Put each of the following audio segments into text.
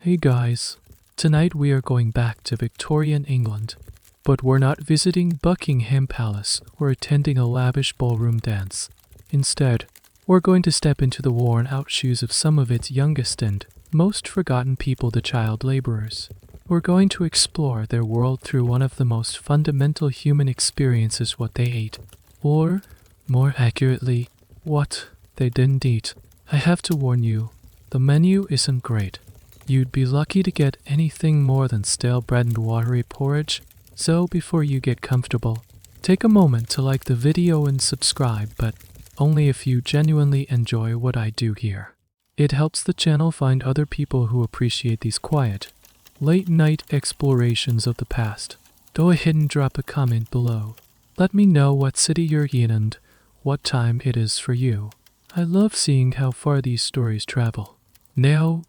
Hey guys, tonight we are going back to Victorian England, but we're not visiting Buckingham Palace or attending a lavish ballroom dance. Instead, we're going to step into the worn-out shoes of some of its youngest and most forgotten people, the child laborers. We're going to explore their world through one of the most fundamental human experiences: what they ate. Or, more accurately, what they didn't eat. I have to warn you, the menu isn't great. You'd be lucky to get anything more than stale bread and watery porridge, so before you get comfortable, take a moment to like the video and subscribe, but only if you genuinely enjoy what I do here. It helps the channel find other people who appreciate these quiet, late-night explorations of the past. Go ahead and drop a comment below. Let me know what city you're in and what time it is for you. I love seeing how far these stories travel. Now,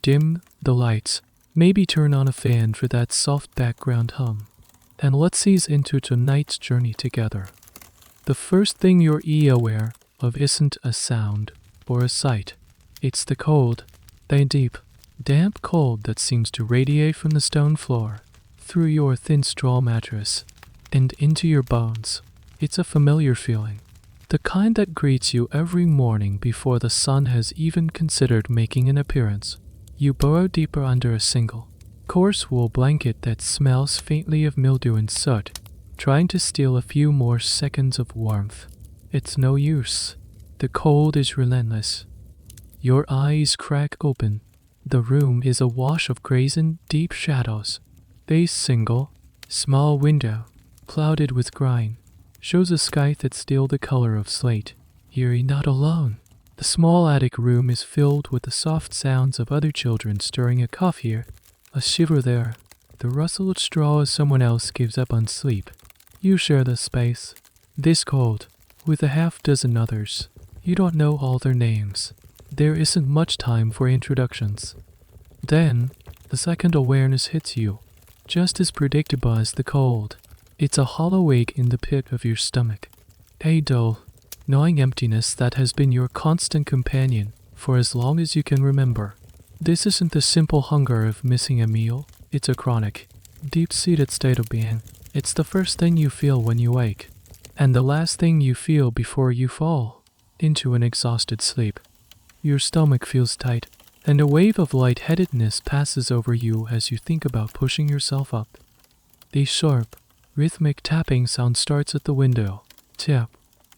dim the lights. Maybe turn on a fan for that soft background hum. And let's ease into tonight's journey together. The first thing you're aware of isn't a sound or a sight. It's the cold, the deep, damp cold that seems to radiate from the stone floor, through your thin straw mattress, and into your bones. It's a familiar feeling. The kind that greets you every morning before the sun has even considered making an appearance. You burrow deeper under a single, coarse wool blanket that smells faintly of mildew and soot, trying to steal a few more seconds of warmth. It's no use. The cold is relentless. Your eyes crack open. The room is awash of grays and deep shadows. A single, small window, clouded with grime, shows a sky that's still the color of slate. You're not alone. The small attic room is filled with the soft sounds of other children stirring a cough here, a shiver there, the rustle of straw as someone else gives up on sleep. You share the space, this cold, with a half-dozen others. You don't know all their names. There isn't much time for introductions. Then, the second awareness hits you, just as predictable as the cold. It's a hollow ache in the pit of your stomach. A dull, gnawing emptiness that has been your constant companion for as long as you can remember. This isn't the simple hunger of missing a meal. It's a chronic, deep-seated state of being. It's the first thing you feel when you wake, and the last thing you feel before you fall into an exhausted sleep. Your stomach feels tight, and a wave of lightheadedness passes over you as you think about pushing yourself up. The sharp, rhythmic tapping sound starts at the window. Tap,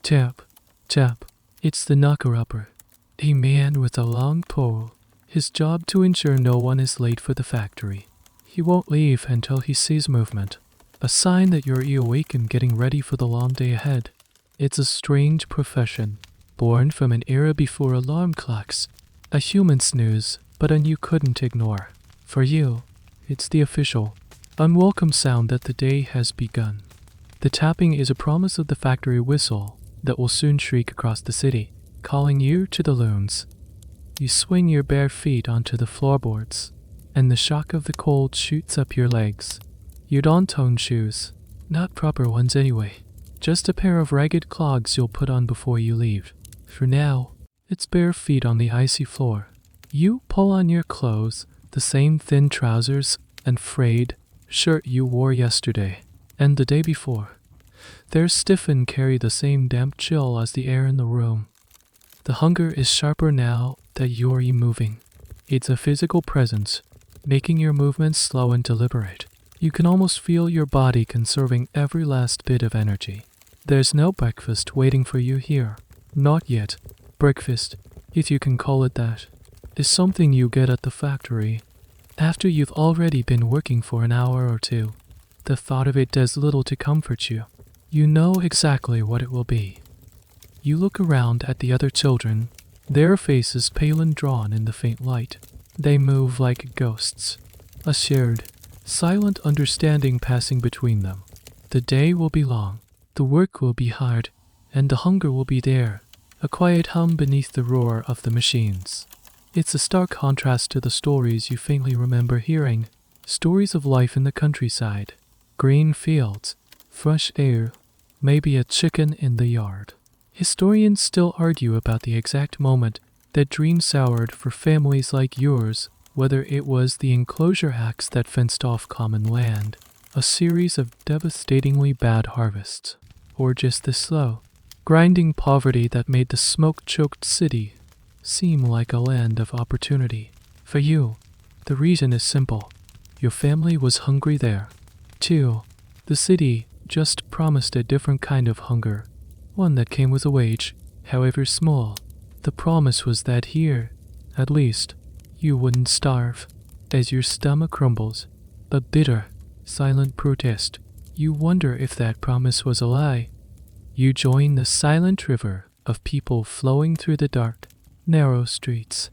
tap, tap. It's the knocker-upper, a man with a long pole. His job to ensure no one is late for the factory. He won't leave until he sees movement, a sign that you're awake and getting ready for the long day ahead. It's a strange profession, born from an era before alarm clocks, a human snooze, but one you couldn't ignore. For you, it's the official, unwelcome sound that the day has begun. The tapping is a promise of the factory whistle that will soon shriek across the city, calling you to the looms. You swing your bare feet onto the floorboards, and the shock of the cold shoots up your legs. You don't own shoes, not proper ones anyway, just a pair of ragged clogs you'll put on before you leave. For now, it's bare feet on the icy floor. You pull on your clothes, the same thin trousers and frayed shirt you wore yesterday and the day before. They're stiff and carry the same damp chill as the air in the room. The hunger is sharper now that you're moving. It's a physical presence, making your movements slow and deliberate. You can almost feel your body conserving every last bit of energy. There's no breakfast waiting for you here. Not yet. Breakfast, if you can call it that, is something you get at the factory after you've already been working for an hour or two. The thought of it does little to comfort you. You know exactly what it will be. You look around at the other children, their faces pale and drawn in the faint light. They move like ghosts, a shared, silent understanding passing between them. The day will be long, the work will be hard, and the hunger will be there, a quiet hum beneath the roar of the machines. It's a stark contrast to the stories you faintly remember hearing, stories of life in the countryside, green fields, fresh air, maybe a chicken in the yard. Historians still argue about the exact moment That dream soured for families like yours, whether it was the enclosure acts that fenced off common land, a series of devastatingly bad harvests, or just the slow, grinding poverty that made the smoke-choked city seem like a land of opportunity. For you, the reason is simple. Your family was hungry there. Too, the city just promised a different kind of hunger, one that came with a wage, however small. The promise was that here, at least, you wouldn't starve. As your stomach crumbles, a bitter, silent protest, you wonder if that promise was a lie. You join the silent river of people flowing through the dark, narrow streets.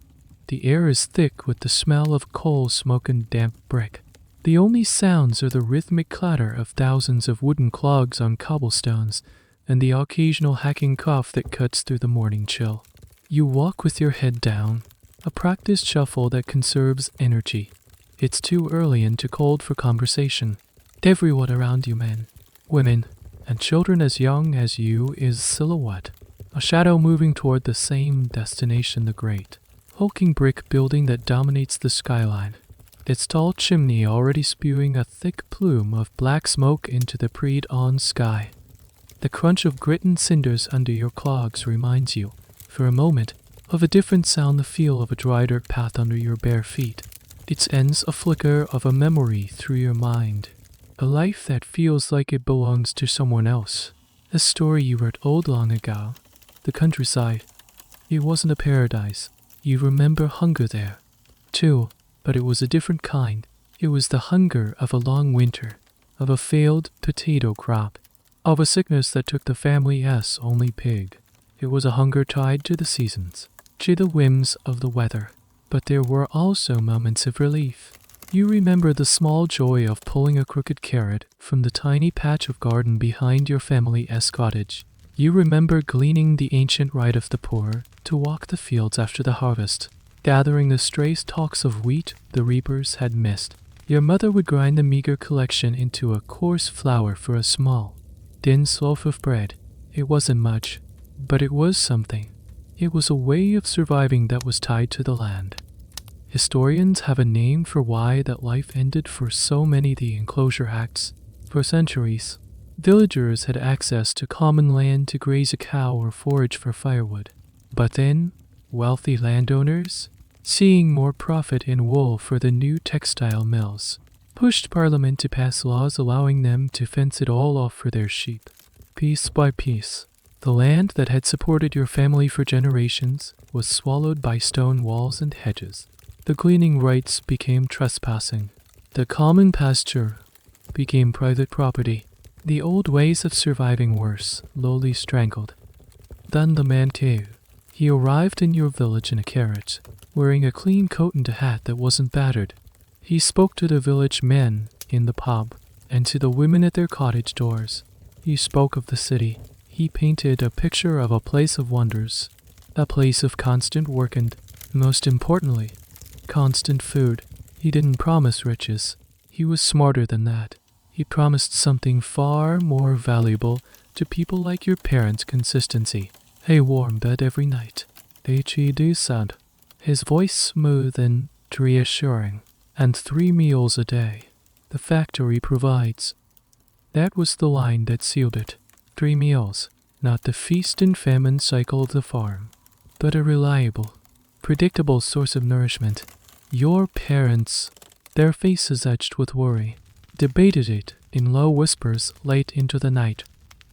The air is thick with the smell of coal smoke and damp brick. The only sounds are the rhythmic clatter of thousands of wooden clogs on cobblestones and the occasional hacking cough that cuts through the morning chill. You walk with your head down, a practiced shuffle that conserves energy. It's too early and too cold for conversation. Everyone around you, men, women, and children as young as you, is silhouette, a shadow moving toward the same destination, the great, hulking brick building that dominates the skyline, its tall chimney already spewing a thick plume of black smoke into the pre-dawn sky. The crunch of grit and cinders under your clogs reminds you, for a moment, of a different sound, the feel of a dry dirt path under your bare feet. Its ends a flicker of a memory through your mind, a life that feels like it belongs to someone else, a story you heard old long ago. The countryside, it wasn't a paradise. You remember hunger there, too, but it was a different kind. It was the hunger of a long winter, of a failed potato crop, of a sickness that took the family's only pig. It was a hunger tied to the seasons, to the whims of the weather. But there were also moments of relief. You remember the small joy of pulling a crooked carrot from the tiny patch of garden behind your family's cottage. You remember gleaning the ancient right of the poor to walk the fields after the harvest, gathering the stray stalks of wheat the reapers had missed. Your mother would grind the meager collection into a coarse flour for a small, dense loaf of bread. It wasn't much, but it was something. It was a way of surviving that was tied to the land. Historians have a name for why that life ended for so many the enclosure acts. For centuries, villagers had access to common land to graze a cow or forage for firewood. But then, wealthy landowners, seeing more profit in wool for the new textile mills, pushed Parliament to pass laws allowing them to fence it all off for their sheep. Piece by piece, the land that had supported your family for generations was swallowed by stone walls and hedges. The gleaning rights became trespassing. The common pasture became private property. The old ways of surviving were slowly strangled. Then the man too. He arrived in your village in a carriage, wearing a clean coat and a hat that wasn't battered. He spoke to the village men in the pub and to the women at their cottage doors. He spoke of the city. He painted a picture of a place of wonders, a place of constant work and, most importantly, constant food. He didn't promise riches. He was smarter than that. He promised something far more valuable to people like your parents: consistency. A warm bed every night. He said, his voice smooth and reassuring. And 3 meals a day. The factory provides. That was the line that sealed it. 3 meals, not the feast and famine cycle of the farm, but a reliable, predictable source of nourishment. Your parents, their faces etched with worry, debated it in low whispers late into the night.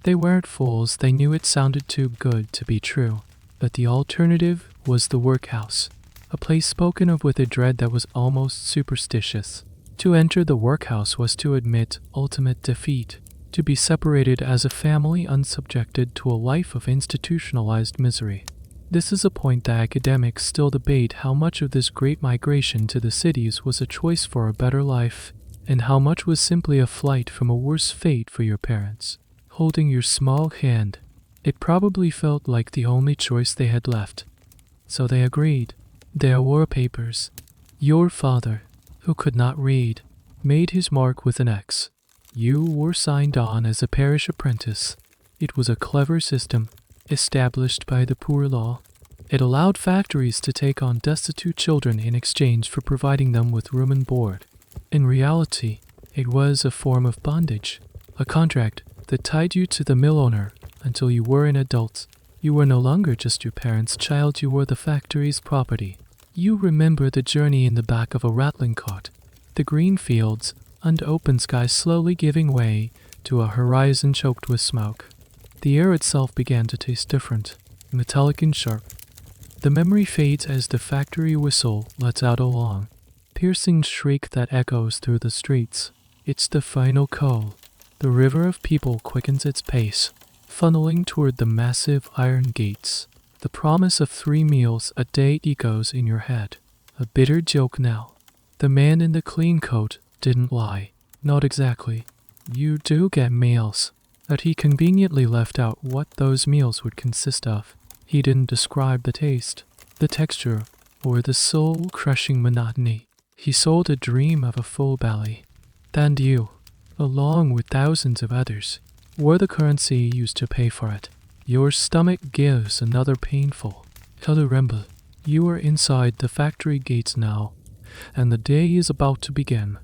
They weren't fools, they knew it sounded too good to be true, but the alternative was the workhouse, a place spoken of with a dread that was almost superstitious. To enter the workhouse was to admit ultimate defeat, to be separated as a family unsubjected to a life of institutionalized misery. This is a point that academics still debate: how much of this great migration to the cities was a choice for a better life, and how much was simply a flight from a worse fate for your parents. Holding your small hand, it probably felt like the only choice they had left. So they agreed. There were papers. Your father, who could not read, made his mark with an X. You were signed on as a parish apprentice. It was a clever system, established by the poor law. It allowed factories to take on destitute children in exchange for providing them with room and board. In reality, it was a form of bondage, a contract that tied you to the mill owner until you were an adult. You were no longer just your parents' child, you were the factory's property. You remember the journey in the back of a rattling cart, the green fields and open sky slowly giving way to a horizon choked with smoke. The air itself began to taste different, metallic and sharp. The memory fades as the factory whistle lets out a long, piercing shriek that echoes through the streets. It's the final call. The river of people quickens its pace, funneling toward the massive iron gates. The promise of 3 meals a day echoes in your head. A bitter joke now. The man in the clean coat didn't lie. Not exactly. You do get meals. But he conveniently left out what those meals would consist of. He didn't describe the taste, the texture, or the soul-crushing monotony. He sold a dream of a full belly. And you, along with thousands of others, were the currency used to pay for it. Your stomach gives another painful, rumble. You are inside the factory gates now, and the day is about to begin.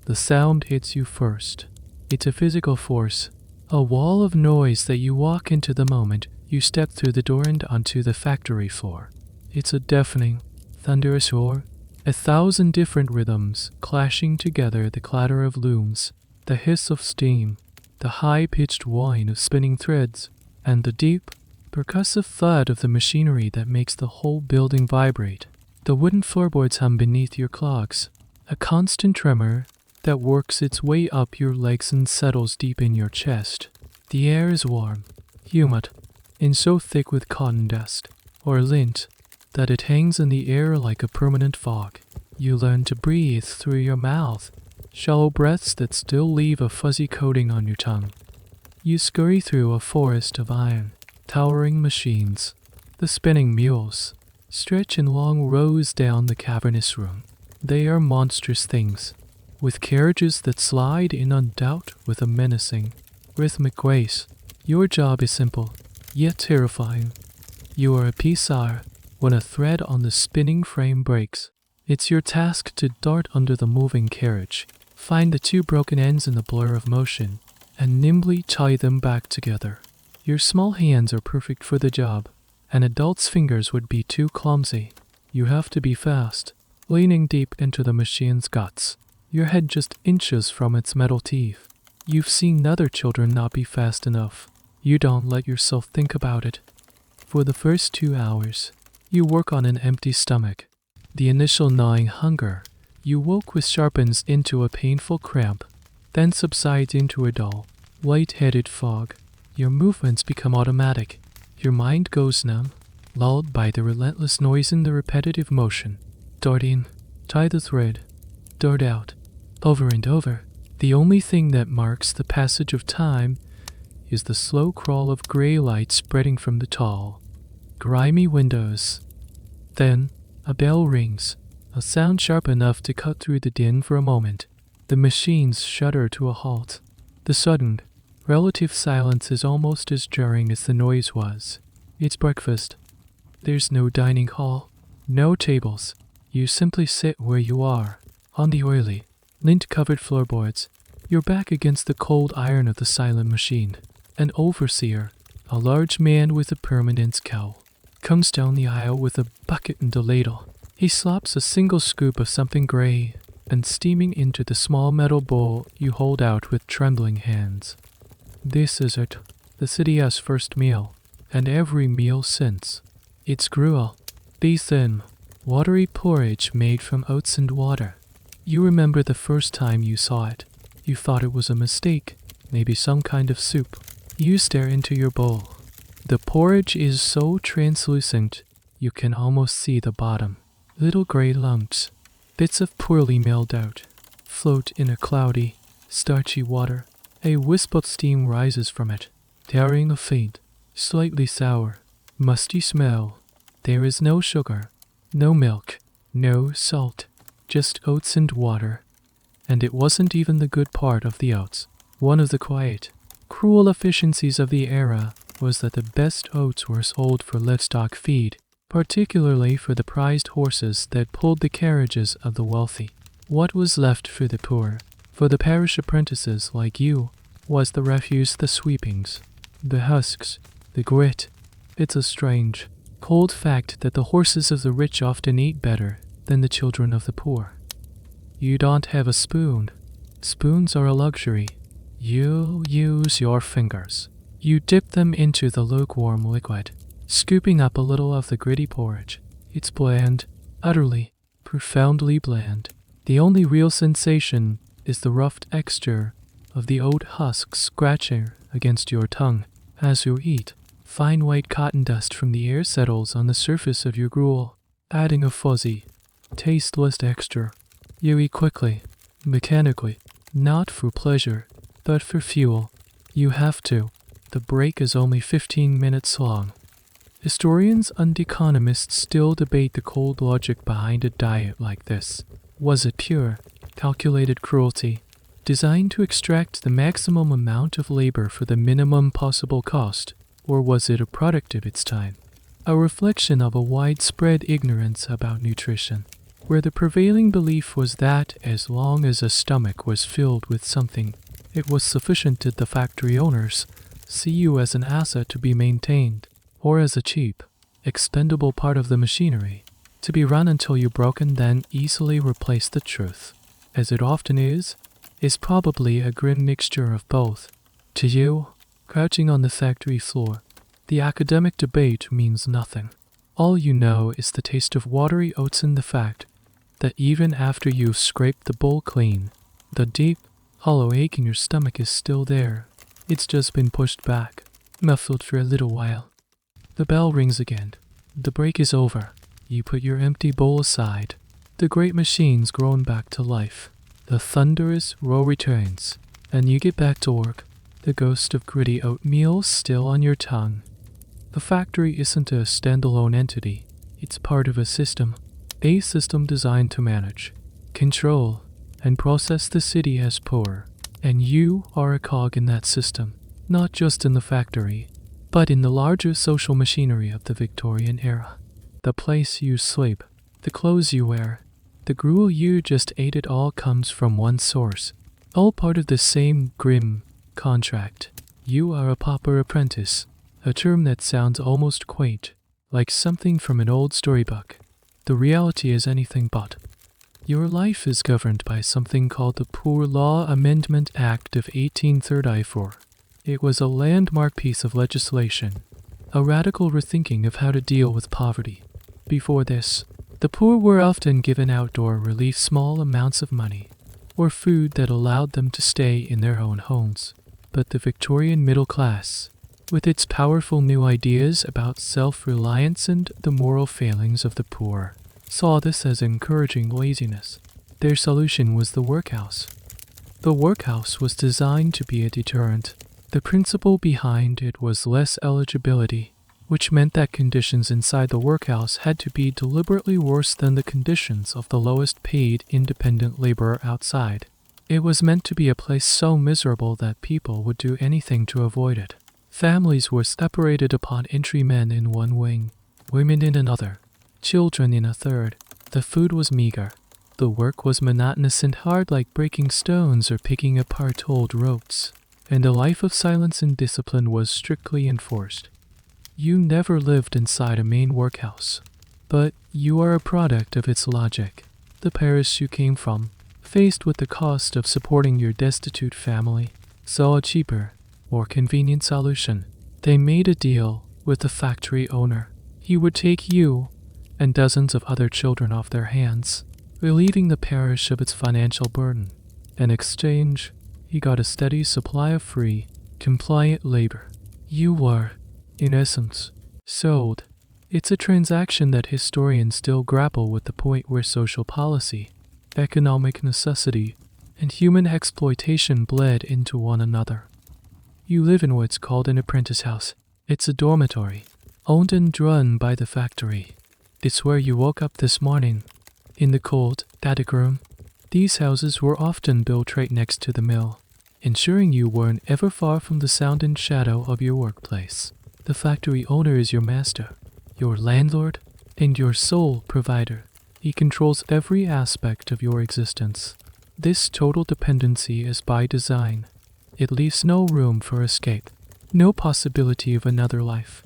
The sound hits you first. It's a physical force, a wall of noise that you walk into the moment you step through the door and onto the factory floor. It's a deafening, thunderous roar, 1,000 different rhythms clashing together, the clatter of looms, the hiss of steam, the high-pitched whine of spinning threads, and the deep, percussive thud of the machinery that makes the whole building vibrate. The wooden floorboards hum beneath your clogs, a constant tremor that works its way up your legs and settles deep in your chest. The air is warm, humid, and so thick with cotton dust, or lint, that it hangs in the air like a permanent fog. You learn to breathe through your mouth, shallow breaths that still leave a fuzzy coating on your tongue. You scurry through a forest of iron, towering machines. The spinning mules stretch in long rows down the cavernous room. They are monstrous things, with carriages that slide in on doubt with a menacing, rhythmic grace. Your job is simple, yet terrifying. You are a pisar when a thread on the spinning frame breaks. It's your task to dart under the moving carriage, find the 2 broken ends in the blur of motion, and nimbly tie them back together. Your small hands are perfect for the job. An adult's fingers would be too clumsy. You have to be fast, leaning deep into the machine's guts, your head just inches from its metal teeth. You've seen other children not be fast enough. You don't let yourself think about it. For the first 2 hours, you work on an empty stomach. The initial gnawing hunger you woke with sharpens into a painful cramp, then subsides into a dull, light-headed fog. Your movements become automatic. Your mind goes numb, lulled by the relentless noise and the repetitive motion. Dart in, tie the thread, dart out, over and over. The only thing that marks the passage of time is the slow crawl of gray light spreading from the tall, grimy windows. Then, a bell rings, a sound sharp enough to cut through the din for a moment. The machines shudder to a halt. The sudden, relative silence is almost as jarring as the noise was. It's breakfast. There's no dining hall, no tables. You simply sit where you are, on the oily, lint-covered floorboards, your back against the cold iron of the silent machine. An overseer, a large man with a permanent scowl, comes down the aisle with a bucket and a ladle. He slops a single scoop of something gray and steaming into the small metal bowl you hold out with trembling hands. This is it, the city's first meal, and every meal since. It's gruel, be thin, watery porridge made from oats and water. You remember the first time you saw it. You thought it was a mistake, maybe some kind of soup. You stare into your bowl. The porridge is so translucent, you can almost see the bottom. Little gray lumps, bits of poorly milled out, float in a cloudy, starchy water. A wisp of steam rises from it, carrying a faint, slightly sour, musty smell. There is no sugar, no milk, no salt, just oats and water. And it wasn't even the good part of the oats. One of the quiet, cruel efficiencies of the era was that the best oats were sold for livestock feed. particularly for the prized horses that pulled the carriages of the wealthy. What was left for the poor, for the parish apprentices like you, was the refuse, the sweepings, the husks, the grit. It's a strange, cold fact that the horses of the rich often eat better than the children of the poor. You don't have a spoon. Spoons are a luxury. You use your fingers. You dip them into the lukewarm liquid, scooping up a little of the gritty porridge. It's bland, utterly, profoundly bland. The only real sensation is the rough texture of the oat husk scratching against your tongue as you eat. Fine white cotton dust from the air settles on the surface of your gruel, adding a fuzzy, tasteless texture. You eat quickly, mechanically, not for pleasure, but for fuel. You have to. The break is only 15 minutes long. Historians and economists still debate the cold logic behind a diet like this. Was it pure, calculated cruelty, designed to extract the maximum amount of labor for the minimum possible cost, or was it a product of its time? A reflection of a widespread ignorance about nutrition, where the prevailing belief was that as long as a stomach was filled with something, it was sufficient. Did the factory owners see you as an asset to be maintained, or as a cheap, expendable part of the machinery, to be run until you broke and then easily replaced? The truth, as it often is probably a grim mixture of both. To you, crouching on the factory floor, the academic debate means nothing. All you know is the taste of watery oats and the fact that even after you've scraped the bowl clean, the deep, hollow ache in your stomach is still there. It's just been pushed back, muffled for a little while. The bell rings again. The break is over. You put your empty bowl aside. The great machine's grown back to life. The thunderous roar returns, and you get back to work, the ghost of gritty oatmeal still on your tongue. The factory isn't a standalone entity. It's part of a system designed to manage, control, and process the city as poor. And you are a cog in that system, not just in the factory, but in the larger social machinery of the Victorian era. The place you sleep, the clothes you wear, the gruel you just ate, it all comes from one source, all part of the same grim contract. You are a pauper apprentice, a term that sounds almost quaint, like something from an old storybook. The reality is anything but. Your life is governed by something called the Poor Law Amendment Act of 1834. It was a landmark piece of legislation, a radical rethinking of how to deal with poverty. Before this, the poor were often given outdoor relief, small amounts of money, or food that allowed them to stay in their own homes. But the Victorian middle class, with its powerful new ideas about self-reliance and the moral failings of the poor, saw this as encouraging laziness. Their solution was the workhouse. The workhouse was designed to be a deterrent. The principle behind it was less eligibility, which meant that conditions inside the workhouse had to be deliberately worse than the conditions of the lowest paid independent laborer outside. It was meant to be a place so miserable that people would do anything to avoid it. Families were separated upon entry, men in one wing, women in another, children in a third. The food was meager. The work was monotonous and hard, like breaking stones or picking apart old ropes. And a life of silence and discipline was strictly enforced. You never lived inside a main workhouse, but you are a product of its logic. The parish you came from, faced with the cost of supporting your destitute family, saw a cheaper, more convenient solution. They made a deal with the factory owner. He would take you and dozens of other children off their hands, relieving the parish of its financial burden. In exchange, he got a steady supply of free, compliant labor. You were, in essence, sold. It's a transaction that historians still grapple with, the point where social policy, economic necessity, and human exploitation bled into one another. You live in what's called an apprentice house. It's a dormitory, owned and run by the factory. It's where you woke up this morning, in the cold attic room. These houses were often built right next to the mill, ensuring you weren't ever far from the sound and shadow of your workplace. The factory owner is your master, your landlord, and your sole provider. He controls every aspect of your existence. This total dependency is by design. It leaves no room for escape, no possibility of another life.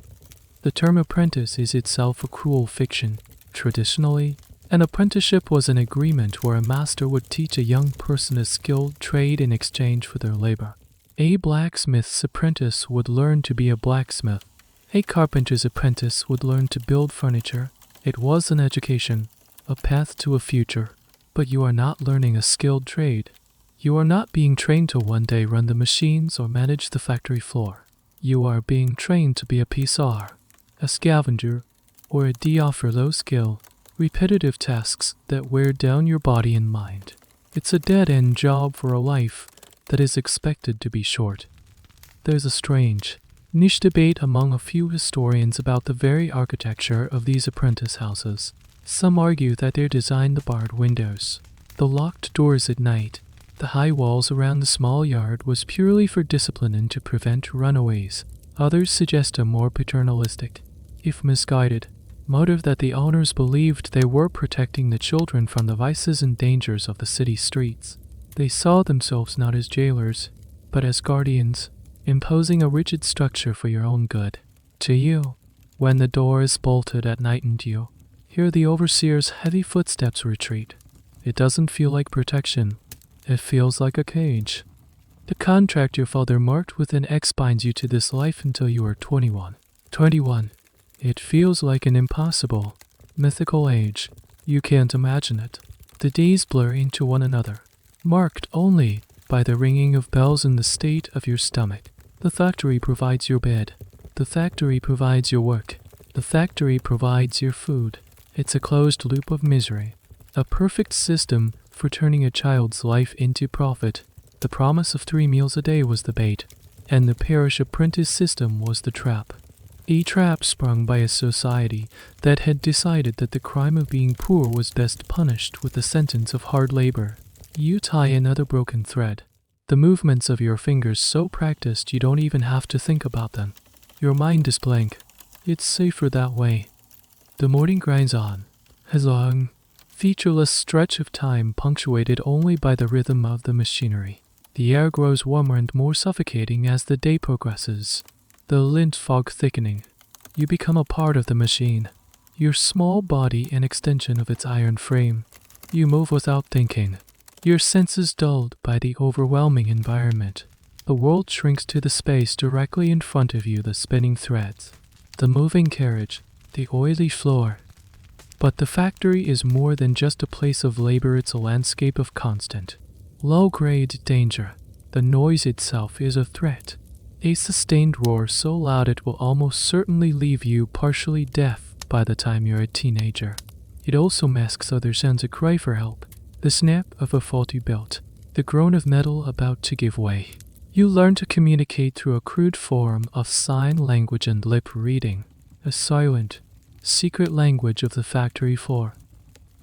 The term apprentice is itself a cruel fiction. Traditionally, an apprenticeship was an agreement where a master would teach a young person a skilled trade in exchange for their labor. A blacksmith's apprentice would learn to be a blacksmith. A carpenter's apprentice would learn to build furniture. It was an education, a path to a future. But you are not learning a skilled trade. You are not being trained to one day run the machines or manage the factory floor. You are being trained to be a pisar, a scavenger, or a DA for low-skill, repetitive tasks that wear down your body and mind. It's a dead-end job for a life that is expected to be short. There's a strange, niche debate among a few historians about the very architecture of these apprentice houses. Some argue that they're designed the barred windows, the locked doors at night, the high walls around the small yard was purely for discipline and to prevent runaways. Others suggest a more paternalistic, if misguided, motive that the owners believed they were protecting the children from the vices and dangers of the city streets. They saw themselves not as jailers, but as guardians, imposing a rigid structure for your own good. To you, when the door is bolted at night and you hear the overseer's heavy footsteps retreat, it doesn't feel like protection. It feels like a cage. The contract your father marked with an X binds you to this life until you are 21. 21. It feels like an impossible, mythical age. You can't imagine it. The days blur into one another, marked only by the ringing of bells and the state of your stomach. The factory provides your bed. The factory provides your work. The factory provides your food. It's a closed loop of misery, a perfect system for turning a child's life into profit. The promise of 3 meals a day was the bait, and the parish apprentice system was the trap. A trap sprung by a society that had decided that the crime of being poor was best punished with the sentence of hard labor. You tie another broken thread, the movements of your fingers so practiced you don't even have to think about them. Your mind is blank. It's safer that way. The morning grinds on, a long, featureless stretch of time punctuated only by the rhythm of the machinery. The air grows warmer and more suffocating as the day progresses, the lint fog thickening. You become a part of the machine, your small body an extension of its iron frame. You move without thinking, your senses dulled by the overwhelming environment. The world shrinks to the space directly in front of you, the spinning threads, the moving carriage, the oily floor. But the factory is more than just a place of labor, it's a landscape of constant, low-grade danger. The noise itself is a threat, a sustained roar so loud it will almost certainly leave you partially deaf by the time you're a teenager. It also masks other sounds, a cry for help, the snap of a faulty belt, the groan of metal about to give way. You learn to communicate through a crude form of sign language and lip reading, a silent, secret language of the factory floor.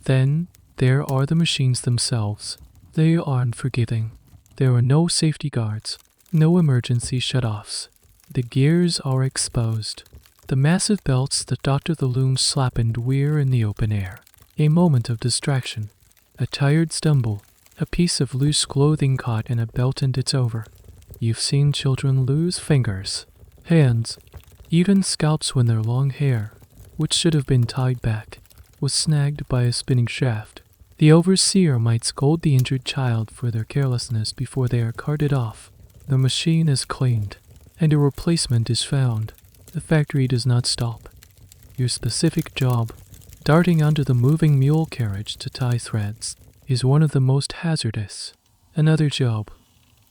Then there are the machines themselves. They are unforgiving. There are no safety guards, no emergency shutoffs. The gears are exposed. The massive belts that doctor the looms slap and wear in the open air. A moment of distraction, a tired stumble, a piece of loose clothing caught in a belt and it's over. You've seen children lose fingers, hands, even scalps when their long hair, which should have been tied back, was snagged by a spinning shaft. The overseer might scold the injured child for their carelessness before they are carted off. The machine is cleaned, and a replacement is found. The factory does not stop. Your specific job, darting onto the moving mule carriage to tie threads, is one of the most hazardous. Another job,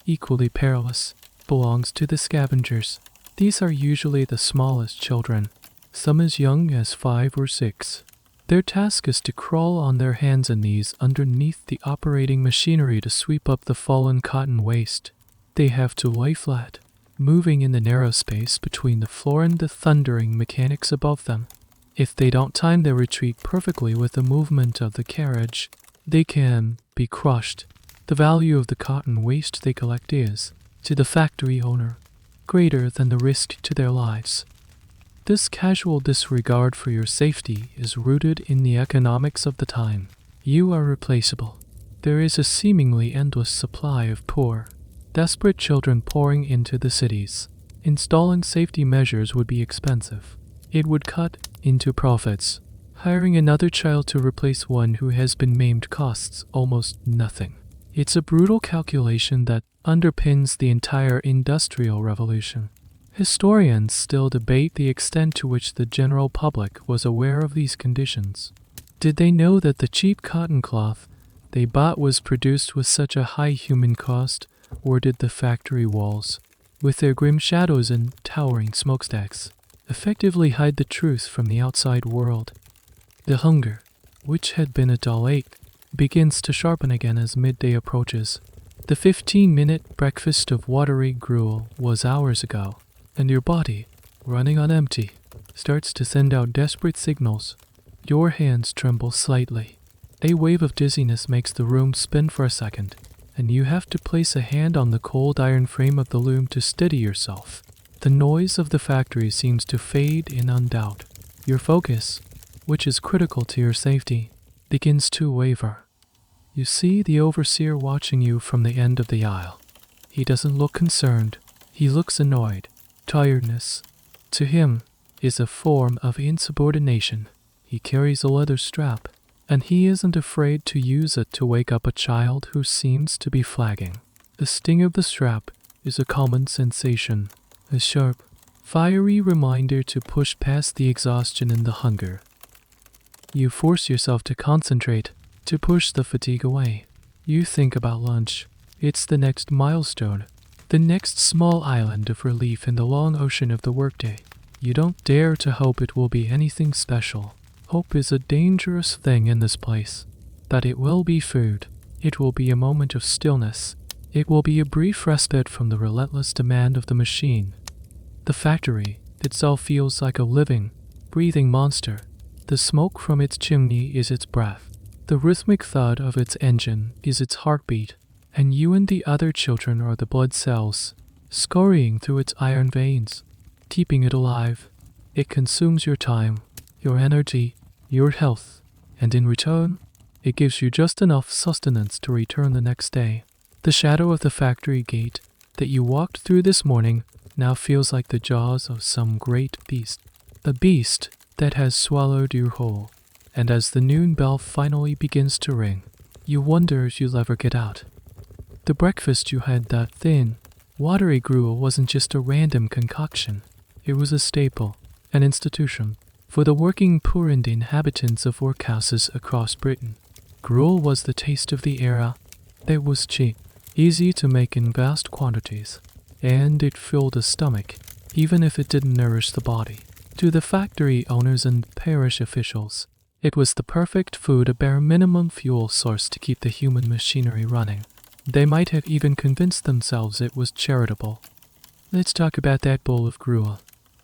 equally perilous, belongs to the scavengers. These are usually the smallest children, some as young as 5 or 6. Their task is to crawl on their hands and knees underneath the operating machinery to sweep up the fallen cotton waste. They have to lie flat, moving in the narrow space between the floor and the thundering mechanics above them. If they don't time their retreat perfectly with the movement of the carriage, they can be crushed. The value of the cotton waste they collect is, to the factory owner, greater than the risk to their lives. This casual disregard for your safety is rooted in the economics of the time. You are replaceable. There is a seemingly endless supply of poor, desperate children pouring into the cities. Installing safety measures would be expensive. It would cut into profits. Hiring another child to replace one who has been maimed costs almost nothing. It's a brutal calculation that underpins the entire Industrial Revolution. Historians still debate the extent to which the general public was aware of these conditions. Did they know that the cheap cotton cloth they bought was produced with such a high human cost, or did the factory walls, with their grim shadows and towering smokestacks, effectively hide the truth from the outside world? The hunger, which had been a dull ache, begins to sharpen again as midday approaches. The 15-minute breakfast of watery gruel was hours ago, and your body, running on empty, starts to send out desperate signals. Your hands tremble slightly. A wave of dizziness makes the room spin for a second, and you have to place a hand on the cold iron frame of the loom to steady yourself. The noise of the factory seems to fade in undoubt. Your focus, which is critical to your safety, begins to waver. You see the overseer watching you from the end of the aisle. He doesn't look concerned. He looks annoyed. Tiredness, to him, is a form of insubordination. He carries a leather strap, and he isn't afraid to use it to wake up a child who seems to be flagging. The sting of the strap is a common sensation, a sharp, fiery reminder to push past the exhaustion and the hunger. You force yourself to concentrate, to push the fatigue away. You think about lunch. It's the next milestone, the next small island of relief in the long ocean of the workday. You don't dare to hope it will be anything special. Hope is a dangerous thing in this place. That it will be food. It will be a moment of stillness. It will be a brief respite from the relentless demand of the machine. The factory itself feels like a living, breathing monster. The smoke from its chimney is its breath. The rhythmic thud of its engine is its heartbeat, and you and the other children are the blood cells, scurrying through its iron veins, keeping it alive. It consumes your time, your energy, your health, and in return, it gives you just enough sustenance to return the next day. The shadow of the factory gate that you walked through this morning now feels like the jaws of some great beast, a beast that has swallowed you whole. And as the noon bell finally begins to ring, you wonder if you'll ever get out. The breakfast you had, that thin, watery gruel, wasn't just a random concoction. It was a staple, an institution, for the working poor and inhabitants of workhouses across Britain. Gruel was the taste of the era. It was cheap, easy to make in vast quantities, and it filled the stomach, even if it didn't nourish the body. To the factory owners and parish officials, it was the perfect food, a bare minimum fuel source to keep the human machinery running. They might have even convinced themselves it was charitable. Let's talk about that bowl of gruel,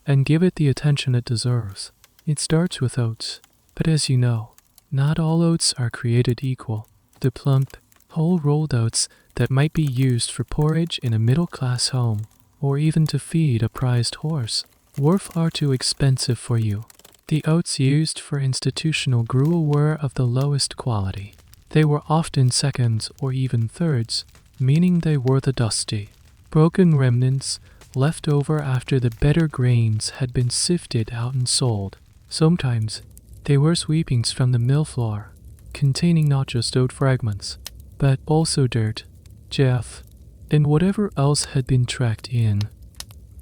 and give it the attention it deserves. It starts with oats, but as you know, not all oats are created equal. The plump, whole rolled oats that might be used for porridge in a middle-class home, or even to feed a prized horse, were far too expensive for you. The oats used for institutional gruel were of the lowest quality. They were often seconds or even thirds, meaning they were the dusty, broken remnants left over after the better grains had been sifted out and sold. Sometimes, they were sweepings from the mill floor, containing not just oat fragments, but also dirt, chaff, and whatever else had been tracked in.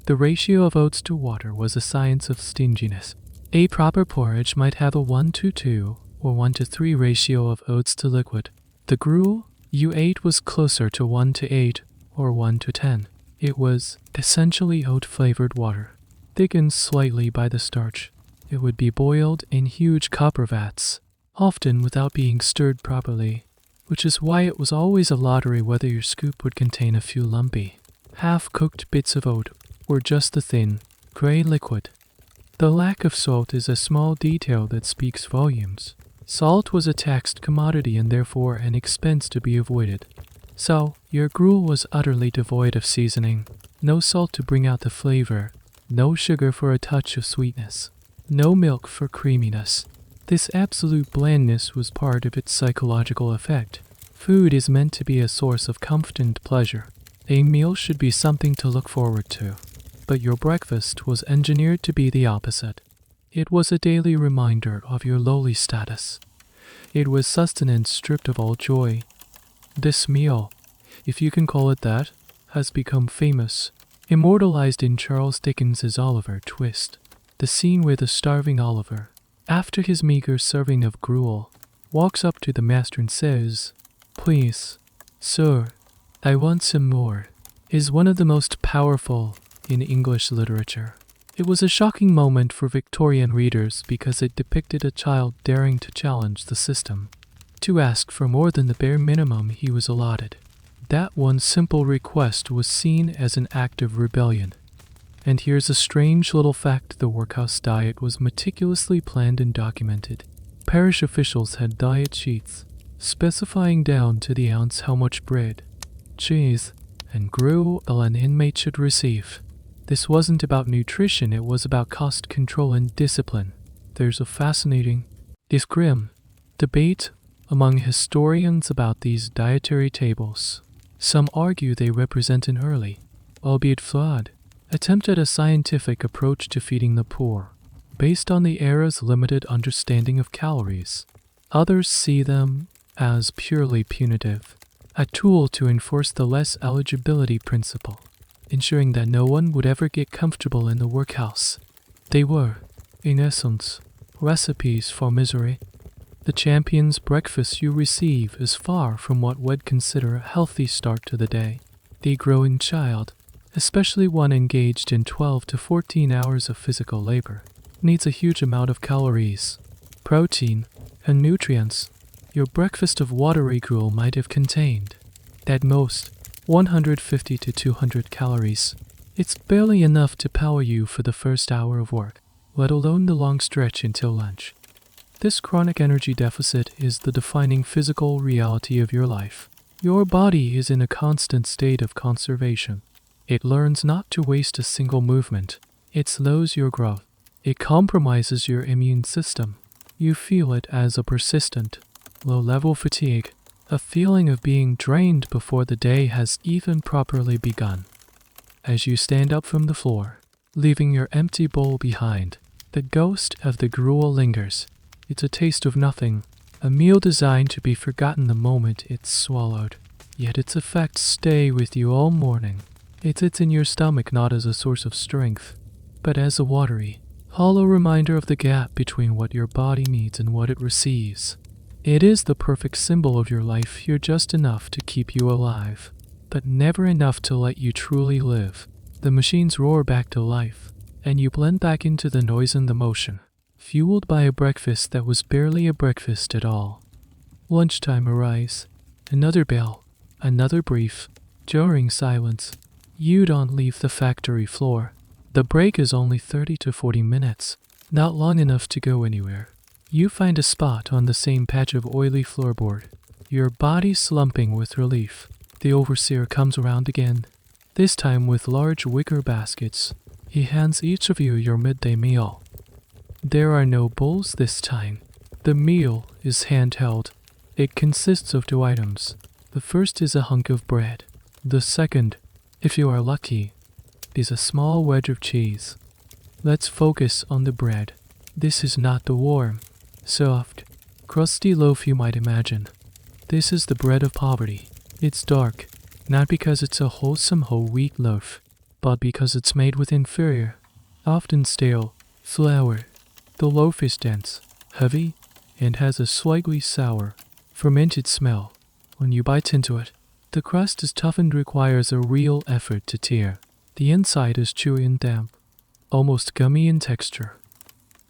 The ratio of oats to water was a science of stinginess. A proper porridge might have a 1:2 or 1:3 ratio of oats to liquid. The gruel you ate was closer to 1:8 or 1:10. It was essentially oat-flavored water, thickened slightly by the starch. It would be boiled in huge copper vats, often without being stirred properly, which is why it was always a lottery whether your scoop would contain a few lumpy, half-cooked bits of oat or just the thin, gray liquid. The lack of salt is a small detail that speaks volumes. Salt was a taxed commodity and therefore an expense to be avoided. So, your gruel was utterly devoid of seasoning. No salt to bring out the flavor, No sugar for a touch of sweetness. No milk for creaminess. This absolute blandness was part of its psychological effect. Food is meant to be a source of comfort and pleasure. A meal should be something to look forward to. But your breakfast was engineered to be the opposite. It was a daily reminder of your lowly status. It was sustenance stripped of all joy. This meal, if you can call it that, has become famous, immortalized in Charles Dickens's Oliver Twist. The scene where the starving Oliver, after his meager serving of gruel, walks up to the master and says, "Please, sir, I want some more," is one of the most powerful in English literature. It was a shocking moment for Victorian readers because it depicted a child daring to challenge the system, to ask for more than the bare minimum he was allotted. That one simple request was seen as an act of rebellion. And here's a strange little fact: the workhouse diet was meticulously planned and documented. Parish officials had diet sheets, specifying down to the ounce how much bread, cheese, and gruel an inmate should receive. This wasn't about nutrition, it was about cost control and discipline. There's a fascinating, if grim, debate among historians about these dietary tables. Some argue they represent an early, albeit flawed, attempt at a scientific approach to feeding the poor, based on the era's limited understanding of calories. Others see them as purely punitive, a tool to enforce the less eligibility principle, ensuring that no one would ever get comfortable in the workhouse. They were, in essence, recipes for misery. The champion's breakfast you receive is far from what we'd consider a healthy start to the day. The growing child, especially one engaged in 12 to 14 hours of physical labor, needs a huge amount of calories, protein, and nutrients. Your breakfast of watery gruel might have contained, at most, 150 to 200 calories. It's barely enough to power you for the first hour of work, let alone the long stretch until lunch. This chronic energy deficit is the defining physical reality of your life. Your body is in a constant state of conservation. It learns not to waste a single movement. It slows your growth. It compromises your immune system. You feel it as a persistent, low-level fatigue, a feeling of being drained before the day has even properly begun. As you stand up from the floor, leaving your empty bowl behind, the ghost of the gruel lingers. It's a taste of nothing, a meal designed to be forgotten the moment it's swallowed. Yet its effects stay with you all morning. It sits in your stomach not as a source of strength, but as a watery, hollow reminder of the gap between what your body needs and what it receives. It is the perfect symbol of your life. You're just enough to keep you alive, but never enough to let you truly live. The machines roar back to life, and you blend back into the noise and the motion, fueled by a breakfast that was barely a breakfast at all. Lunchtime arrives. Another bell, another brief, jarring silence. You don't leave the factory floor. The break is only 30 to 40 minutes, not long enough to go anywhere. You find a spot on the same patch of oily floorboard, your body slumping with relief. The overseer comes around again, this time with large wicker baskets. He hands each of you your midday meal. There are no bowls this time. The meal is handheld. It consists of 2 items. The first is a hunk of bread. The second, if you are lucky, is a small wedge of cheese. Let's focus on the bread. This is not the warm, soft, crusty loaf you might imagine. This is the bread of poverty. It's dark, not because it's a wholesome whole wheat loaf, but because it's made with inferior, often stale, flour. The loaf is dense, heavy, and has a slightly sour, fermented smell. When you bite into it, the crust is tough and requires a real effort to tear. The inside is chewy and damp, almost gummy in texture.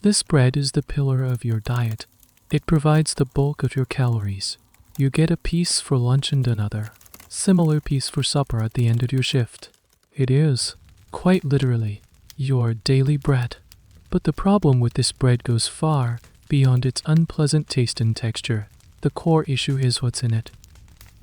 This bread is the pillar of your diet. It provides the bulk of your calories. You get a piece for lunch and another, similar piece for supper at the end of your shift. It is, quite literally, your daily bread. But the problem with this bread goes far beyond its unpleasant taste and texture. The core issue is what's in it.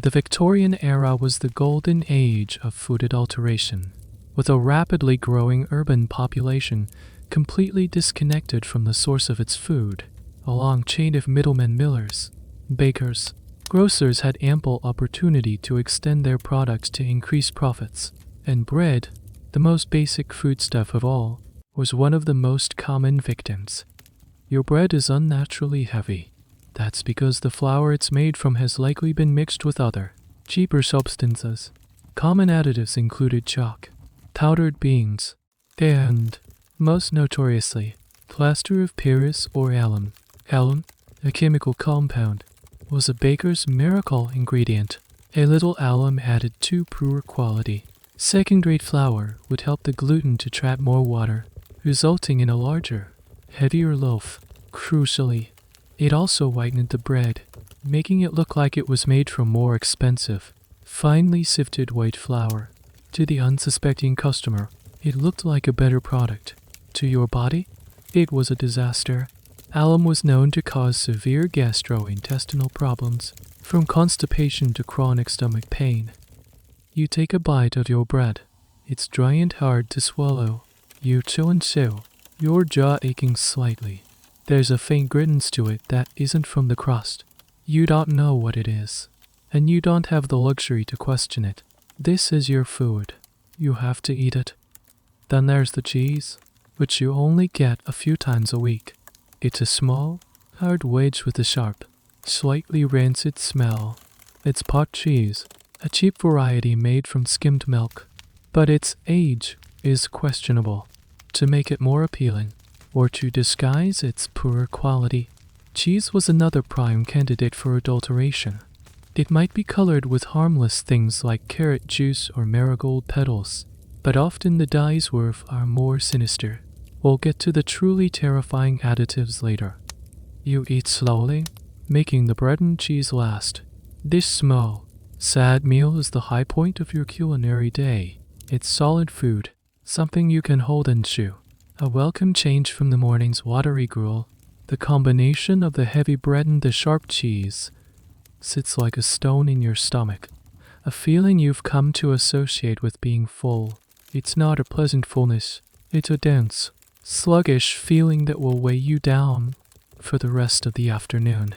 The Victorian era was the golden age of food adulteration. with a rapidly growing urban population completely disconnected from the source of its food. A long chain of middlemen, millers, bakers, grocers had ample opportunity to extend their products to increase profits, and bread, the most basic foodstuff of all, was one of the most common victims. Your bread is unnaturally heavy. That's because the flour it's made from has likely been mixed with other, cheaper substances. Common additives included chalk, powdered beans, and, most notoriously, plaster of Paris or alum. Alum, a chemical compound, was a baker's miracle ingredient. A little alum added to poor quality, second-rate flour would help the gluten to trap more water, resulting in a larger, heavier loaf. Crucially, it also whitened the bread, making it look like it was made from more expensive, finely sifted white flour. To the unsuspecting customer, it looked like a better product. To your body, it was a disaster. Alum was known to cause severe gastrointestinal problems, from constipation to chronic stomach pain. You take a bite of your bread. It's dry and hard to swallow. You chew and chew, your jaw aching slightly. There's a faint grittiness to it that isn't from the crust. You don't know what it is, and you don't have the luxury to question it. This is your food. You have to eat it. Then there's the cheese, which you only get a few times a week. It's a small, hard wedge with a sharp, slightly rancid smell. It's pot cheese, a cheap variety made from skimmed milk, but its age is questionable. To make it more appealing, or to disguise its poor quality, cheese was another prime candidate for adulteration. It might be colored with harmless things like carrot juice or marigold petals, but often the dyes are more sinister. We'll get to the truly terrifying additives later. You eat slowly, making the bread and cheese last. This small, sad meal is the high point of your culinary day. It's solid food, something you can hold and chew. A welcome change from the morning's watery gruel. The combination of the heavy bread and the sharp cheese sits like a stone in your stomach, a feeling you've come to associate with being full. It's not a pleasant fullness, it's a dense, sluggish feeling that will weigh you down for the rest of the afternoon.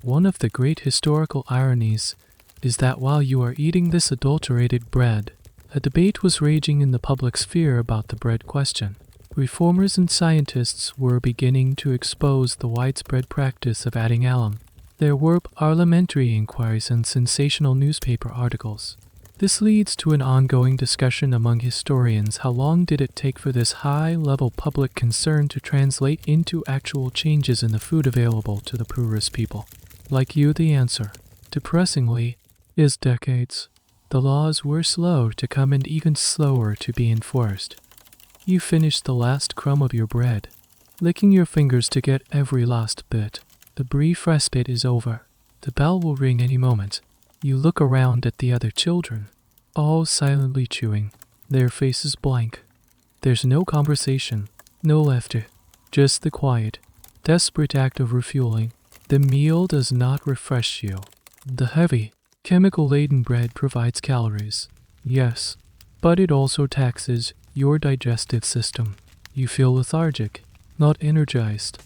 One of the great historical ironies is that while you are eating this adulterated bread, a debate was raging in the public sphere about the bread question. Reformers and scientists were beginning to expose the widespread practice of adding alum. There were parliamentary inquiries and sensational newspaper articles. This leads to an ongoing discussion among historians. How long did it take for this high-level public concern to translate into actual changes in the food available to the poorest people? Like you, the answer, depressingly, is decades. The laws were slow to come and even slower to be enforced. You finish the last crumb of your bread, licking your fingers to get every last bit. The brief respite is over. The bell will ring any moment. You look around at the other children, all silently chewing, their faces blank. There's no conversation, no laughter, just the quiet, desperate act of refueling. The meal does not refresh you. The heavy, chemical-laden bread provides calories, yes, but it also taxes your digestive system. You feel lethargic, not energized.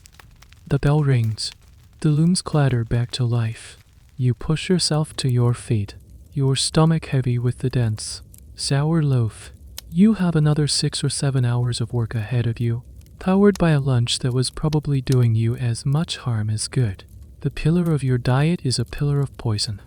The bell rings. The looms clatter back to life. You push yourself to your feet, your stomach heavy with the dense, sour loaf. You have another 6 or 7 hours of work ahead of you, powered by a lunch that was probably doing you as much harm as good. The pillar of your diet is a pillar of poison.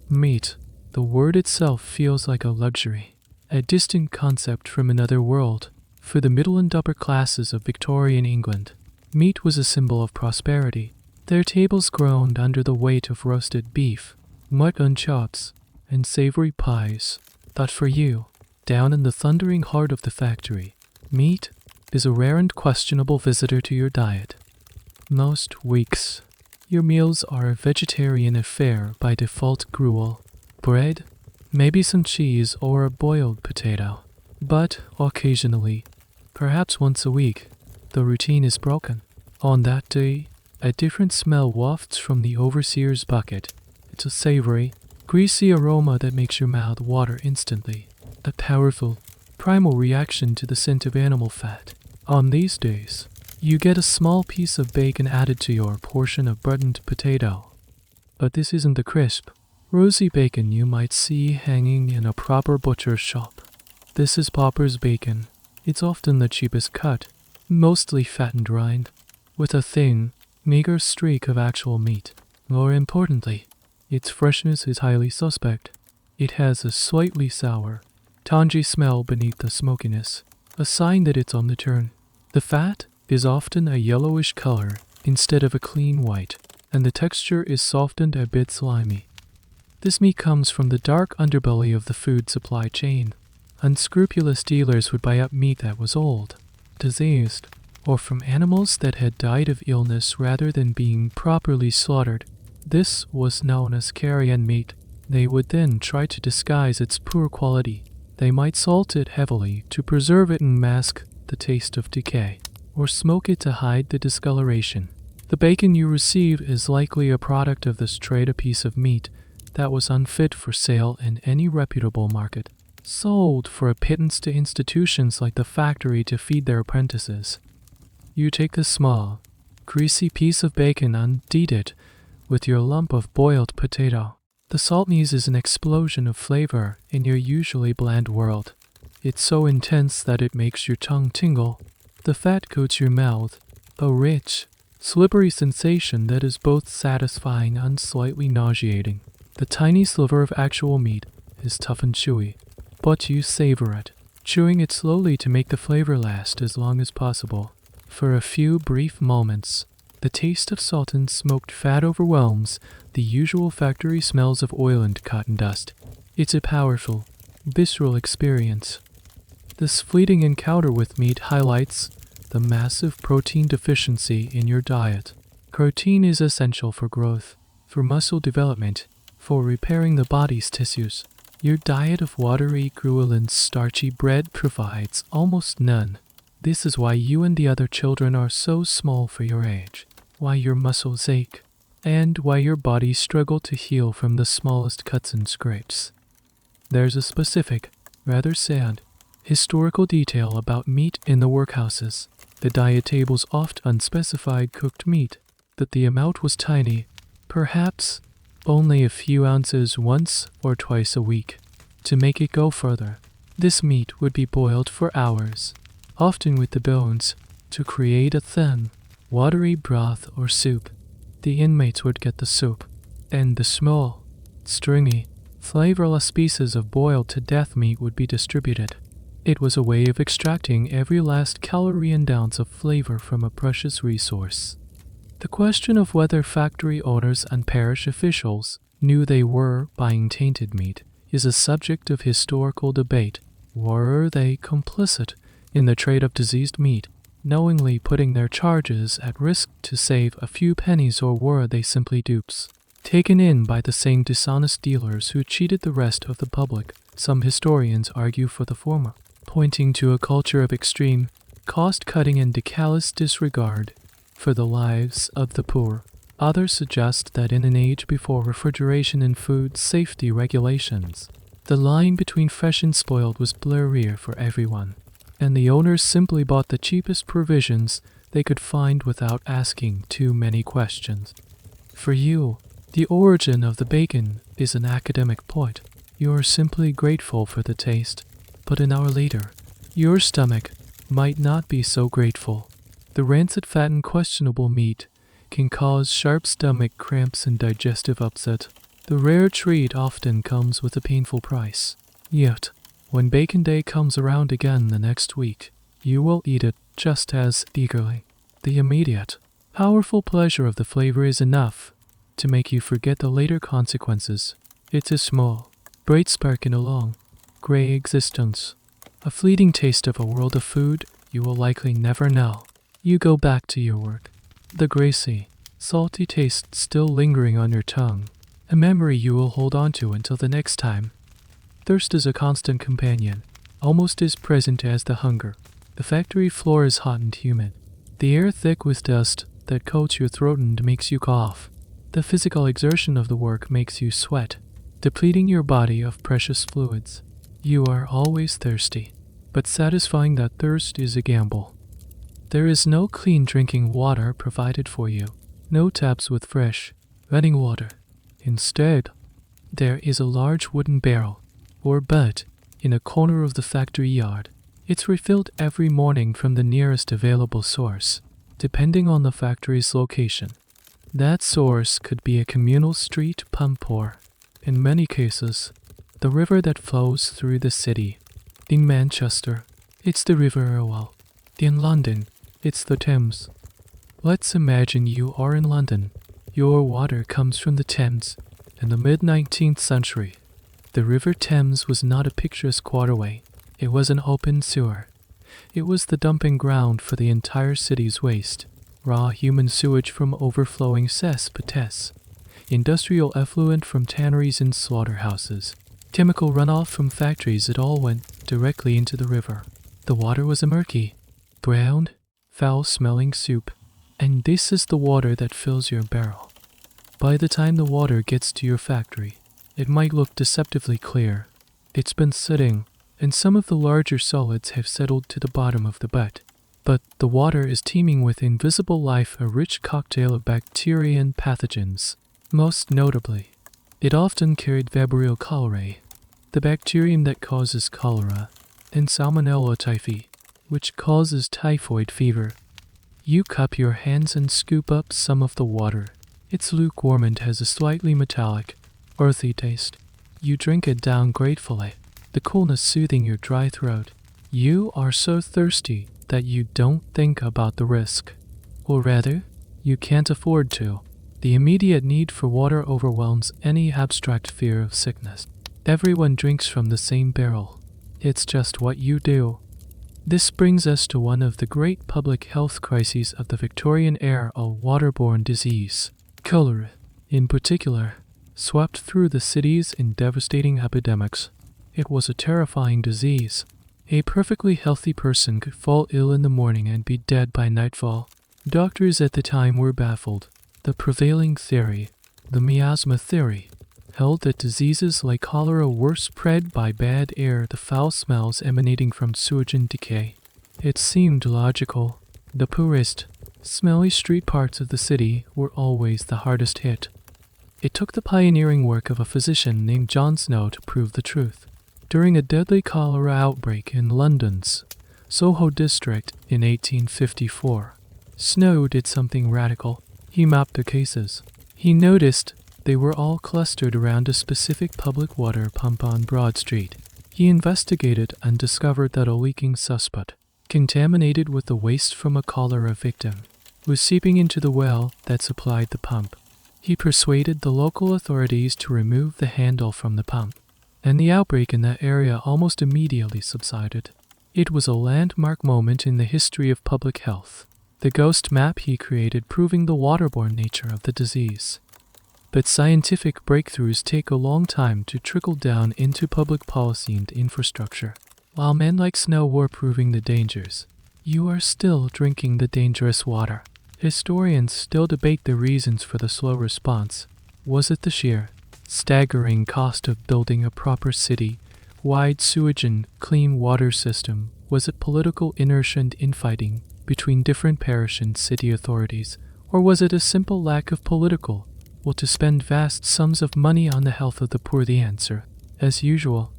Meat, the word itself feels like a luxury, a distant concept from another world. For the middle and upper classes of Victorian England, meat was a symbol of prosperity. Their tables groaned under the weight of roasted beef, mutton chops, and savory pies. But for you, down in the thundering heart of the factory, meat is a rare and questionable visitor to your diet. Most weeks, your meals are a vegetarian affair by default: gruel, bread, maybe some cheese or a boiled potato. But occasionally, perhaps once a week, the routine is broken. On that day, a different smell wafts from the overseer's bucket. It's a savory, greasy aroma that makes your mouth water instantly. A powerful, primal reaction to the scent of animal fat. On these days, you get a small piece of bacon added to your portion of buttoned potato. But this isn't the crisp, rosy bacon you might see hanging in a proper butcher's shop. This is Popper's bacon. It's often the cheapest cut, mostly fattened rind, with a thin, meager streak of actual meat. More importantly, its freshness is highly suspect. It has a slightly sour, tangy smell beneath the smokiness, a sign that it's on the turn. The fat is often a yellowish color instead of a clean white, and the texture is softened a bit slimy. This meat comes from the dark underbelly of the food supply chain. Unscrupulous dealers would buy up meat that was old, diseased, or from animals that had died of illness rather than being properly slaughtered. This was known as carrion meat. They would then try to disguise its poor quality. They might salt it heavily to preserve it and mask the taste of decay, or smoke it to hide the discoloration. The bacon you receive is likely a product of this trade, a piece of meat that was unfit for sale in any reputable market, sold for a pittance to institutions like the factory to feed their apprentices. You take a small, greasy piece of bacon and eat it with your lump of boiled potato. The saltness is an explosion of flavor in your usually bland world. It's so intense that it makes your tongue tingle. The fat coats your mouth, a rich, slippery sensation that is both satisfying and slightly nauseating. The tiny sliver of actual meat is tough and chewy, but you savor it, chewing it slowly to make the flavor last as long as possible. For a few brief moments, the taste of salt and smoked fat overwhelms the usual factory smells of oil and cotton dust. It's a powerful, visceral experience. This fleeting encounter with meat highlights the massive protein deficiency in your diet. Protein is essential for growth, for muscle development, for repairing the body's tissues. Your diet of watery, grueling, starchy bread provides almost none. This is why you and the other children are so small for your age, why your muscles ache, and why your bodies struggle to heal from the smallest cuts and scrapes. There's a specific, rather sad, historical detail about meat in the workhouses. The diet tables oft unspecified cooked meat, that the amount was tiny, perhaps only a few ounces once or twice a week. To make it go further, this meat would be boiled for hours, often with the bones, to create a thin, watery broth or soup. The inmates would get the soup, and the small, stringy, flavorless pieces of boiled to death meat would be distributed. It was a way of extracting every last calorie and ounce of flavor from a precious resource. The question of whether factory owners and parish officials knew they were buying tainted meat is a subject of historical debate. Were they complicit in the trade of diseased meat, knowingly putting their charges at risk to save a few pennies, or were they simply dupes, taken in by the same dishonest dealers who cheated the rest of the public? Some historians argue for the former, pointing to a culture of extreme cost-cutting and callous disregard for the lives of the poor. Others suggest that in an age before refrigeration and food safety regulations, the line between fresh and spoiled was blurrier for everyone, and the owners simply bought the cheapest provisions they could find without asking too many questions. For you, the origin of the bacon is an academic point. You are simply grateful for the taste, but an hour later, your stomach might not be so grateful. The rancid fat and questionable meat can cause sharp stomach cramps and digestive upset. The rare treat often comes with a painful price. Yet, when Bacon Day comes around again the next week, you will eat it just as eagerly. The immediate, powerful pleasure of the flavor is enough to make you forget the later consequences. It's a small, bright spark in a long, gray existence, a fleeting taste of a world of food you will likely never know. You go back to your work, the greasy, salty taste still lingering on your tongue, a memory you will hold on to until the next time. Thirst is a constant companion, almost as present as the hunger. The factory floor is hot and humid, the air thick with dust that coats your throat and makes you cough. The physical exertion of the work makes you sweat, depleting your body of precious fluids. You are always thirsty. but satisfying that thirst is a gamble. There is no clean drinking water provided for you, no taps with fresh, running water. Instead, there is a large wooden barrel, or butt, in a corner of the factory yard. It's refilled every morning from the nearest available source, depending on the factory's location. That source could be a communal street pump or, in many cases, the river that flows through the city. In Manchester, it's the River Irwell. In London, it's the Thames. Let's imagine you are in London. Your water comes from the Thames. In the mid-19th century, the River Thames was not a picturesque waterway. It was an open sewer. It was the dumping ground for the entire city's waste. Raw human sewage from overflowing cesspits, industrial effluent from tanneries and slaughterhouses, chemical runoff from factories. It all went directly into the river. The water was a murky, brown, foul-smelling soup. And this is the water that fills your barrel. By the time the water gets to your factory, it might look deceptively clear. It's been sitting, and some of the larger solids have settled to the bottom of the butt. But the water is teeming with invisible life, a rich cocktail of bacteria and pathogens. Most notably, it often carried Vibrio cholerae, the bacterium that causes cholera, and Salmonella typhi, which causes typhoid fever. You cup your hands and scoop up some of the water. It's lukewarm and has a slightly metallic, earthy taste. You drink it down gratefully, the coolness soothing your dry throat. You are so thirsty that you don't think about the risk. Or rather, you can't afford to. The immediate need for water overwhelms any abstract fear of sickness. Everyone drinks from the same barrel. It's just what you do. This brings us to one of the great public health crises of the Victorian era, a waterborne disease. Cholera, in particular, swept through the cities in devastating epidemics. It was a terrifying disease. A perfectly healthy person could fall ill in the morning and be dead by nightfall. Doctors at the time were baffled. The prevailing theory, the miasma theory, held that diseases like cholera were spread by bad air, the foul smells emanating from sewage and decay. It seemed logical. The poorest, smelly street parts of the city were always the hardest hit. It took the pioneering work of a physician named John Snow to prove the truth. During a deadly cholera outbreak in London's Soho district in 1854, Snow did something radical. He mapped the cases. He noticed they were all clustered around a specific public water pump on Broad Street. He investigated and discovered that a leaking cesspit, contaminated with the waste from a cholera victim, was seeping into the well that supplied the pump. He persuaded the local authorities to remove the handle from the pump, and the outbreak in that area almost immediately subsided. It was a landmark moment in the history of public health, the ghost map he created proving the waterborne nature of the disease. But scientific breakthroughs take a long time to trickle down into public policy and infrastructure. While men like Snow were proving the dangers, you are still drinking the dangerous water. Historians still debate the reasons for the slow response. Was it the sheer, staggering cost of building a proper city-wide sewage and clean water system? Was it political inertia and infighting between different parish and city authorities? Or was it a simple lack of political will to spend vast sums of money on the health of the poor? The answer, as usual,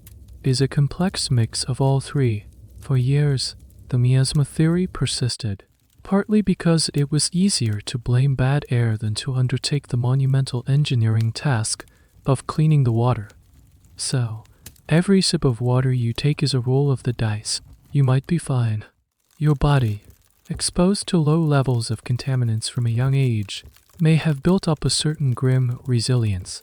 is a complex mix of all three. For years, the miasma theory persisted, partly because it was easier to blame bad air than to undertake the monumental engineering task of cleaning the water. So, every sip of water you take is a roll of the dice. You might be fine. Your body, exposed to low levels of contaminants from a young age, may have built up a certain grim resilience,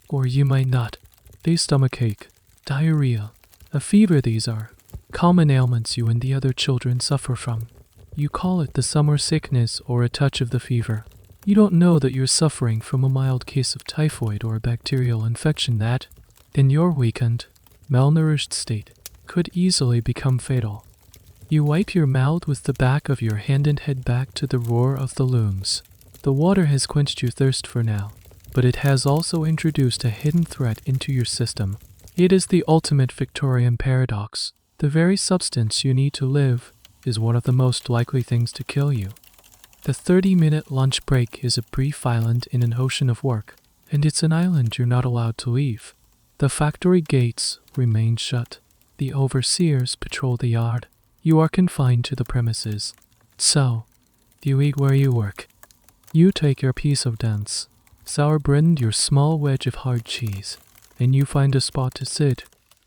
or you might not. A stomachache, diarrhea, a fever, these are common ailments you and the other children suffer from. You call it the summer sickness or a touch of the fever. You don't know that you're suffering from a mild case of typhoid or a bacterial infection that, in your weakened, malnourished state, could easily become fatal. You wipe your mouth with the back of your hand and head back to the roar of the looms. The water has quenched your thirst for now, but it has also introduced a hidden threat into your system. It is the ultimate Victorian paradox. The very substance you need to live is one of the most likely things to kill you. The 30-minute lunch break is a brief island in an ocean of work, and it's an island you're not allowed to leave. The factory gates remain shut. The overseers patrol the yard. You are confined to the premises. So, you eat where you work. You take your piece of dense, sour bread, your small wedge of hard cheese, and you find a spot to sit.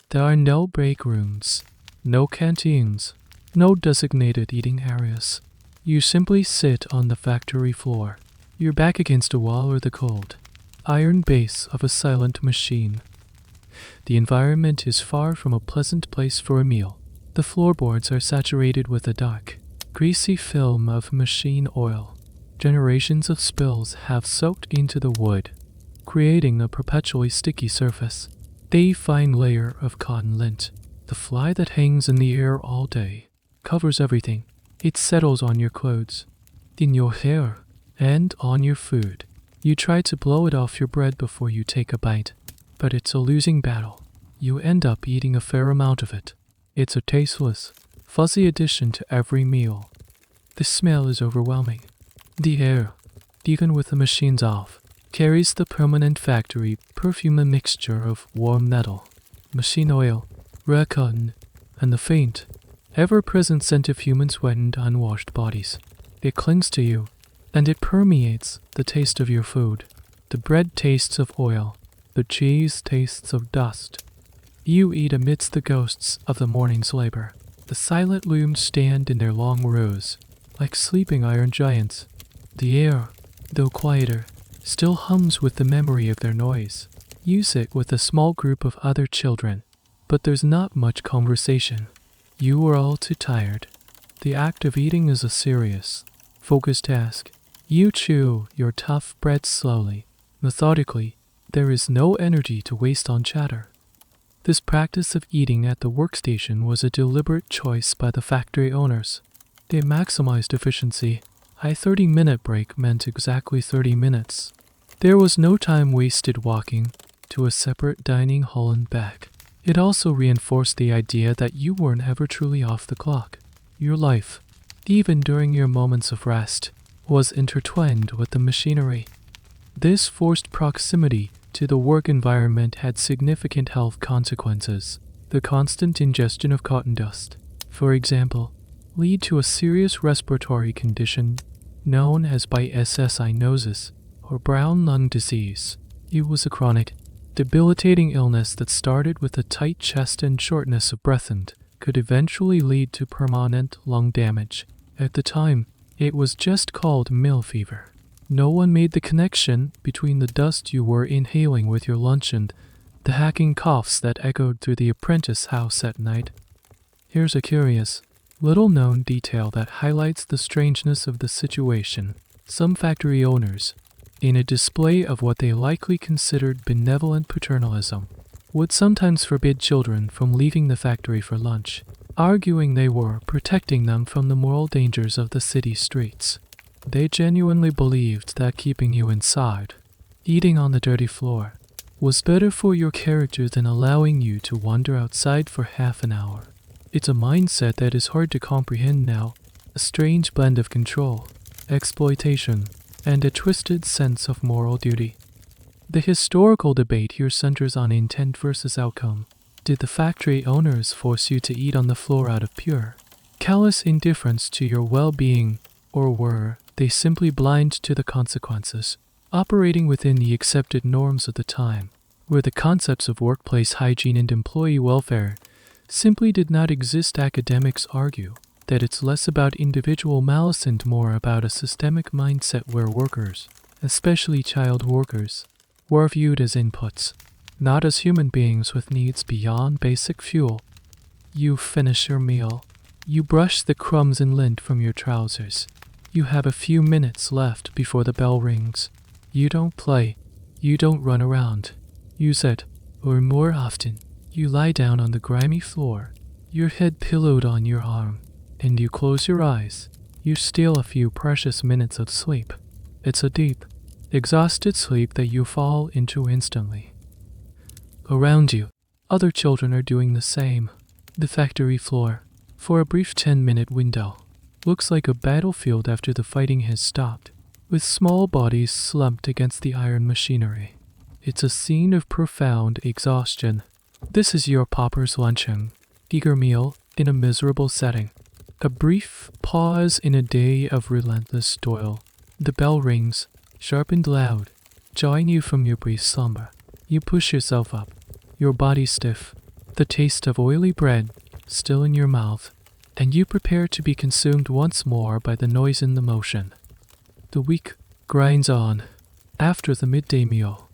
There are no break rooms, no canteens, no designated eating areas. You simply sit on the factory floor, your back against a wall or the cold, iron base of a silent machine. The environment is far from a pleasant place for a meal. The floorboards are saturated with a dark, greasy film of machine oil. Generations of spills have soaked into the wood, creating a perpetually sticky surface. A fine layer of cotton lint, the fly that hangs in the air all day, covers everything. It settles on your clothes, in your hair, and on your food. You try to blow it off your bread before you take a bite, but it's a losing battle. You end up eating a fair amount of it. It's a tasteless, fuzzy addition to every meal. The smell is overwhelming. The air, even with the machines off, carries the permanent factory perfume, a mixture of warm metal, machine oil, rare cotton, and the faint, ever-present scent of human sweat and unwashed bodies. It clings to you, and it permeates the taste of your food. The bread tastes of oil, the cheese tastes of dust. You eat amidst the ghosts of the morning's labor. The silent looms stand in their long rows, like sleeping iron giants. The air, though quieter, still hums with the memory of their noise. You sit with a small group of other children, but there's not much conversation. You are all too tired. The act of eating is a serious, focused task. You chew your tough bread slowly, methodically. There is no energy to waste on chatter. This practice of eating at the workstation was a deliberate choice by the factory owners. They maximized efficiency. A 30-minute break meant exactly 30 minutes. There was no time wasted walking to a separate dining hall and back. It also reinforced the idea that you weren't ever truly off the clock. Your life, even during your moments of rest, was intertwined with the machinery. This forced proximity to the work environment had significant health consequences. The constant ingestion of cotton dust, for example, lead to a serious respiratory condition known as byssinosis or brown lung disease. It was a chronic, debilitating illness that started with a tight chest and shortness of breath and could eventually lead to permanent lung damage. At the time, it was just called mill fever. No one made the connection between the dust you were inhaling with your lunch and the hacking coughs that echoed through the apprentice house at night. Here's a curious, little-known detail that highlights the strangeness of the situation. Some factory owners, in a display of what they likely considered benevolent paternalism, would sometimes forbid children from leaving the factory for lunch, arguing they were protecting them from the moral dangers of the city streets. They genuinely believed that keeping you inside, eating on the dirty floor, was better for your character than allowing you to wander outside for half an hour. It's a mindset that is hard to comprehend now, a strange blend of control, exploitation, and a twisted sense of moral duty. The historical debate here centers on intent versus outcome. Did the factory owners force you to eat on the floor out of pure, callous indifference to your well-being, or were they simply blind to the consequences, operating within the accepted norms of the time, where the concepts of workplace hygiene and employee welfare simply did not exist? Academics argue that it's less about individual malice and more about a systemic mindset where workers, especially child workers, were viewed as inputs, not as human beings with needs beyond basic fuel. You finish your meal. You brush the crumbs and lint from your trousers. You have a few minutes left before the bell rings. You don't play. You don't run around. You sit, or more often, you lie down on the grimy floor, your head pillowed on your arm, and you close your eyes. You steal a few precious minutes of sleep. It's a deep, exhausted sleep that you fall into instantly. Around you, other children are doing the same. The factory floor, for a brief 10-minute window, looks like a battlefield after the fighting has stopped, with small bodies slumped against the iron machinery. It's a scene of profound exhaustion. This is your pauper's luncheon, eager meal in a miserable setting. A brief pause in a day of relentless toil. The bell rings, sharp and loud, jarring you from your brief slumber. You push yourself up, your body stiff, the taste of oily bread still in your mouth, and you prepare to be consumed once more by the noise and the motion. The week grinds on. After the midday meal,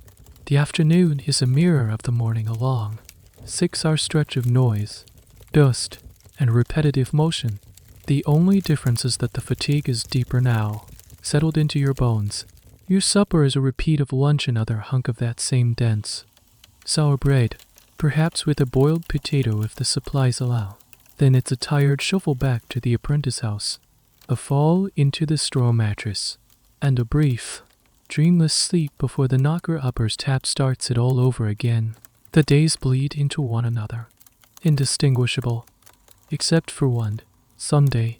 the afternoon is a mirror of the morning along. 6-hour stretch of noise, dust, and repetitive motion. The only difference is that the fatigue is deeper now, settled into your bones. Your supper is a repeat of lunch, another hunk of that same dense, sour bread, perhaps with a boiled potato if the supplies allow. Then it's a tired shuffle back to the apprentice house, a fall into the straw mattress, and a brief, dreamless sleep before the knocker-upper's tap starts it all over again. The days bleed into one another, indistinguishable, except for one, Sunday.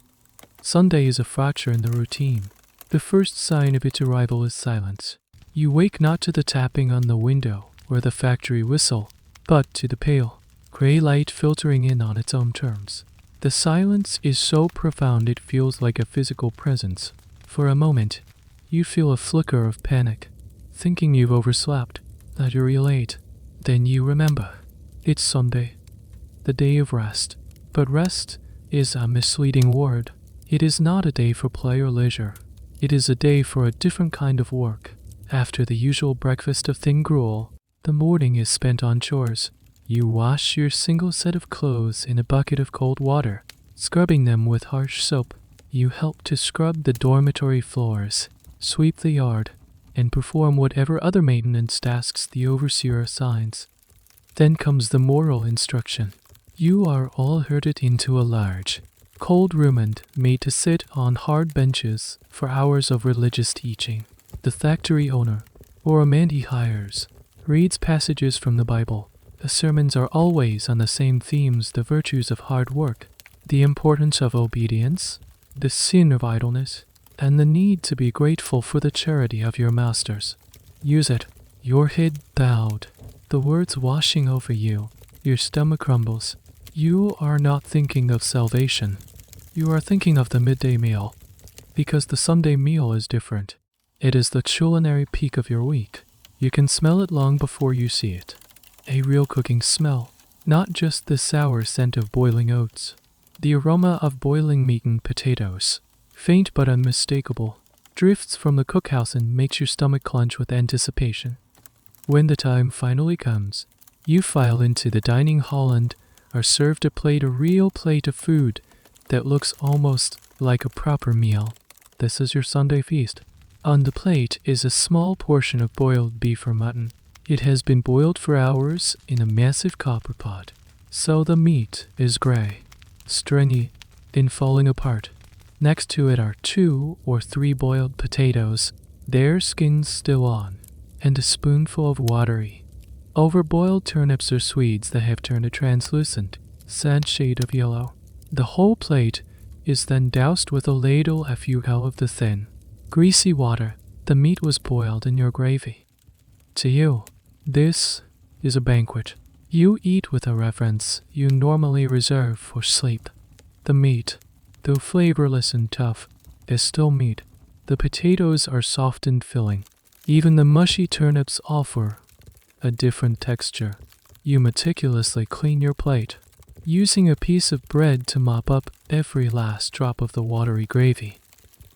Sunday is a fracture in the routine. The first sign of its arrival is silence. You wake not to the tapping on the window or the factory whistle, but to the pale, gray light filtering in on its own terms. The silence is so profound it feels like a physical presence. For a moment, you feel a flicker of panic, thinking you've overslept, that you're late. Then you remember. It's Sunday, the day of rest. But rest is a misleading word. It is not a day for play or leisure. It is a day for a different kind of work. After the usual breakfast of thin gruel, the morning is spent on chores. You wash your single set of clothes in a bucket of cold water, scrubbing them with harsh soap. You help to scrub the dormitory floors, sweep the yard, and perform whatever other maintenance tasks the overseer assigns. Then comes the moral instruction. You are all herded into a large, cold room and made to sit on hard benches for hours of religious teaching. The factory owner, or a man he hires, reads passages from the Bible. The sermons are always on the same themes: the virtues of hard work, the importance of obedience, the sin of idleness, and the need to be grateful for the charity of your masters. Use it. Your head bowed, the words washing over you. Your stomach crumbles. You are not thinking of salvation. You are thinking of the midday meal, because the Sunday meal is different. It is the culinary peak of your week. You can smell it long before you see it. A real cooking smell, not just the sour scent of boiling oats. The aroma of boiling meat and potatoes, faint but unmistakable, drifts from the cookhouse and makes your stomach clench with anticipation. When the time finally comes, you file into the dining hall and are served a real plate of food that looks almost like a proper meal. This is your Sunday feast. On the plate is a small portion of boiled beef or mutton. It has been boiled for hours in a massive copper pot, so the meat is gray, stringy, and falling apart. Next to it are 2 or 3 boiled potatoes, their skins still on, and a spoonful of watery, overboiled turnips or Swedes that have turned a translucent, sad shade of yellow. The whole plate is then doused with a ladle of the thin, greasy water. The meat was boiled in your gravy. To you, this is a banquet. You eat with a reverence you normally reserve for sleep. The meat, though flavorless and tough, is still meat. The potatoes are soft and filling. Even the mushy turnips offer a different texture. You meticulously clean your plate, using a piece of bread to mop up every last drop of the watery gravy.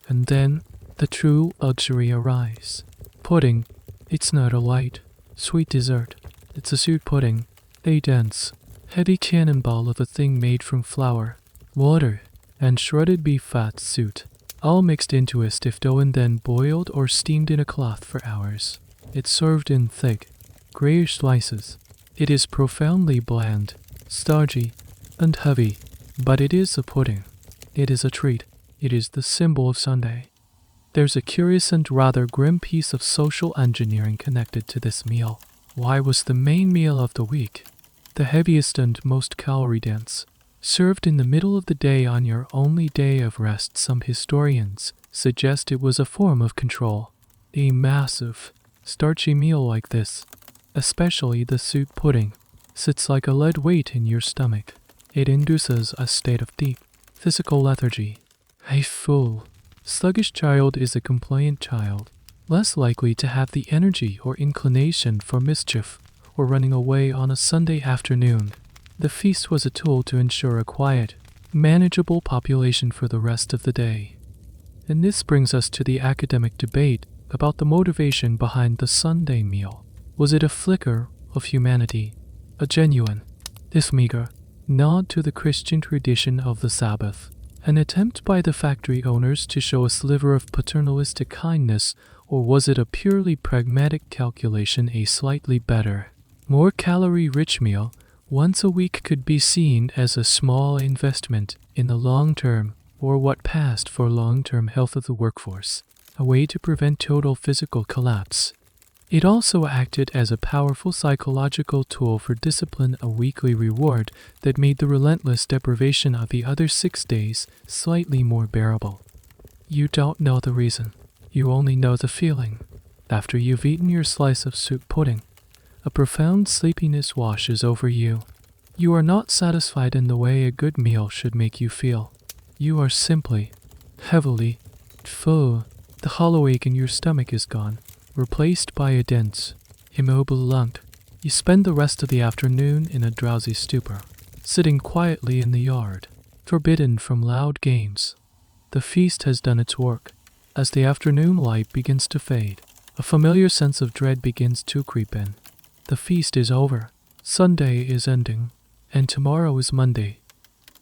And then the true luxury arrives. Pudding. It's not a light, sweet dessert. It's a suit pudding, a dense, heavy cannonball of a thing made from flour, water, and shredded beef fat suit, all mixed into a stiff dough and then boiled or steamed in a cloth for hours. It's served in thick, grayish slices. It is profoundly bland, starchy, and heavy, but it is a pudding. It is a treat. It is the symbol of Sunday. There's a curious and rather grim piece of social engineering connected to this meal. Why was the main meal of the week, the heaviest and most calorie-dense, Served in the middle of the day on your only day of rest, some historians suggest it was a form of control. A massive, starchy meal like this, especially the soup pudding, sits like a lead weight in your stomach. It induces a state of deep physical lethargy. A full, sluggish child is a compliant child, less likely to have the energy or inclination for mischief or running away on a Sunday afternoon. The feast was a tool to ensure a quiet, manageable population for the rest of the day. And this brings us to the academic debate about the motivation behind the Sunday meal. Was it a flicker of humanity, a genuine, if meager, nod to the Christian tradition of the Sabbath, an attempt by the factory owners to show a sliver of paternalistic kindness, or was it a purely pragmatic calculation, a slightly better, more calorie-rich meal once a week could be seen as a small investment in the long term, or what passed for long-term health of the workforce, a way to prevent total physical collapse. It also acted as a powerful psychological tool for discipline, a weekly reward that made the relentless deprivation of the other 6 days slightly more bearable. You don't know the reason. You only know the feeling. After you've eaten your slice of soup pudding, a profound sleepiness washes over you. You are not satisfied in the way a good meal should make you feel. You are simply, heavily, full. The hollow ache in your stomach is gone, replaced by a dense, immobile lump. You spend the rest of the afternoon in a drowsy stupor, sitting quietly in the yard, forbidden from loud games. The feast has done its work. As the afternoon light begins to fade, a familiar sense of dread begins to creep in. The feast is over, Sunday is ending, and tomorrow is Monday.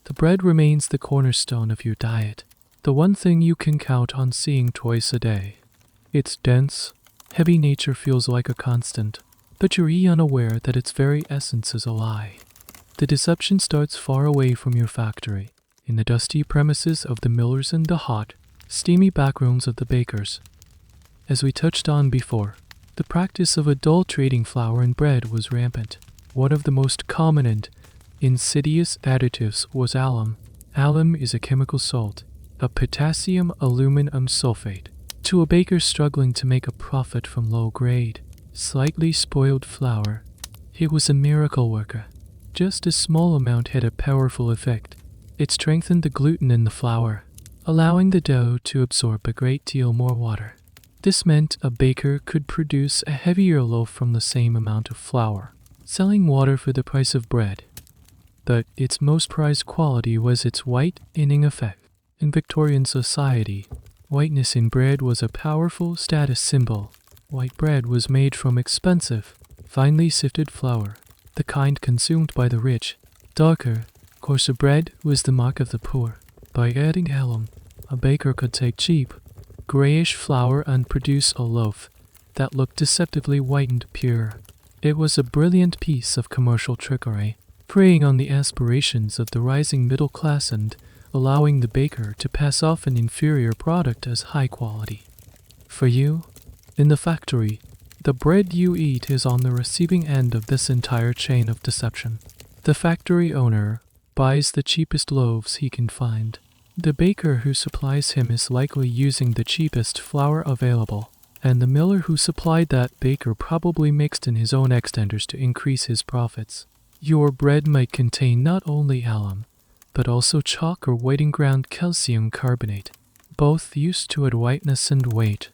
The bread remains the cornerstone of your diet, the one thing you can count on seeing twice a day. Its dense, heavy nature feels like a constant, but you're unaware that its very essence is a lie. The deception starts far away from your factory, in the dusty premises of the millers and the hot, steamy backrooms of the bakers. As we touched on before, the practice of adulterating flour and bread was rampant. One of the most common and insidious additives was alum. Alum is a chemical salt, a potassium aluminum sulfate. To a baker struggling to make a profit from low-grade, slightly spoiled flour, it was a miracle worker. Just a small amount had a powerful effect. It strengthened the gluten in the flour, allowing the dough to absorb a great deal more water. This meant a baker could produce a heavier loaf from the same amount of flour, selling water for the price of bread. But its most prized quality was its whitening effect. In Victorian society, whiteness in bread was a powerful status symbol. White bread was made from expensive, finely sifted flour, the kind consumed by the rich. Darker, coarser bread was the mark of the poor. By adding alum, a baker could take cheap, grayish flour and produce a loaf that looked deceptively white and pure. It was a brilliant piece of commercial trickery, preying on the aspirations of the rising middle class and allowing the baker to pass off an inferior product as high quality. For you, in the factory, the bread you eat is on the receiving end of this entire chain of deception. The factory owner buys the cheapest loaves he can find. The baker who supplies him is likely using the cheapest flour available, and the miller who supplied that baker probably mixed in his own extenders to increase his profits. Your bread might contain not only alum, but also chalk or whiting ground calcium carbonate, both used to add whiteness and weight.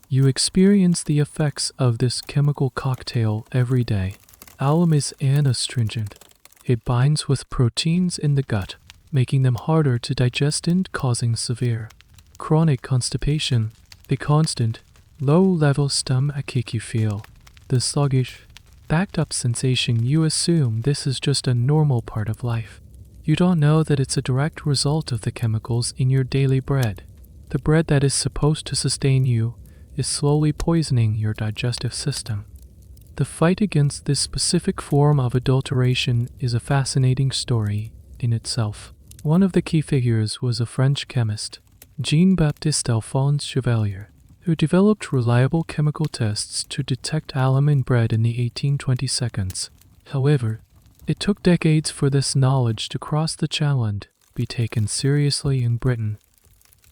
You experience the effects of this chemical cocktail every day. Alum is an astringent. It binds with proteins in the gut, making them harder to digest and causing severe, chronic constipation. The constant, low-level stomach ache you feel, the sluggish, backed-up sensation, you assume this is just a normal part of life. You don't know that it's a direct result of the chemicals in your daily bread. The bread that is supposed to sustain you is slowly poisoning your digestive system. The fight against this specific form of adulteration is a fascinating story in itself. One of the key figures was a French chemist, Jean-Baptiste Alphonse Chevalier, who developed reliable chemical tests to detect alum in bread in the 1822. However, It took decades for this knowledge to cross the Channel and be taken seriously in Britain.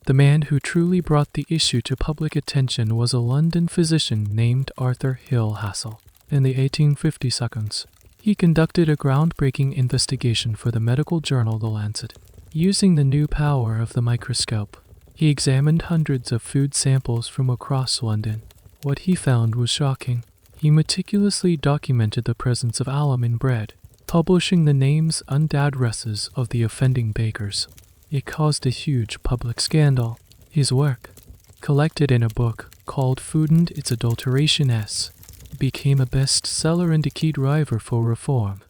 The man who truly brought the issue to public attention was a London physician named Arthur Hill Hassall. In the 1852, he conducted a groundbreaking investigation for the medical journal The Lancet. Using the new power of the microscope, he examined hundreds of food samples from across London. What he found was shocking. He meticulously documented the presence of alum in bread, publishing the names and addresses of the offending bakers. It caused a huge public scandal. His work, collected in a book called Food and Its Adulterations, became a bestseller and a key driver for reform.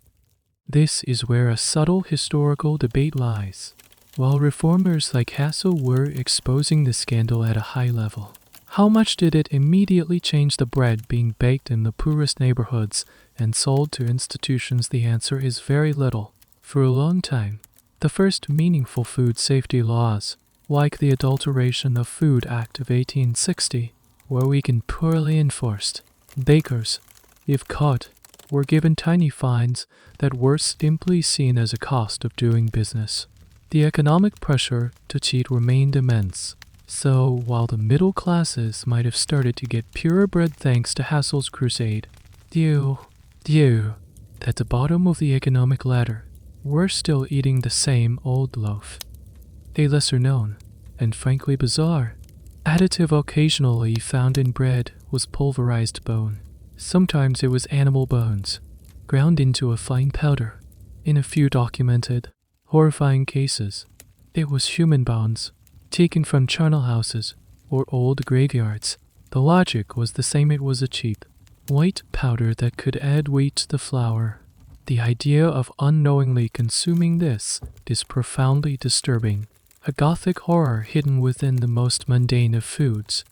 This is where a subtle historical debate lies. While reformers like Hassall were exposing the scandal at a high level, how much did it immediately change the bread being baked in the poorest neighborhoods and sold to institutions? The answer is very little. For a long time, the first meaningful food safety laws, like the Adulteration of Food Act of 1860, were weak and poorly enforced. Bakers, if caught, were given tiny fines that were simply seen as a cost of doing business. The economic pressure to cheat remained immense. So, while the middle classes might have started to get purer bread thanks to Hassall's crusade, you, at the bottom of the economic ladder, were still eating the same old loaf. A lesser known, and frankly bizarre, additive occasionally found in bread was pulverized bone. Sometimes it was animal bones, ground into a fine powder. In a few documented, horrifying cases, it was human bones, taken from charnel houses or old graveyards. The logic was the same. It was a cheap, white powder that could add weight to the flour. The idea of unknowingly consuming this is profoundly disturbing, a gothic horror hidden within the most mundane of foods.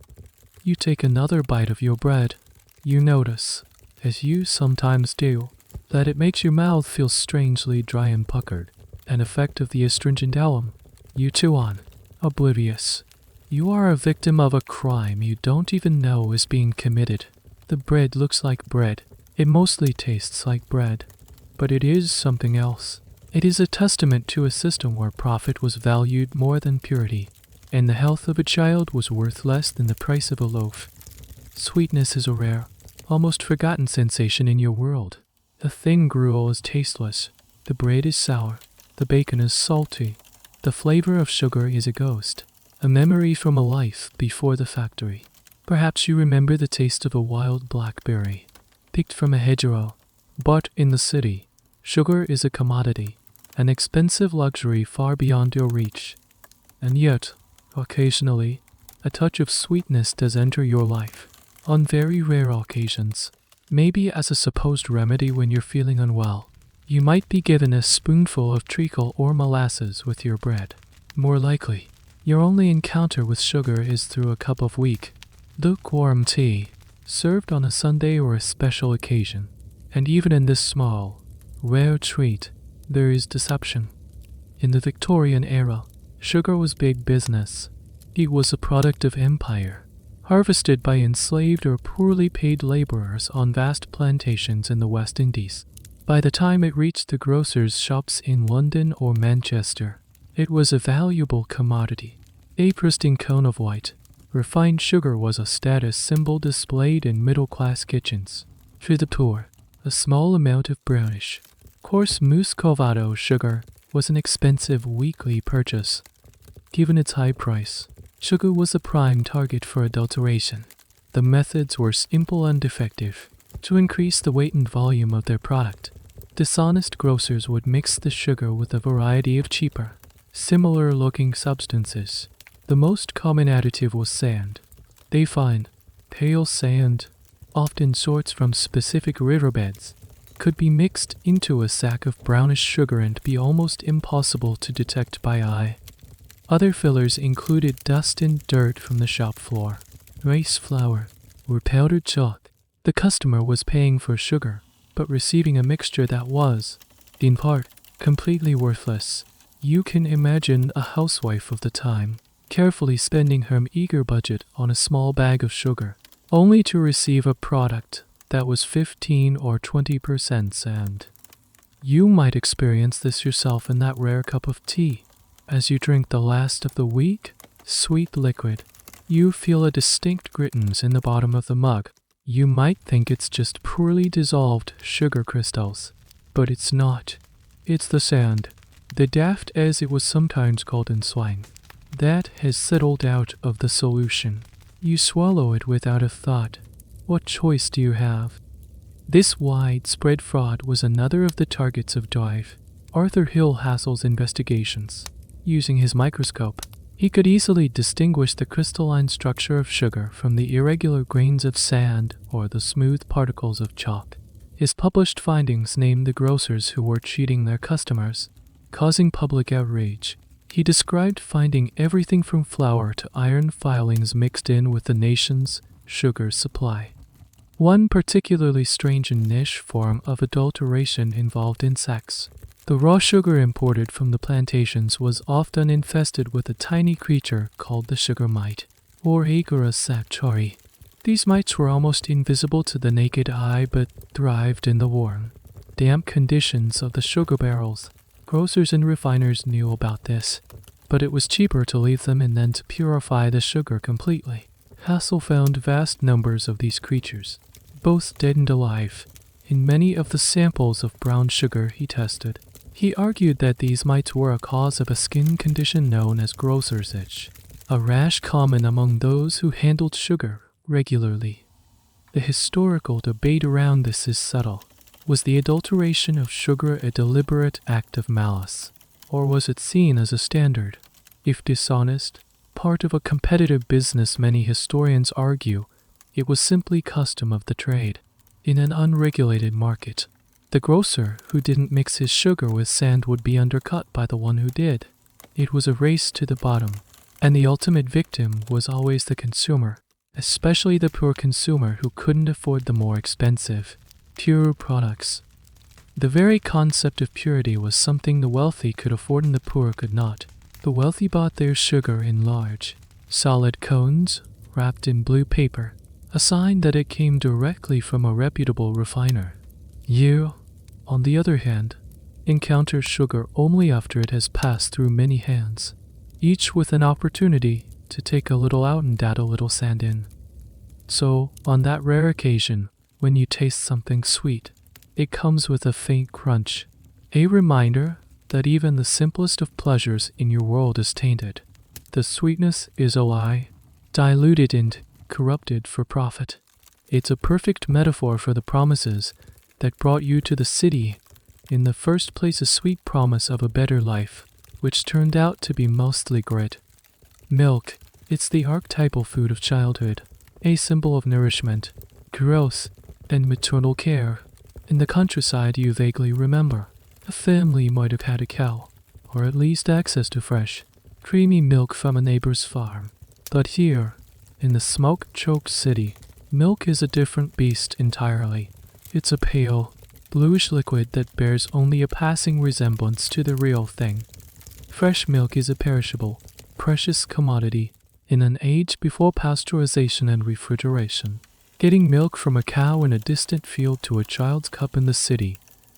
You take another bite of your bread, you notice, as you sometimes do, that it makes your mouth feel strangely dry and puckered, an effect of the astringent alum. You chew on, oblivious. You are a victim of a crime you don't even know is being committed. The bread looks like bread. It mostly tastes like bread. But it is something else. It is a testament to a system where profit was valued more than purity, and the health of a child was worth less than the price of a loaf. Sweetness is a rare, almost forgotten sensation in your world. The thin gruel is tasteless, the bread is sour, the bacon is salty, the flavor of sugar is a ghost, a memory from a life before the factory. Perhaps you remember the taste of a wild blackberry, picked from a hedgerow. But in the city, sugar is a commodity, an expensive luxury far beyond your reach. And yet, occasionally, a touch of sweetness does enter your life. On very rare occasions, maybe as a supposed remedy when you're feeling unwell, you might be given a spoonful of treacle or molasses with your bread. More likely, your only encounter with sugar is through a cup of weak, lukewarm tea, served on a Sunday or a special occasion. And even in this small, rare treat, there is deception. In the Victorian era, sugar was big business. It was a product of empire, harvested by enslaved or poorly paid laborers on vast plantations in the West Indies. By the time it reached the grocers' shops in London or Manchester, it was a valuable commodity. A pristine cone of white, refined sugar was a status symbol displayed in middle-class kitchens. For the poor, a small amount of brownish, coarse muscovado sugar was an expensive weekly purchase. Given its high price, sugar was a prime target for adulteration. The methods were simple and effective. To increase the weight and volume of their product, dishonest grocers would mix the sugar with a variety of cheaper, similar-looking substances. The most common additive was sand. They find pale sand, often sorts from specific riverbeds, could be mixed into a sack of brownish sugar and be almost impossible to detect by eye. Other fillers included dust and dirt from the shop floor, rice flour, or powdered chalk. The customer was paying for sugar, but receiving a mixture that was, in part, completely worthless. You can imagine a housewife of the time carefully spending her meager budget on a small bag of sugar, only to receive a product that was 15 or 20% sand. You might experience this yourself in that rare cup of tea. As you drink the last of the weak, sweet liquid, you feel a distinct grittiness in the bottom of the mug. You might think it's just poorly dissolved sugar crystals, but it's not. It's the sand, the daft as it was sometimes called in slang, that has settled out of the solution. You swallow it without a thought. What choice do you have? This widespread fraud was another of the targets of Dive Arthur Hill Hassall's investigations. Using his microscope, he could easily distinguish the crystalline structure of sugar from the irregular grains of sand or the smooth particles of chalk. His published findings named the grocers who were cheating their customers, causing public outrage. He described finding everything from flour to iron filings mixed in with the nation's sugar supply. One particularly strange and niche form of adulteration involved insects. The raw sugar imported from the plantations was often infested with a tiny creature called the sugar mite, or Agera saccharoi. These mites were almost invisible to the naked eye but thrived in the warm, damp conditions of the sugar barrels. Grocers and refiners knew about this, but it was cheaper to leave them in than to purify the sugar completely. Hassall found vast numbers of these creatures, both dead and alive, in many of the samples of brown sugar he tested. He argued that these mites were a cause of a skin condition known as grocer's itch, a rash common among those who handled sugar regularly. The historical debate around this is subtle. Was the adulteration of sugar a deliberate act of malice, or was it seen as a standard, if dishonest, part of a competitive business? Many historians argue it was simply custom of the trade. In an unregulated market, the grocer who didn't mix his sugar with sand would be undercut by the one who did. It was a race to the bottom, and the ultimate victim was always the consumer, especially the poor consumer who couldn't afford the more expensive, pure products. The very concept of purity was something the wealthy could afford and the poor could not. The wealthy bought their sugar in large, solid cones wrapped in blue paper, a sign that it came directly from a reputable refiner. You, on the other hand, encounter sugar only after it has passed through many hands, each with an opportunity to take a little out and add a little sand in. So, on that rare occasion, when you taste something sweet, it comes with a faint crunch, a reminder that even the simplest of pleasures in your world is tainted. The sweetness is a lie, diluted and corrupted for profit. It's a perfect metaphor for the promises that brought you to the city, in the first place a sweet promise of a better life, which turned out to be mostly grit. Milk, it's the archetypal food of childhood, a symbol of nourishment, growth, and maternal care. In the countryside you vaguely remember, a family might have had a cow, or at least access to fresh, creamy milk from a neighbor's farm. But here, in the smoke-choked city, milk is a different beast entirely. It's a pale, bluish liquid that bears only a passing resemblance to the real thing. Fresh milk is a perishable, precious commodity in an age before pasteurization and refrigeration. Getting milk from a cow in a distant field to a child's cup in the city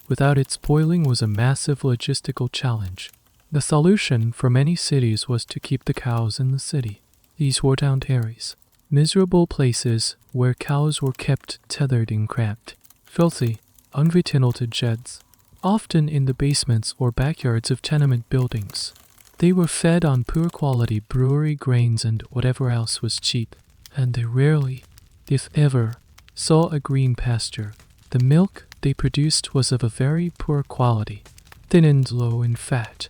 without its boiling was a massive logistical challenge. The solution for many cities was to keep the cows in the city. These were town dairies, miserable places where cows were kept tethered in cramped, filthy, unventilated sheds, often in the basements or backyards of tenement buildings. They were fed on poor quality brewery grains and whatever else was cheap, and they rarely, if ever, saw a green pasture. The milk they produced was of a very poor quality, thin and low in fat.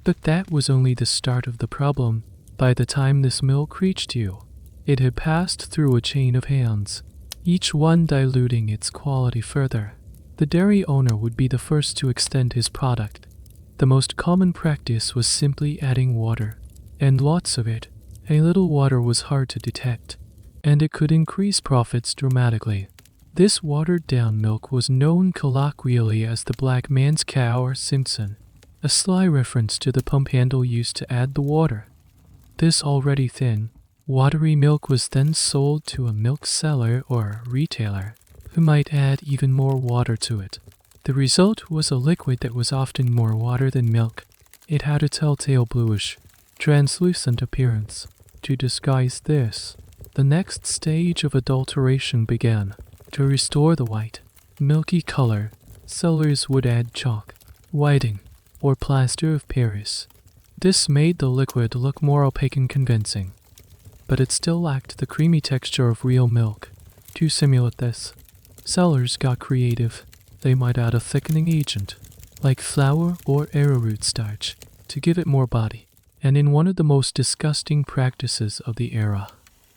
But that was only the start of the problem. By the time this milk reached you, it had passed through a chain of hands, each one diluting its quality further. The dairy owner would be the first to extend his product. The most common practice was simply adding water, and lots of it. A little water was hard to detect, and it could increase profits dramatically. This watered-down milk was known colloquially as the black man's cow or Simpson, a sly reference to the pump handle used to add the water. This already thin, watery milk was then sold to a milk seller or retailer, who might add even more water to it. The result was a liquid that was often more water than milk. It had a telltale bluish, translucent appearance. To disguise this, the next stage of adulteration began. To restore the white, milky color, sellers would add chalk, whiting, or plaster of Paris. This made the liquid look more opaque and convincing, but it still lacked the creamy texture of real milk. To simulate this, sellers got creative. They might add a thickening agent, like flour or arrowroot starch, to give it more body. And in one of the most disgusting practices of the era,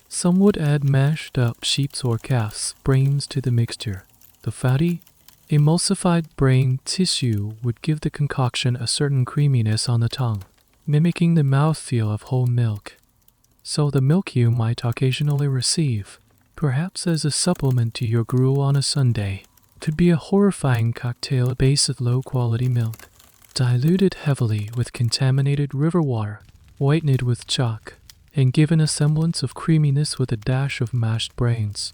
some would add mashed up sheep's or calf's brains to the mixture. The fatty, emulsified brain tissue would give the concoction a certain creaminess on the tongue, mimicking the mouthfeel of whole milk. So the milk you might occasionally receive, perhaps as a supplement to your gruel on a Sunday, could be a horrifying cocktail base of low-quality milk, diluted heavily with contaminated river water, whitened with chalk, and given a semblance of creaminess with a dash of mashed brains.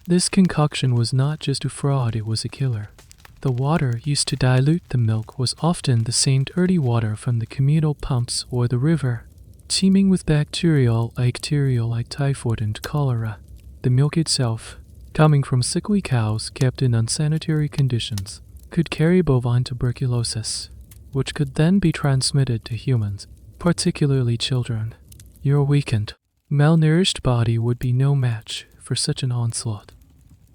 This concoction was not just a fraud, it was a killer. The water used to dilute the milk was often the same dirty water from the communal pumps or the river, teeming with bacterial like typhoid and cholera. The milk itself, coming from sickly cows kept in unsanitary conditions, could carry bovine tuberculosis, which could then be transmitted to humans, particularly children. Your weakened, malnourished body would be no match for such an onslaught.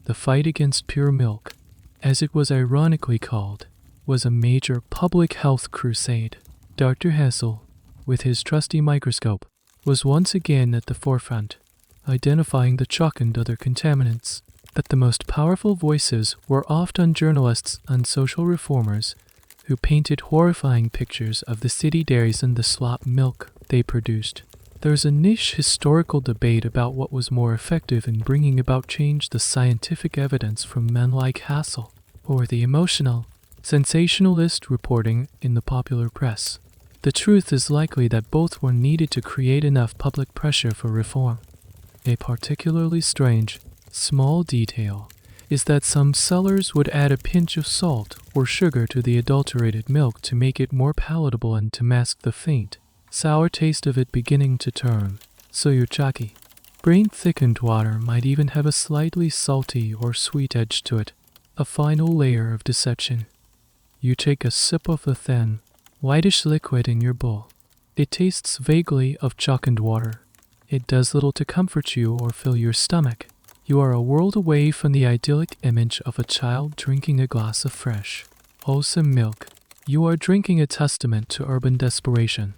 The fight against pure milk, as it was ironically called, was a major public health crusade. Dr. Hassall, with his trusty microscope, was once again at the forefront, identifying the chalk and other contaminants. But the most powerful voices were often journalists and social reformers who painted horrifying pictures of the city dairies and the slop milk they produced. There's a niche historical debate about what was more effective in bringing about change: the scientific evidence from men like Hassall, or the emotional, sensationalist reporting in the popular press. The truth is likely that both were needed to create enough public pressure for reform. A particularly strange, small detail is that some sellers would add a pinch of salt or sugar to the adulterated milk to make it more palatable and to mask the faint, sour taste of it beginning to turn. So your chalky, brain-thickened water might even have a slightly salty or sweet edge to it, a final layer of deception. You take a sip of the thin, whitish liquid in your bowl. It tastes vaguely of chalk and water. It does little to comfort you or fill your stomach. You are a world away from the idyllic image of a child drinking a glass of fresh, wholesome milk. You are drinking a testament to urban desperation,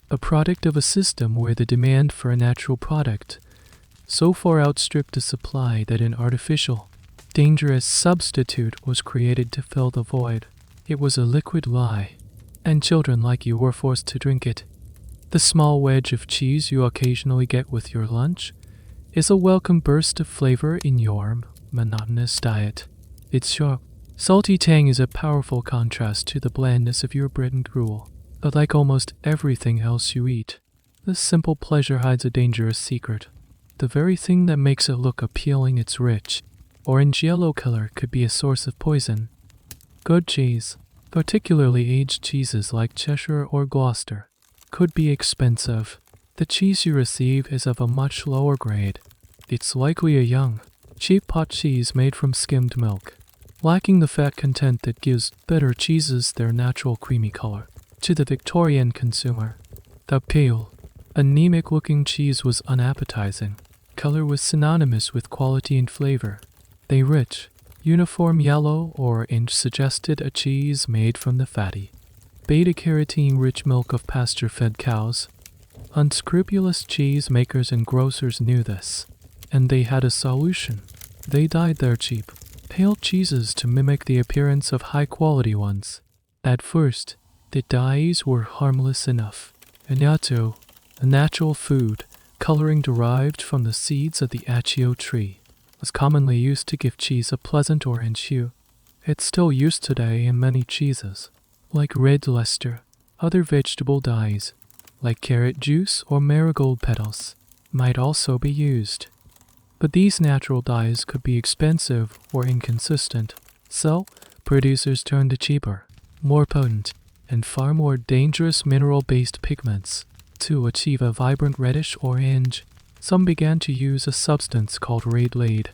a product of a system where the demand for a natural product so far outstripped the supply that an artificial, dangerous substitute was created to fill the void. It was a liquid lie, and children like you were forced to drink it. The small wedge of cheese you occasionally get with your lunch is a welcome burst of flavor in your monotonous diet. Its sharp, salty tang is a powerful contrast to the blandness of your bread and gruel. But like almost everything else you eat, this simple pleasure hides a dangerous secret. The very thing that makes it look appealing, its rich, orange-yellow color, could be a source of poison. Good cheese, particularly aged cheeses like Cheshire or Gloucester, could be expensive. The cheese you receive is of a much lower grade. It's likely a young, cheap pot cheese made from skimmed milk, lacking the fat content that gives better cheeses their natural creamy color. To the Victorian consumer, the pale, anemic-looking cheese was unappetizing. Color was synonymous with quality and flavor. The rich, uniform yellow or orange suggested a cheese made from the fatty, beta-carotene-rich milk of pasture-fed cows. Unscrupulous cheese makers and grocers knew this, and they had a solution. They dyed their cheap, pale cheeses to mimic the appearance of high-quality ones. At first, the dyes were harmless enough. Annatto, a natural food, coloring derived from the seeds of the achio tree, was commonly used to give cheese a pleasant orange hue. It's still used today in many cheeses. Like red Leicester, other vegetable dyes, like carrot juice or marigold petals, might also be used. But these natural dyes could be expensive or inconsistent. So, producers turned to cheaper, more potent, and far more dangerous mineral-based pigments. To achieve a vibrant reddish orange, some began to use a substance called red lead.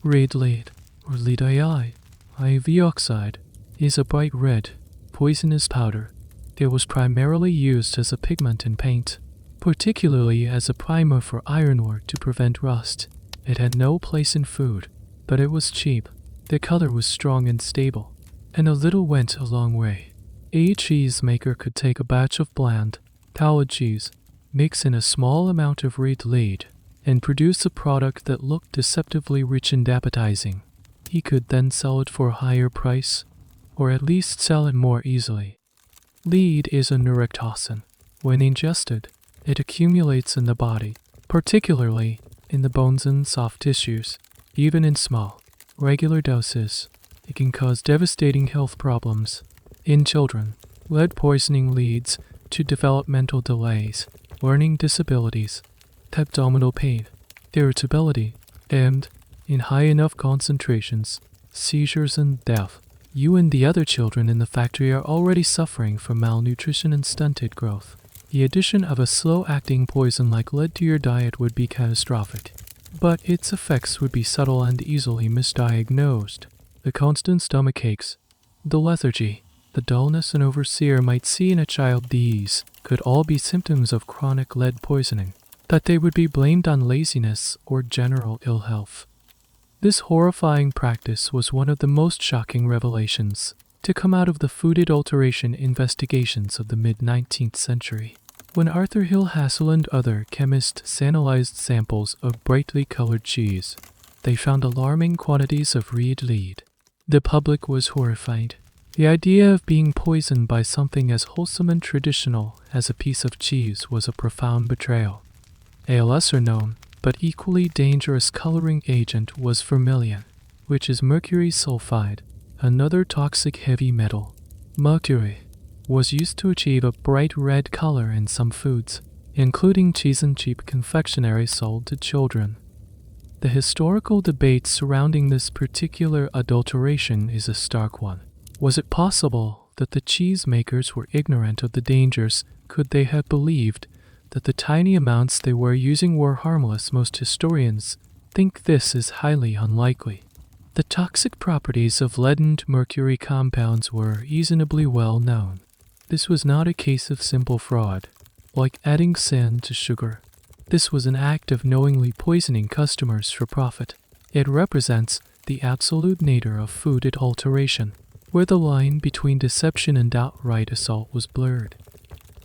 Red lead, or lead IV oxide, is a bright red, poisonous powder. It was primarily used as a pigment in paint, particularly as a primer for ironwork to prevent rust. It had no place in food, but it was cheap. The color was strong and stable, and a little went a long way. A cheesemaker could take a batch of bland, powdered cheese, mix in a small amount of red lead, and produce a product that looked deceptively rich and appetizing. He could then sell it for a higher price, or at least sell it more easily. Lead is a neurotoxin. When ingested, it accumulates in the body, particularly in the bones and soft tissues. Even in small, regular doses, it can cause devastating health problems. In children, lead poisoning leads to developmental delays, learning disabilities, abdominal pain, irritability, and, in high enough concentrations, seizures and death. You and the other children in the factory are already suffering from malnutrition and stunted growth. The addition of a slow-acting poison like lead to your diet would be catastrophic, but its effects would be subtle and easily misdiagnosed. The constant stomach aches, the lethargy, the dullness an overseer might see in a child, these could all be symptoms of chronic lead poisoning, that they would be blamed on laziness or general ill health. This horrifying practice was one of the most shocking revelations to come out of the food adulteration investigations of the mid-19th century. When Arthur Hill Hassall and other chemists analyzed samples of brightly colored cheese, they found alarming quantities of red lead. The public was horrified. The idea of being poisoned by something as wholesome and traditional as a piece of cheese was a profound betrayal. A lesser-known, but equally dangerous coloring agent was vermilion, which is mercury sulfide, another toxic heavy metal. Mercury was used to achieve a bright red color in some foods, including cheese and cheap confectionery sold to children. The historical debate surrounding this particular adulteration is a stark one. Was it possible that the cheesemakers were ignorant of the dangers? Could they have believed that the tiny amounts they were using were harmless? Most historians think this is highly unlikely. The toxic properties of lead and mercury compounds were reasonably well known. This was not a case of simple fraud, like adding sand to sugar. This was an act of knowingly poisoning customers for profit. It represents the absolute nature of food adulteration, where the line between deception and outright assault was blurred.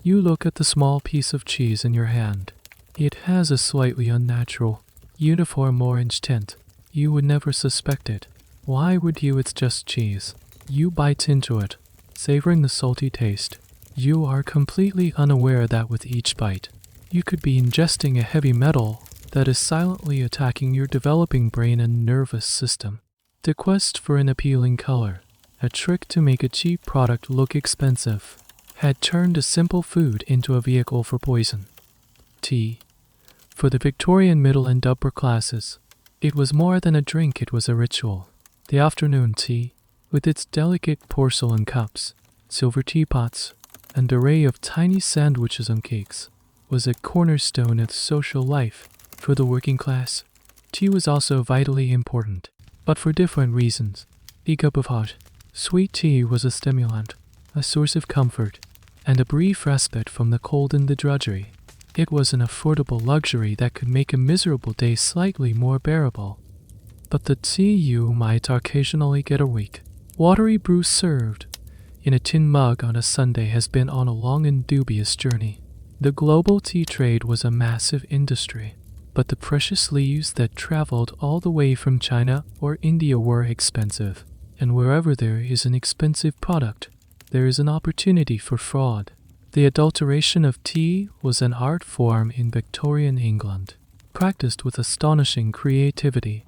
You look at the small piece of cheese in your hand. It has a slightly unnatural, uniform orange tint. You would never suspect it. Why would you? It's just cheese. You bite into it, savoring the salty taste. You are completely unaware that with each bite, you could be ingesting a heavy metal that is silently attacking your developing brain and nervous system. The quest for an appealing color, a trick to make a cheap product look expensive, had turned a simple food into a vehicle for poison. Tea. For the Victorian middle and upper classes, it was more than a drink, it was a ritual. The afternoon tea, with its delicate porcelain cups, silver teapots, and array of tiny sandwiches and cakes, was a cornerstone of social life. For the working class, tea was also vitally important, but for different reasons. A cup of hot, sweet tea was a stimulant, a source of comfort, and a brief respite from the cold and the drudgery. It was an affordable luxury that could make a miserable day slightly more bearable. But the tea you might occasionally get a weak, watery brew served in a tin mug on a Sunday has been on a long and dubious journey. The global tea trade was a massive industry, but the precious leaves that traveled all the way from China or India were expensive, and wherever there is an expensive product, there is an opportunity for fraud. The adulteration of tea was an art form in Victorian England, practiced with astonishing creativity.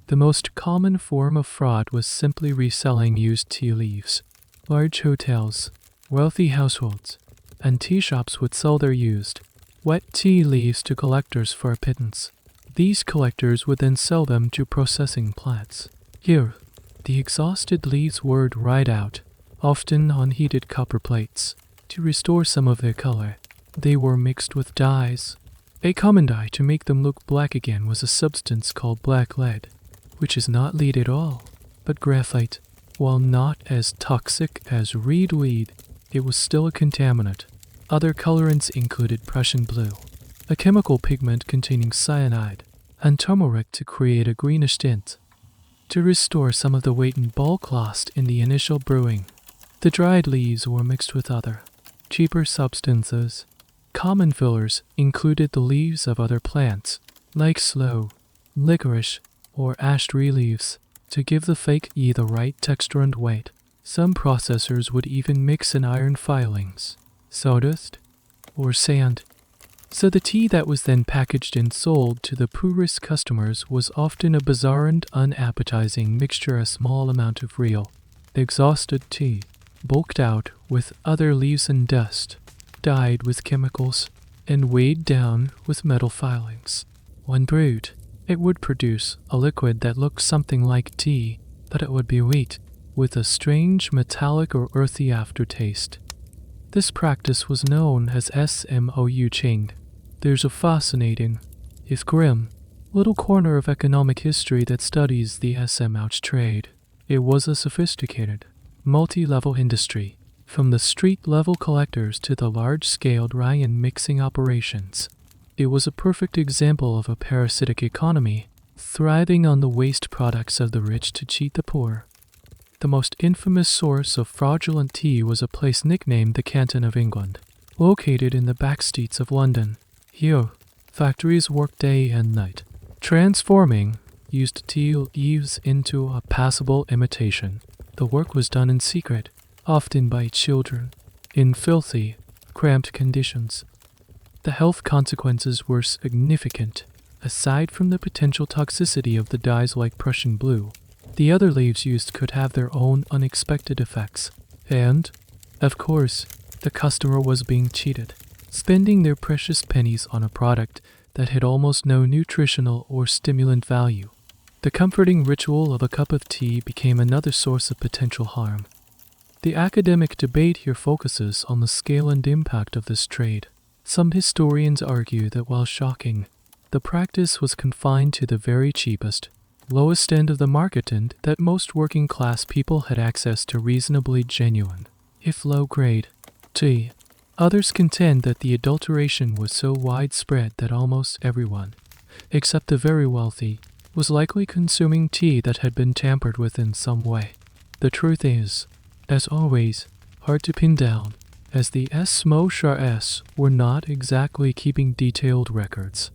The most common form of fraud was simply reselling used tea leaves. Large hotels, wealthy households, and tea shops would sell their used, wet tea leaves to collectors for a pittance. These collectors would then sell them to processing plants. Here, The exhausted leaves were dried out, often on heated copper plates, to restore some of their color. They were mixed with dyes. A common dye to make them look black again was a substance called black lead, which is not lead at all, but graphite. While not as toxic as reed weed, it was still a contaminant. Other colorants included Prussian blue, a chemical pigment containing cyanide, and turmeric to create a greenish tint. To restore some of the weight and bulk lost in the initial brewing, the dried leaves were mixed with other, cheaper substances. Common fillers included the leaves of other plants, like sloe, licorice, or ash tree leaves, to give the fake tea the right texture and weight. Some processors would even mix in iron filings, sawdust, or sand. So the tea that was then packaged and sold to the poorest customers was often a bizarre and unappetizing mixture, a small amount of real, exhausted tea, bulked out with other leaves and dust, dyed with chemicals, and weighed down with metal filings. When brewed, it would produce a liquid that looked something like tea, but it would be wheat, with a strange metallic or earthy aftertaste. This practice was known as smouching. There's a fascinating, if grim, little corner of economic history that studies the smouch trade. It was a sophisticated, multi-level industry, from the street-level collectors to the large-scale drying and mixing operations. It was a perfect example of a parasitic economy, thriving on the waste products of the rich to cheat the poor. The most infamous source of fraudulent tea was a place nicknamed the Canton of England, located in the back streets of London. Here, factories worked day and night, transforming used tea leaves into a passable imitation. The work was done in secret, often by children, in filthy, cramped conditions. The health consequences were significant. Aside from the potential toxicity of the dyes like Prussian blue, the other leaves used could have their own unexpected effects. And, of course, the customer was being cheated, spending their precious pennies on a product that had almost no nutritional or stimulant value. The comforting ritual of a cup of tea became another source of potential harm. The academic debate here focuses on the scale and impact of this trade. Some historians argue that while shocking, the practice was confined to the very cheapest, lowest end of the market and that most working-class people had access to reasonably genuine, if low-grade, tea. Others contend that the adulteration was so widespread that almost everyone, except the very wealthy, was likely consuming tea that had been tampered with in some way. The truth is, as always, hard to pin down, as the smouchers were not exactly keeping detailed records.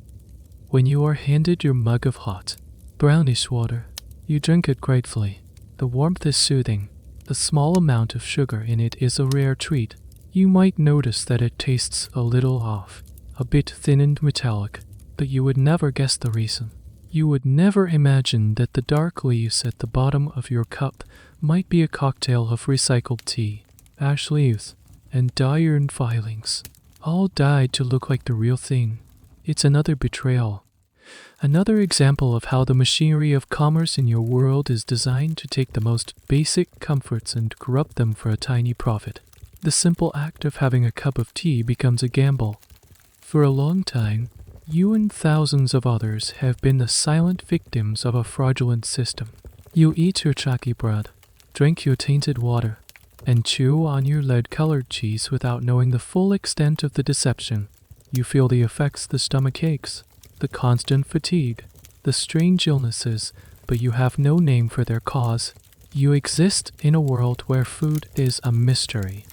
When you are handed your mug of hot, brownish water, you drink it gratefully. The warmth is soothing. The small amount of sugar in it is a rare treat. You might notice that it tastes a little off, a bit thin and metallic, but you would never guess the reason. You would never imagine that the dark leaves at the bottom of your cup might be a cocktail of recycled tea, ash leaves, and iron filings, all dyed to look like the real thing. It's another betrayal. Another example of how the machinery of commerce in your world is designed to take the most basic comforts and corrupt them for a tiny profit. The simple act of having a cup of tea becomes a gamble. For a long time, you and thousands of others have been the silent victims of a fraudulent system. You eat your chalky bread, drink your tainted water, and chew on your lead-colored cheese without knowing the full extent of the deception. You feel the effects, the stomach aches, the constant fatigue, the strange illnesses, but you have no name for their cause. You exist in a world where food is a mystery,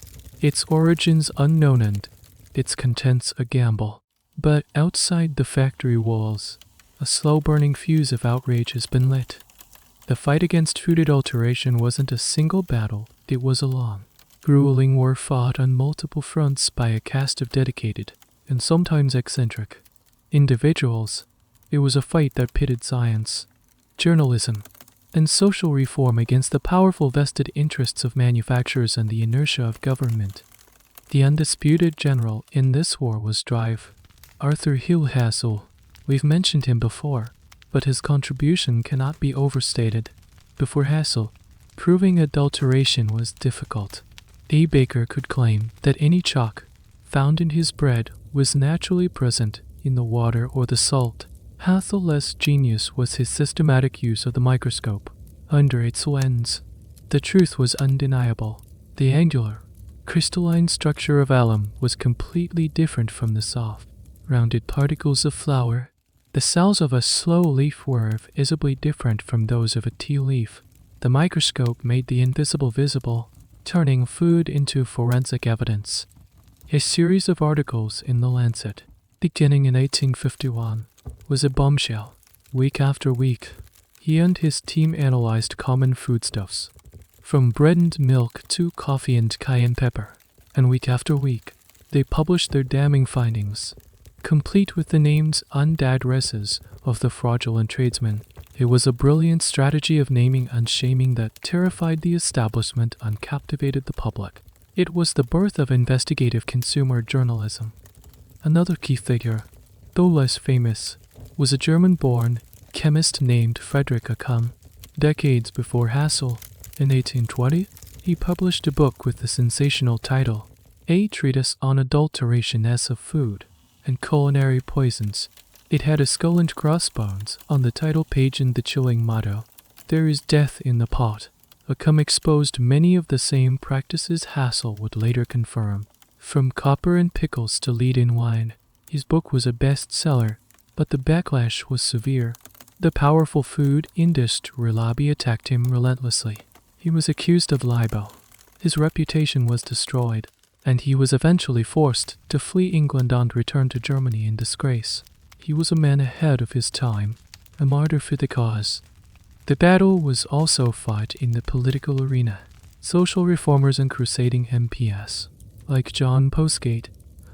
its origins unknown and its contents a gamble. But outside the factory walls, a slow-burning fuse of outrage has been lit. The fight against food adulteration wasn't a single battle, it was a long, grueling war fought on multiple fronts by a cast of dedicated, and sometimes eccentric, individuals. It was a fight that pitted science, journalism, and social reform against the powerful vested interests of manufacturers and the inertia of government. The undisputed general in this war was Drive. Arthur Hassall. We've mentioned him before, but his contribution cannot be overstated. Before Hassall, Proving adulteration was difficult. A baker could claim that any chalk found in his bread was naturally present in the water or the salt. Hassall's genius was his systematic use of the microscope under its lens. The truth was undeniable. The angular, crystalline structure of alum was completely different from the soft, rounded particles of flour. The cells of a slow leaf were visibly different from those of a tea leaf. The microscope made the invisible visible, turning food into forensic evidence. A series of articles in The Lancet, beginning in 1851, was a bombshell. Week after week, he and his team analyzed common foodstuffs, from bread and milk to coffee and cayenne pepper, and week after week, they published their damning findings, complete with the names and addresses of the fraudulent tradesmen. It was a brilliant strategy of naming and shaming that terrified the establishment and captivated the public. It was the birth of investigative consumer journalism. Another key figure, though less famous, was a German-born chemist named Friedrich Acum. Decades before Hassall, in 1820, he published a book with the sensational title, A Treatise on Adulterations of Food and Culinary Poisons. It had a skull and crossbones on the title page and the chilling motto, There is death in the pot. Acum exposed many of the same practices Hassall would later confirm. From copper and pickles to lead-in wine, his book was a bestseller, but the backlash was severe. The powerful food industry lobby attacked him relentlessly. He was accused of libel. His reputation was destroyed, and he was eventually forced to flee England and return to Germany in disgrace. He was a man ahead of his time, a martyr for the cause. The battle was also fought in the political arena. Social reformers and crusading MPs, like John Postgate,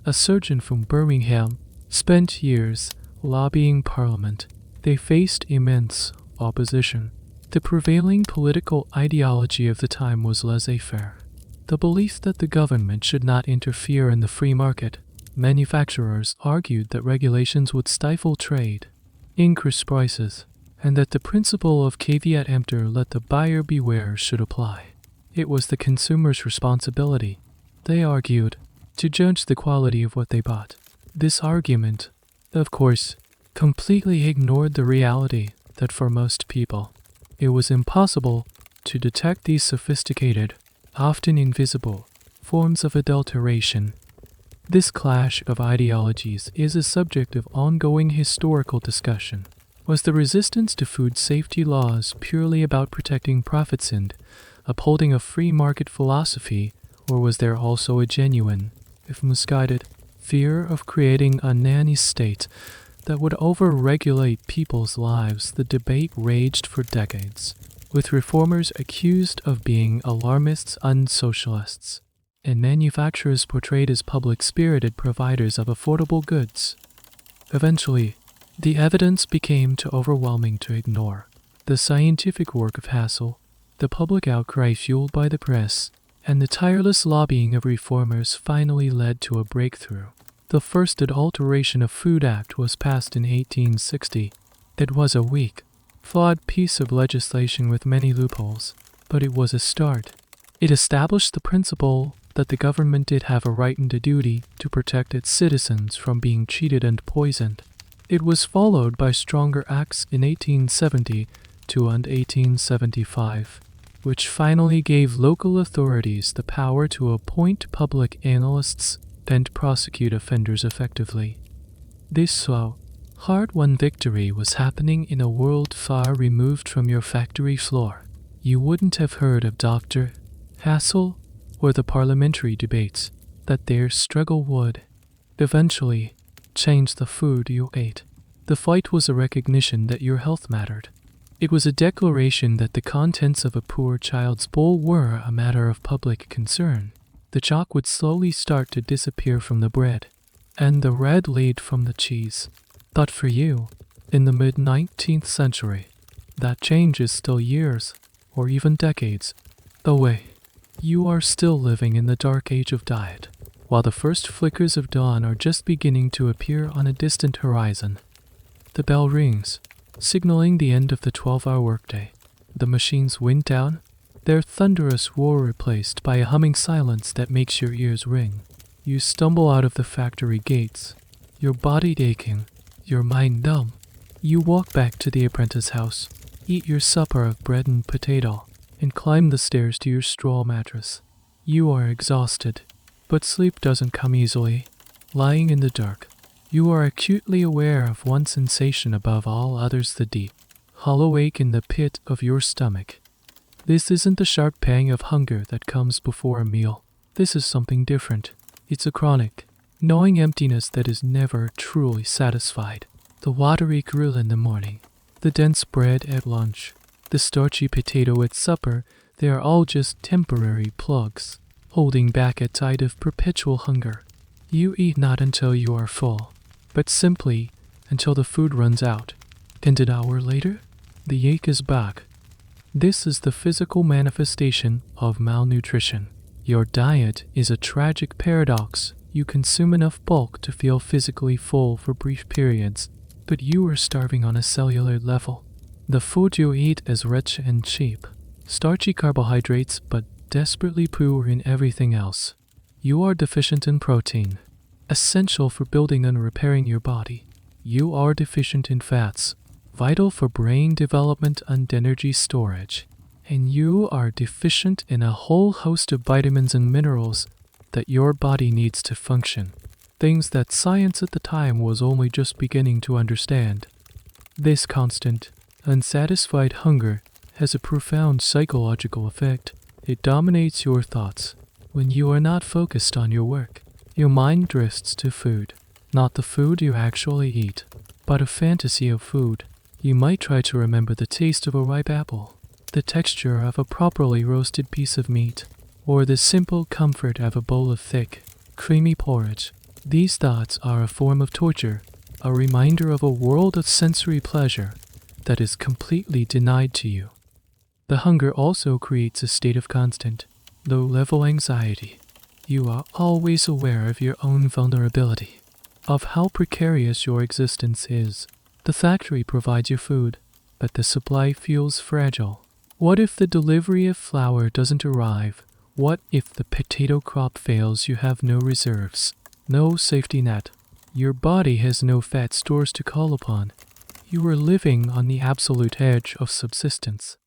a surgeon from Birmingham, spent years lobbying Parliament. They faced immense opposition. The prevailing political ideology of the time was laissez-faire. The belief that the government should not interfere in the free market. Manufacturers argued that regulations would stifle trade, increase prices, and that the principle of caveat emptor, let the buyer beware, should apply. It was the consumer's responsibility, they argued, to judge the quality of what they bought. This argument, of course, completely ignored the reality that for most people, it was impossible to detect these sophisticated, often invisible, forms of adulteration. This clash of ideologies is a subject of ongoing historical discussion. Was the resistance to food safety laws purely about protecting profits and upholding a free market philosophy, or was there also a genuine, if misguided, fear of creating a nanny state that would over-regulate people's lives? The debate raged for decades, with reformers accused of being alarmists and socialists, and manufacturers portrayed as public-spirited providers of affordable goods. Eventually, the evidence became too overwhelming to ignore. The scientific work of Hassall, the public outcry fueled by the press, and the tireless lobbying of reformers finally led to a breakthrough. The first Adulteration of Food Act was passed in 1860. It was a weak, flawed piece of legislation with many loopholes, but it was a start. It established the principle that the government did have a right and a duty to protect its citizens from being cheated and poisoned. It was followed by stronger acts in 1872 and 1875, which finally gave local authorities the power to appoint public analysts and prosecute offenders effectively. This slow, hard-won victory was happening in a world far removed from your factory floor. You wouldn't have heard of Dr. Hassall or the parliamentary debates that their struggle would, eventually, change the food you ate. The fight was a recognition that your health mattered. It was a declaration that the contents of a poor child's bowl were a matter of public concern. The chalk would slowly start to disappear from the bread, and the red lead from the cheese. But for you, in the mid-19th century, that change is still years, or even decades, away. You are still living in the dark age of diet, while the first flickers of dawn are just beginning to appear on a distant horizon. The bell rings, signaling the end of the 12-hour workday. The machines wind down, their thunderous roar replaced by a humming silence that makes your ears ring. You stumble out of the factory gates, your body aching, your mind numb. You walk back to the apprentice house, eat your supper of bread and potato, and climb the stairs to your straw mattress. You are exhausted, but sleep doesn't come easily. Lying in the dark, you are acutely aware of one sensation above all others, the deep, hollow ache in the pit of your stomach. This isn't the sharp pang of hunger that comes before a meal. This is something different. It's a chronic, gnawing emptiness that is never truly satisfied. The watery gruel in the morning, the dense bread at lunch, the starchy potato at supper, they are all just temporary plugs, holding back a tide of perpetual hunger. You eat not until you are full, but simply until the food runs out. And an hour later, the ache is back. This is the physical manifestation of malnutrition. Your diet is a tragic paradox. You consume enough bulk to feel physically full for brief periods, but you are starving on a cellular level. The food you eat is rich and cheap, starchy carbohydrates, but desperately poor in everything else. You are deficient in protein, essential for building and repairing your body. You are deficient in fats, vital for brain development and energy storage. And you are deficient in a whole host of vitamins and minerals that your body needs to function, things that science at the time was only just beginning to understand. This constant, unsatisfied hunger has a profound psychological effect. It dominates your thoughts. When you are not focused on your work, your mind drifts to food, not the food you actually eat, but a fantasy of food. You might try to remember the taste of a ripe apple, the texture of a properly roasted piece of meat, or the simple comfort of a bowl of thick, creamy porridge. These thoughts are a form of torture, a reminder of a world of sensory pleasure that is completely denied to you. The hunger also creates a state of constant, low-level anxiety. You are always aware of your own vulnerability, of how precarious your existence is. The factory provides you food, but the supply feels fragile. What if the delivery of flour doesn't arrive? What if the potato crop fails? You have no reserves, no safety net. Your body has no fat stores to call upon. You are living on the absolute edge of subsistence.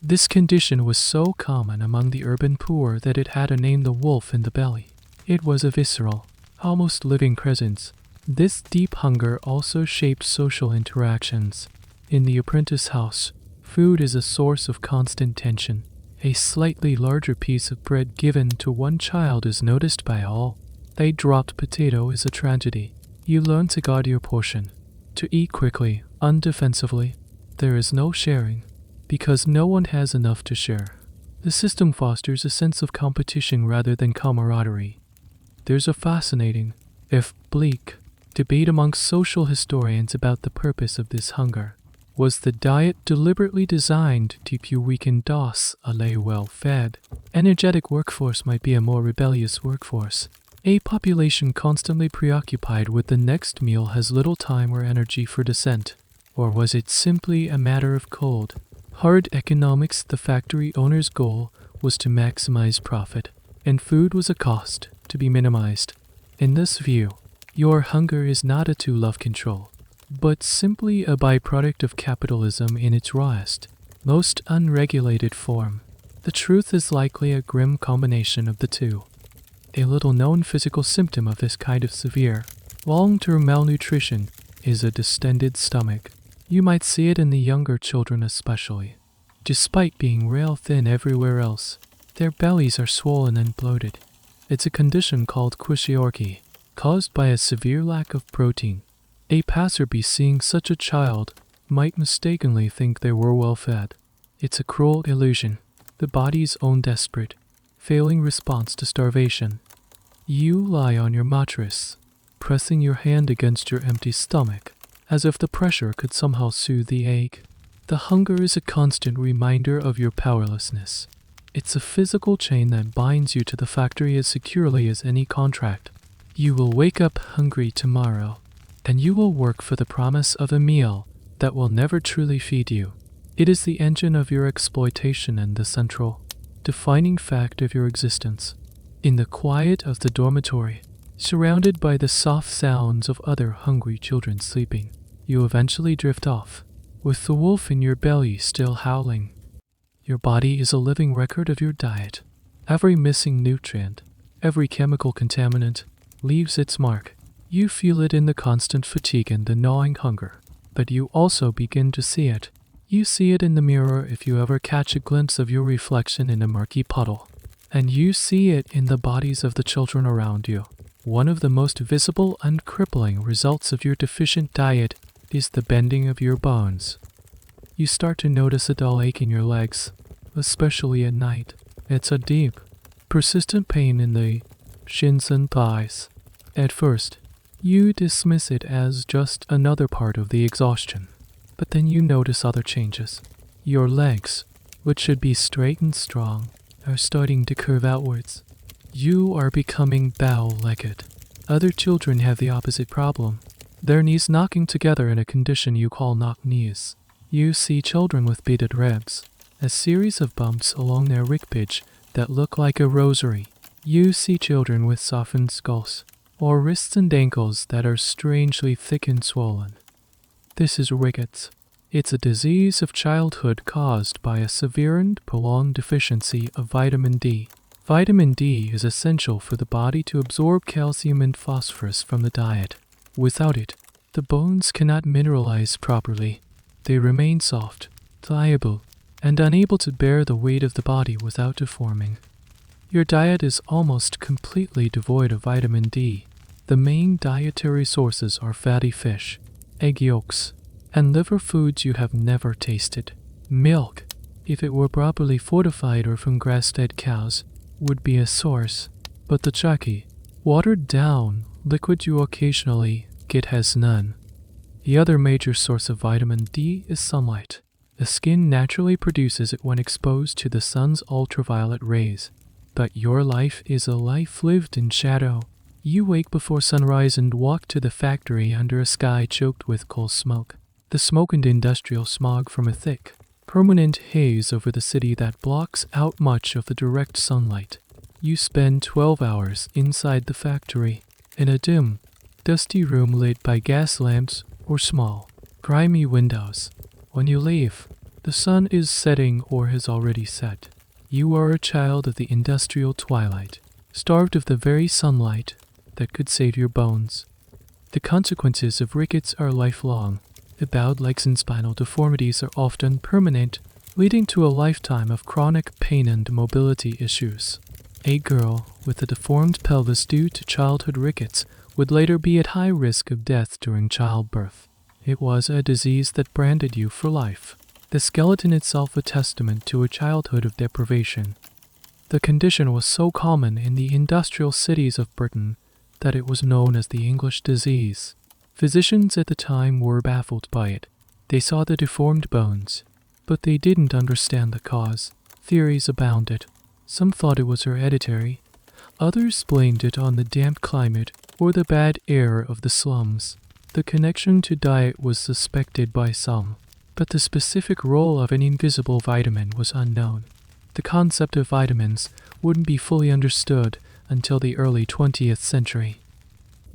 This condition was so common among the urban poor that it had a name: the wolf in the belly. It was a visceral, almost living presence. This deep hunger also shaped social interactions. In the apprentice house, food is a source of constant tension. A slightly larger piece of bread given to one child is noticed by all. A dropped potato is a tragedy. You learn to guard your portion, to eat quickly, undefensively. There is no sharing, because no one has enough to share. The system fosters a sense of competition rather than camaraderie. There's a fascinating, if bleak, debate amongst social historians about the purpose of this hunger. Was the diet deliberately designed to keep you weak and docile, well-fed? Energetic workforce might be a more rebellious workforce. A population constantly preoccupied with the next meal has little time or energy for dissent. Or was it simply a matter of cold, hard economics? The factory owner's goal was to maximize profit, and food was a cost to be minimized. In this view, your hunger is not a tool of control, but simply a byproduct of capitalism in its rawest, most unregulated form. The truth is likely a grim combination of the two. A little-known physical symptom of this kind of severe, long-term malnutrition is a distended stomach. You might see it in the younger children especially. Despite being rail-thin everywhere else, their bellies are swollen and bloated. It's a condition called kwashiorkor, caused by a severe lack of protein. A passerby seeing such a child might mistakenly think they were well-fed. It's a cruel illusion, the body's own desperate, failing response to starvation. You lie on your mattress, pressing your hand against your empty stomach, as if the pressure could somehow soothe the ache. The hunger is a constant reminder of your powerlessness. It's a physical chain that binds you to the factory as securely as any contract. You will wake up hungry tomorrow, and you will work for the promise of a meal that will never truly feed you. It is the engine of your exploitation and the central defining fact of your existence. In the quiet of the dormitory, surrounded by the soft sounds of other hungry children sleeping, you eventually drift off, with the wolf in your belly still howling. Your body is a living record of your diet. Every missing nutrient, every chemical contaminant, leaves its mark. You feel it in the constant fatigue and the gnawing hunger, but you also begin to see it. You see it in the mirror if you ever catch a glimpse of your reflection in a murky puddle, and you see it in the bodies of the children around you. One of the most visible and crippling results of your deficient diet is the bending of your bones. You start to notice a dull ache in your legs, especially at night. It's a deep, persistent pain in the shins and thighs. At first, you dismiss it as just another part of the exhaustion, but then you notice other changes. Your legs, which should be straight and strong, are starting to curve outwards. You are becoming bow-legged. Other children have the opposite problem, their knees knocking together in a condition you call knock knees. You see children with beaded ribs, a series of bumps along their ribcage that look like a rosary. You see children with softened skulls, or wrists and ankles that are strangely thick and swollen. This is rickets. It's a disease of childhood caused by a severe and prolonged deficiency of vitamin D. Vitamin D is essential for the body to absorb calcium and phosphorus from the diet. Without it, the bones cannot mineralize properly. They remain soft, pliable, and unable to bear the weight of the body without deforming. Your diet is almost completely devoid of vitamin D. The main dietary sources are fatty fish, egg yolks, and liver foods you have never tasted. Milk, if it were properly fortified or from grass-fed cows, would be a source, but the chalky, watered-down liquid you occasionally get has none. The other major source of vitamin D is sunlight. The skin naturally produces it when exposed to the sun's ultraviolet rays, but your life is a life lived in shadow. You wake before sunrise and walk to the factory under a sky choked with coal smoke. The smoke and industrial smog from a thick, permanent haze over the city that blocks out much of the direct sunlight. You spend 12 hours inside the factory, in a dim, dusty room lit by gas lamps or small, grimy windows. When you leave, the sun is setting or has already set. You are a child of the industrial twilight, starved of the very sunlight that could save your bones. The consequences of rickets are lifelong. The bowed legs and spinal deformities are often permanent, leading to a lifetime of chronic pain and mobility issues. A girl with a deformed pelvis due to childhood rickets would later be at high risk of death during childbirth. It was a disease that branded you for life. The skeleton itself a testament to a childhood of deprivation. The condition was so common in the industrial cities of Britain that it was known as the English disease. Physicians at the time were baffled by it. They saw the deformed bones, but they didn't understand the cause. Theories abounded. Some thought it was hereditary. Others blamed it on the damp climate or the bad air of the slums. The connection to diet was suspected by some, but the specific role of an invisible vitamin was unknown. The concept of vitamins wouldn't be fully understood until the early 20th century.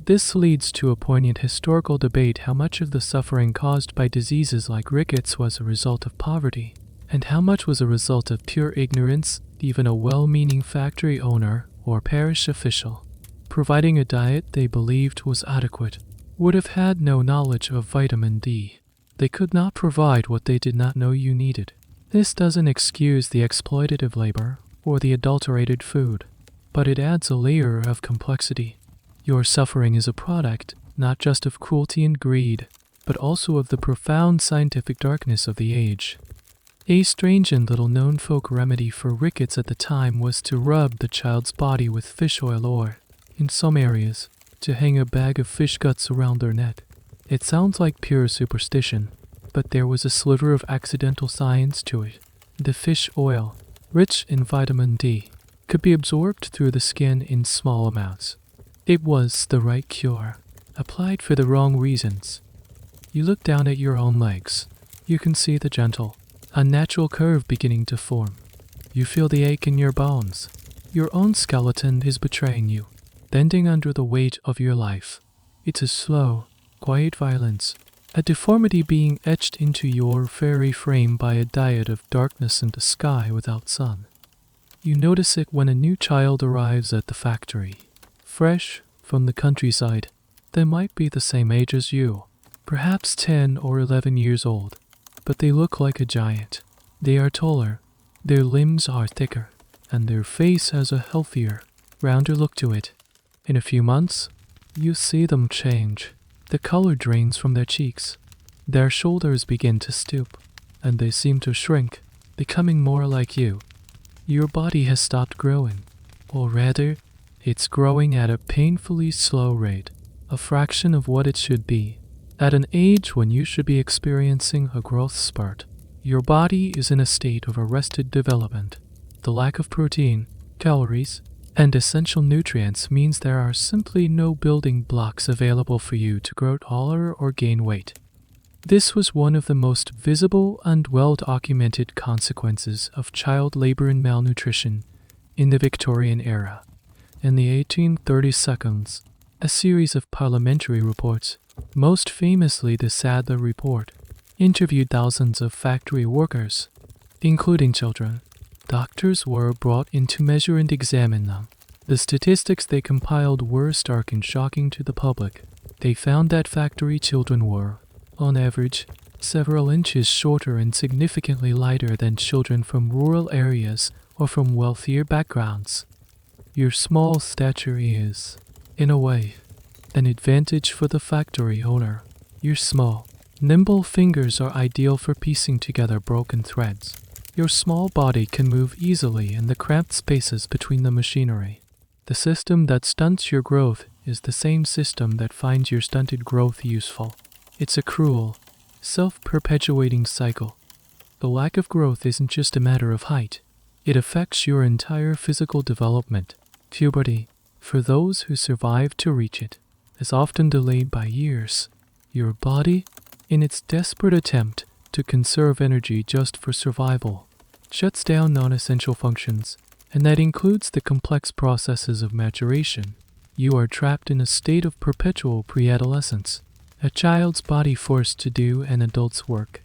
This leads to a poignant historical debate how much of the suffering caused by diseases like rickets was a result of poverty, and how much was a result of pure ignorance. Even a well-meaning factory owner or parish official, providing a diet they believed was adequate, would have had no knowledge of vitamin D. They could not provide what they did not know you needed. This doesn't excuse the exploitative labor or the adulterated food, but it adds a layer of complexity. Your suffering is a product not just of cruelty and greed, but also of the profound scientific darkness of the age. A strange and little-known folk remedy for rickets at the time was to rub the child's body with fish oil or, in some areas, to hang a bag of fish guts around their neck. It sounds like pure superstition, but there was a sliver of accidental science to it. The fish oil, rich in vitamin D, could be absorbed through the skin in small amounts. It was the right cure, applied for the wrong reasons. You look down at your own legs. You can see the gentle, unnatural curve beginning to form. You feel the ache in your bones. Your own skeleton is betraying you, bending under the weight of your life. It's a slow, quiet violence, a deformity being etched into your fairy frame by a diet of darkness and a sky without sun. You notice it when a new child arrives at the factory, fresh from the countryside. They might be the same age as you, perhaps 10 or 11 years old, but they look like a giant. They are taller, their limbs are thicker, and their face has a healthier, rounder look to it. In a few months, you see them change. The color drains from their cheeks. Their shoulders begin to stoop, and they seem to shrink, becoming more like you. Your body has stopped growing, or rather, it's growing at a painfully slow rate, a fraction of what it should be. At an age when you should be experiencing a growth spurt, your body is in a state of arrested development. The lack of protein, calories, and essential nutrients means there are simply no building blocks available for you to grow taller or gain weight. This was one of the most visible and well-documented consequences of child labor and malnutrition in the Victorian era. In the 1832, a series of parliamentary reports, most famously the Sadler report, interviewed thousands of factory workers, including children. Doctors were brought in to measure and examine them. The statistics they compiled were stark and shocking to the public. They found that factory children were, on average, several inches shorter and significantly lighter than children from rural areas or from wealthier backgrounds. Your small stature is, in a way, an advantage for the factory owner. Your small, nimble fingers are ideal for piecing together broken threads. Your small body can move easily in the cramped spaces between the machinery. The system that stunts your growth is the same system that finds your stunted growth useful. It's a cruel, self-perpetuating cycle. The lack of growth isn't just a matter of height. It affects your entire physical development. Puberty, for those who survive to reach it, is often delayed by years. Your body, in its desperate attempt to conserve energy just for survival, shuts down non-essential functions, and that includes the complex processes of maturation. You are trapped in a state of perpetual pre-adolescence, a child's body forced to do an adult's work.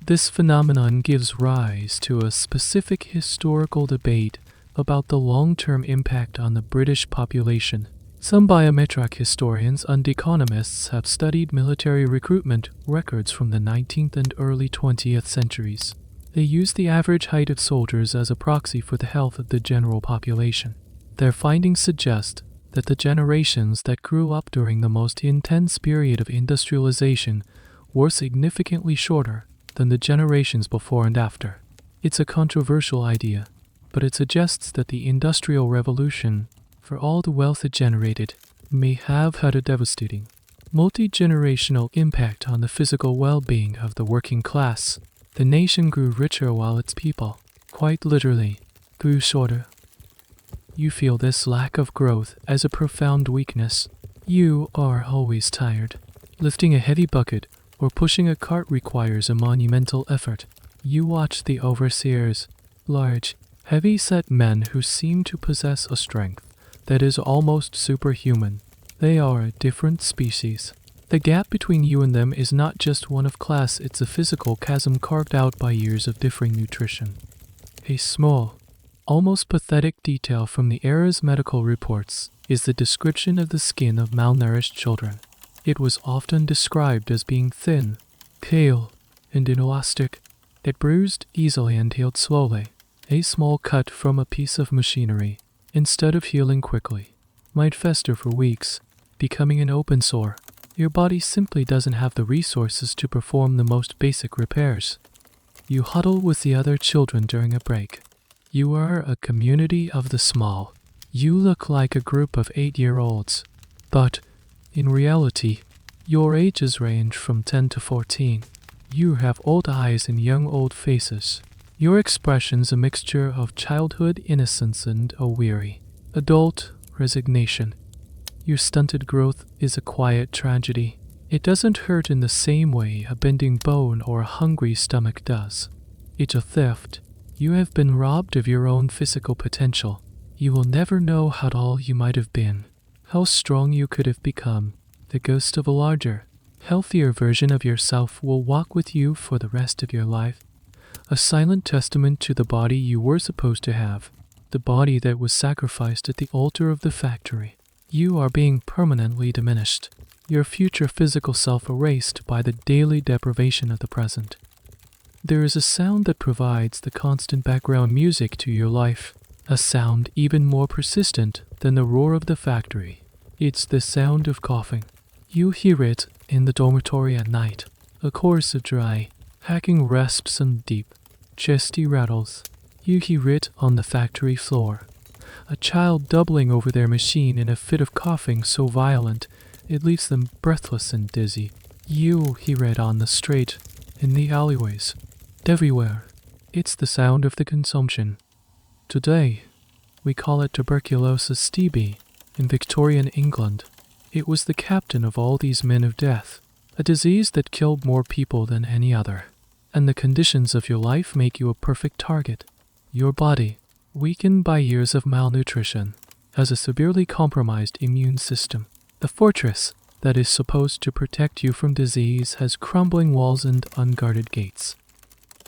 This phenomenon gives rise to a specific historical debate about the long-term impact on the British population. Some biometric historians and economists have studied military recruitment records from the 19th and early 20th centuries. They use the average height of soldiers as a proxy for the health of the general population. Their findings suggest that the generations that grew up during the most intense period of industrialization were significantly shorter than the generations before and after. It's a controversial idea, but it suggests that the Industrial Revolution, for all the wealth it generated, may have had a devastating, multi-generational impact on the physical well-being of the working class. The nation grew richer while its people, quite literally, grew shorter. You feel this lack of growth as a profound weakness. You are always tired. Lifting a heavy bucket or pushing a cart requires a monumental effort. You watch the overseers, large, heavy-set men who seem to possess a strength that is almost superhuman. They are a different species. The gap between you and them is not just one of class, it's a physical chasm carved out by years of differing nutrition. A small, almost pathetic detail from the era's medical reports is the description of the skin of malnourished children. It was often described as being thin, pale, and inelastic. It bruised easily and healed slowly. A small cut from a piece of machinery, instead of healing quickly, might fester for weeks, becoming an open sore. Your body simply doesn't have the resources to perform the most basic repairs. You huddle with the other children during a break. You are a community of the small. You look like a group of 8-year-olds, but in reality, your ages range from 10 to 14. You have old eyes and young old faces. Your expression's a mixture of childhood innocence and a weary, adult resignation. Your stunted growth is a quiet tragedy. It doesn't hurt in the same way a bending bone or a hungry stomach does. It's a theft, You have been robbed of your own physical potential. You will never know how tall you might have been, how strong you could have become. The ghost of a larger, healthier version of yourself will walk with you for the rest of your life, a silent testament to the body you were supposed to have, the body that was sacrificed at the altar of the factory. You are being permanently diminished, your future physical self erased by the daily deprivation of the present. There is a sound that provides the constant background music to your life, a sound even more persistent than the roar of the factory. It's the sound of coughing. You hear it in the dormitory at night, a chorus of dry, hacking rasps and deep, chesty rattles. You hear it on the factory floor, a child doubling over their machine in a fit of coughing so violent it leaves them breathless and dizzy. You hear it on the street, in the alleyways, everywhere. It's the sound of the consumption. Today, we call it tuberculosis TB in Victorian England. It was the captain of all these men of death, a disease that killed more people than any other. And the conditions of your life make you a perfect target. Your body, weakened by years of malnutrition, has a severely compromised immune system. The fortress that is supposed to protect you from disease has crumbling walls and unguarded gates.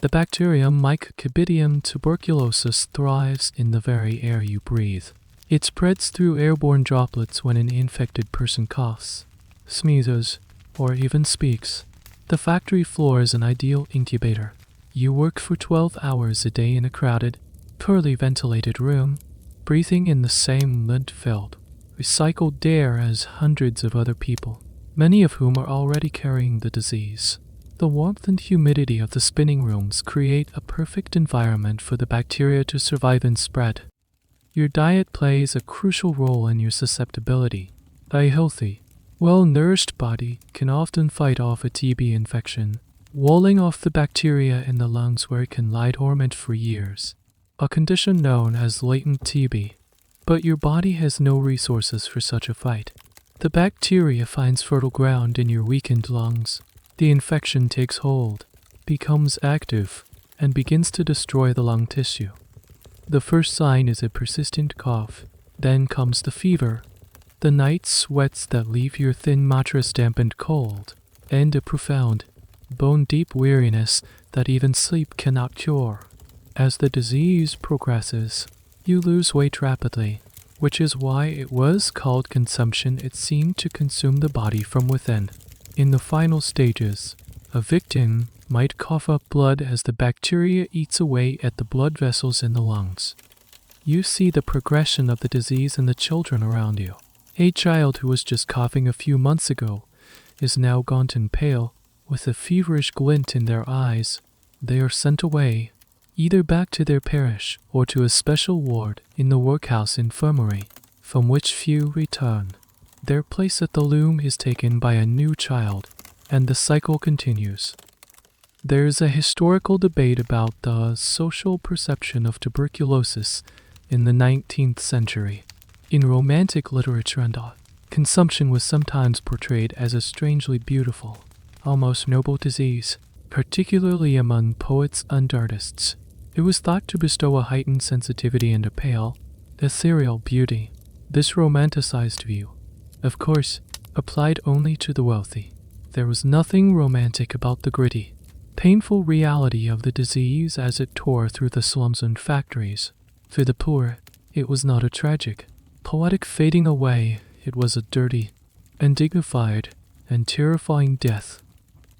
The bacterium Mycobacterium tuberculosis thrives in the very air you breathe. It spreads through airborne droplets when an infected person coughs, sneezes, or even speaks. The factory floor is an ideal incubator. You work for 12 hours a day in a crowded, poorly ventilated room, breathing in the same lint-filled, recycled air as hundreds of other people, many of whom are already carrying the disease. The warmth and humidity of the spinning rooms create a perfect environment for the bacteria to survive and spread. Your diet plays a crucial role in your susceptibility. A healthy, well-nourished body can often fight off a TB infection, walling off the bacteria in the lungs where it can lie dormant for years, a condition known as latent TB. But your body has no resources for such a fight. The bacteria finds fertile ground in your weakened lungs. The infection takes hold, becomes active, and begins to destroy the lung tissue. The first sign is a persistent cough. Then comes the fever, the night sweats that leave your thin mattress damp and cold, and a profound, bone-deep weariness that even sleep cannot cure. As the disease progresses, you lose weight rapidly, which is why it was called consumption. It seemed to consume the body from within. In the final stages, a victim might cough up blood as the bacteria eats away at the blood vessels in the lungs. You see the progression of the disease in the children around you. A child who was just coughing a few months ago is now gaunt and pale, with a feverish glint in their eyes. They are sent away, either back to their parish or to a special ward in the workhouse infirmary, from which few return. Their place at the loom is taken by a new child, and the cycle continues. There is a historical debate about the social perception of tuberculosis in the 19th century. In Romantic literature and art, consumption was sometimes portrayed as a strangely beautiful, almost noble disease, particularly among poets and artists. It was thought to bestow a heightened sensitivity and a pale, ethereal beauty. This romanticized view, of course, applied only to the wealthy. There was nothing romantic about the gritty, painful reality of the disease as it tore through the slums and factories. For the poor, it was not a tragic, poetic fading away. It was a dirty, undignified, and terrifying death.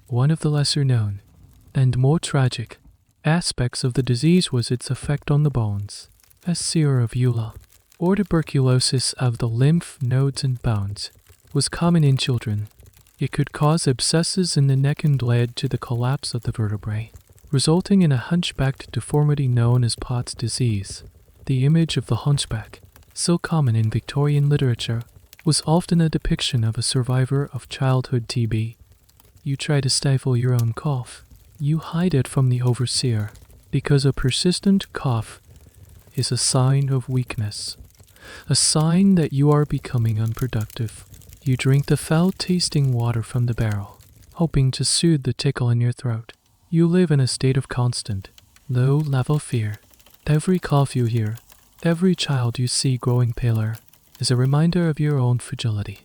One of the lesser known, and more tragic, aspects of the disease was its effect on the bones, as sear of Eula, or tuberculosis of the lymph nodes and bones, was common in children. It could cause abscesses in the neck and lead to the collapse of the vertebrae, resulting in a hunchbacked deformity known as Pott's disease. The image of the hunchback, so common in Victorian literature, was often a depiction of a survivor of childhood TB. You try to stifle your own cough. You hide it from the overseer, because a persistent cough is a sign of weakness, a sign that you are becoming unproductive. You drink the foul-tasting water from the barrel, hoping to soothe the tickle in your throat. You live in a state of constant, low-level fear. Every cough you hear, every child you see growing paler, is a reminder of your own fragility.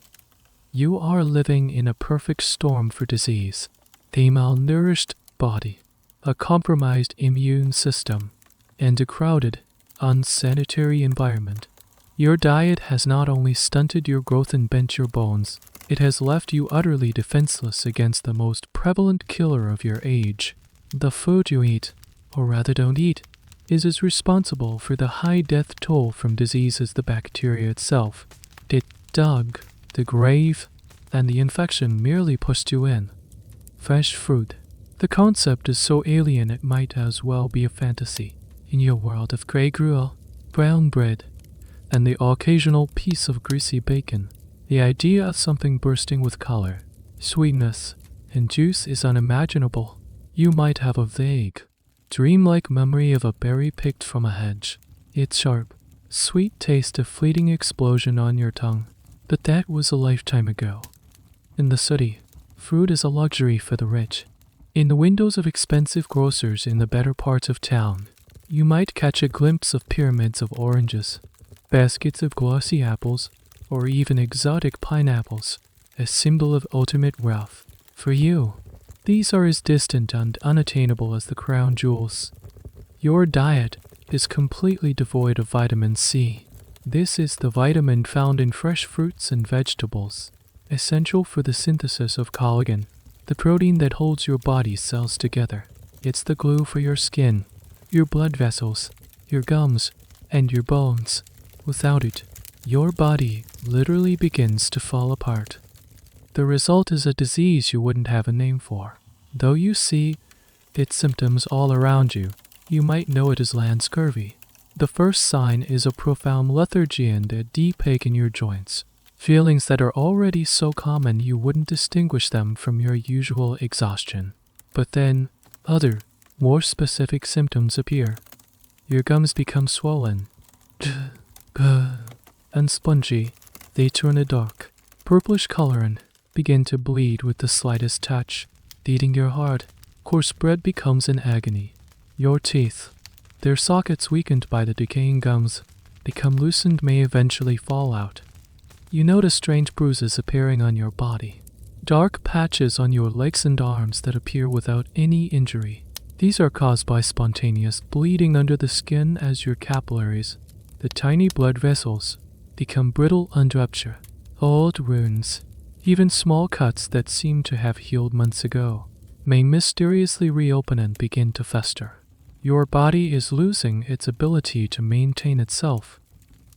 You are living in a perfect storm for disease, a malnourished body, a compromised immune system, and a crowded, unsanitary environment. Your diet has not only stunted your growth and bent your bones, it has left you utterly defenseless against the most prevalent killer of your age. The food you eat, or rather don't eat, is as responsible for the high death toll from disease as the bacteria itself. It dug the grave, and the infection merely pushed you in. Fresh fruit. The concept is so alien it might as well be a fantasy. In your world of grey gruel, brown bread, and the occasional piece of greasy bacon, the idea of something bursting with color, sweetness, and juice is unimaginable. You might have a vague, dreamlike memory of a berry picked from a hedge, its sharp, sweet taste a fleeting explosion on your tongue, but that was a lifetime ago. In the city, fruit is a luxury for the rich. In the windows of expensive grocers in the better parts of town, you might catch a glimpse of pyramids of oranges, baskets of glossy apples, or even exotic pineapples, a symbol of ultimate wealth. For you, these are as distant and unattainable as the crown jewels. Your diet is completely devoid of vitamin C. This is the vitamin found in fresh fruits and vegetables, essential for the synthesis of collagen, the protein that holds your body's cells together. It's the glue for your skin, your blood vessels, your gums, and your bones. Without it, your body literally begins to fall apart. The result is a disease you wouldn't have a name for. Though you see its symptoms all around you, you might know it as land scurvy. The first sign is a profound lethargy and a deep ache in your joints, feelings that are already so common you wouldn't distinguish them from your usual exhaustion. But then, other, more specific symptoms appear. Your gums become swollen and spongy. They turn a dark, purplish color and begin to bleed with the slightest touch. Eating your heart, coarse bread becomes an agony. Your teeth, their sockets weakened by the decaying gums, become loosened, may eventually fall out. You notice strange bruises appearing on your body, dark patches on your legs and arms that appear without any injury. These are caused by spontaneous bleeding under the skin as your capillaries, the tiny blood vessels, become brittle and rupture. Old wounds, even small cuts that seem to have healed months ago, may mysteriously reopen and begin to fester. Your body is losing its ability to maintain itself.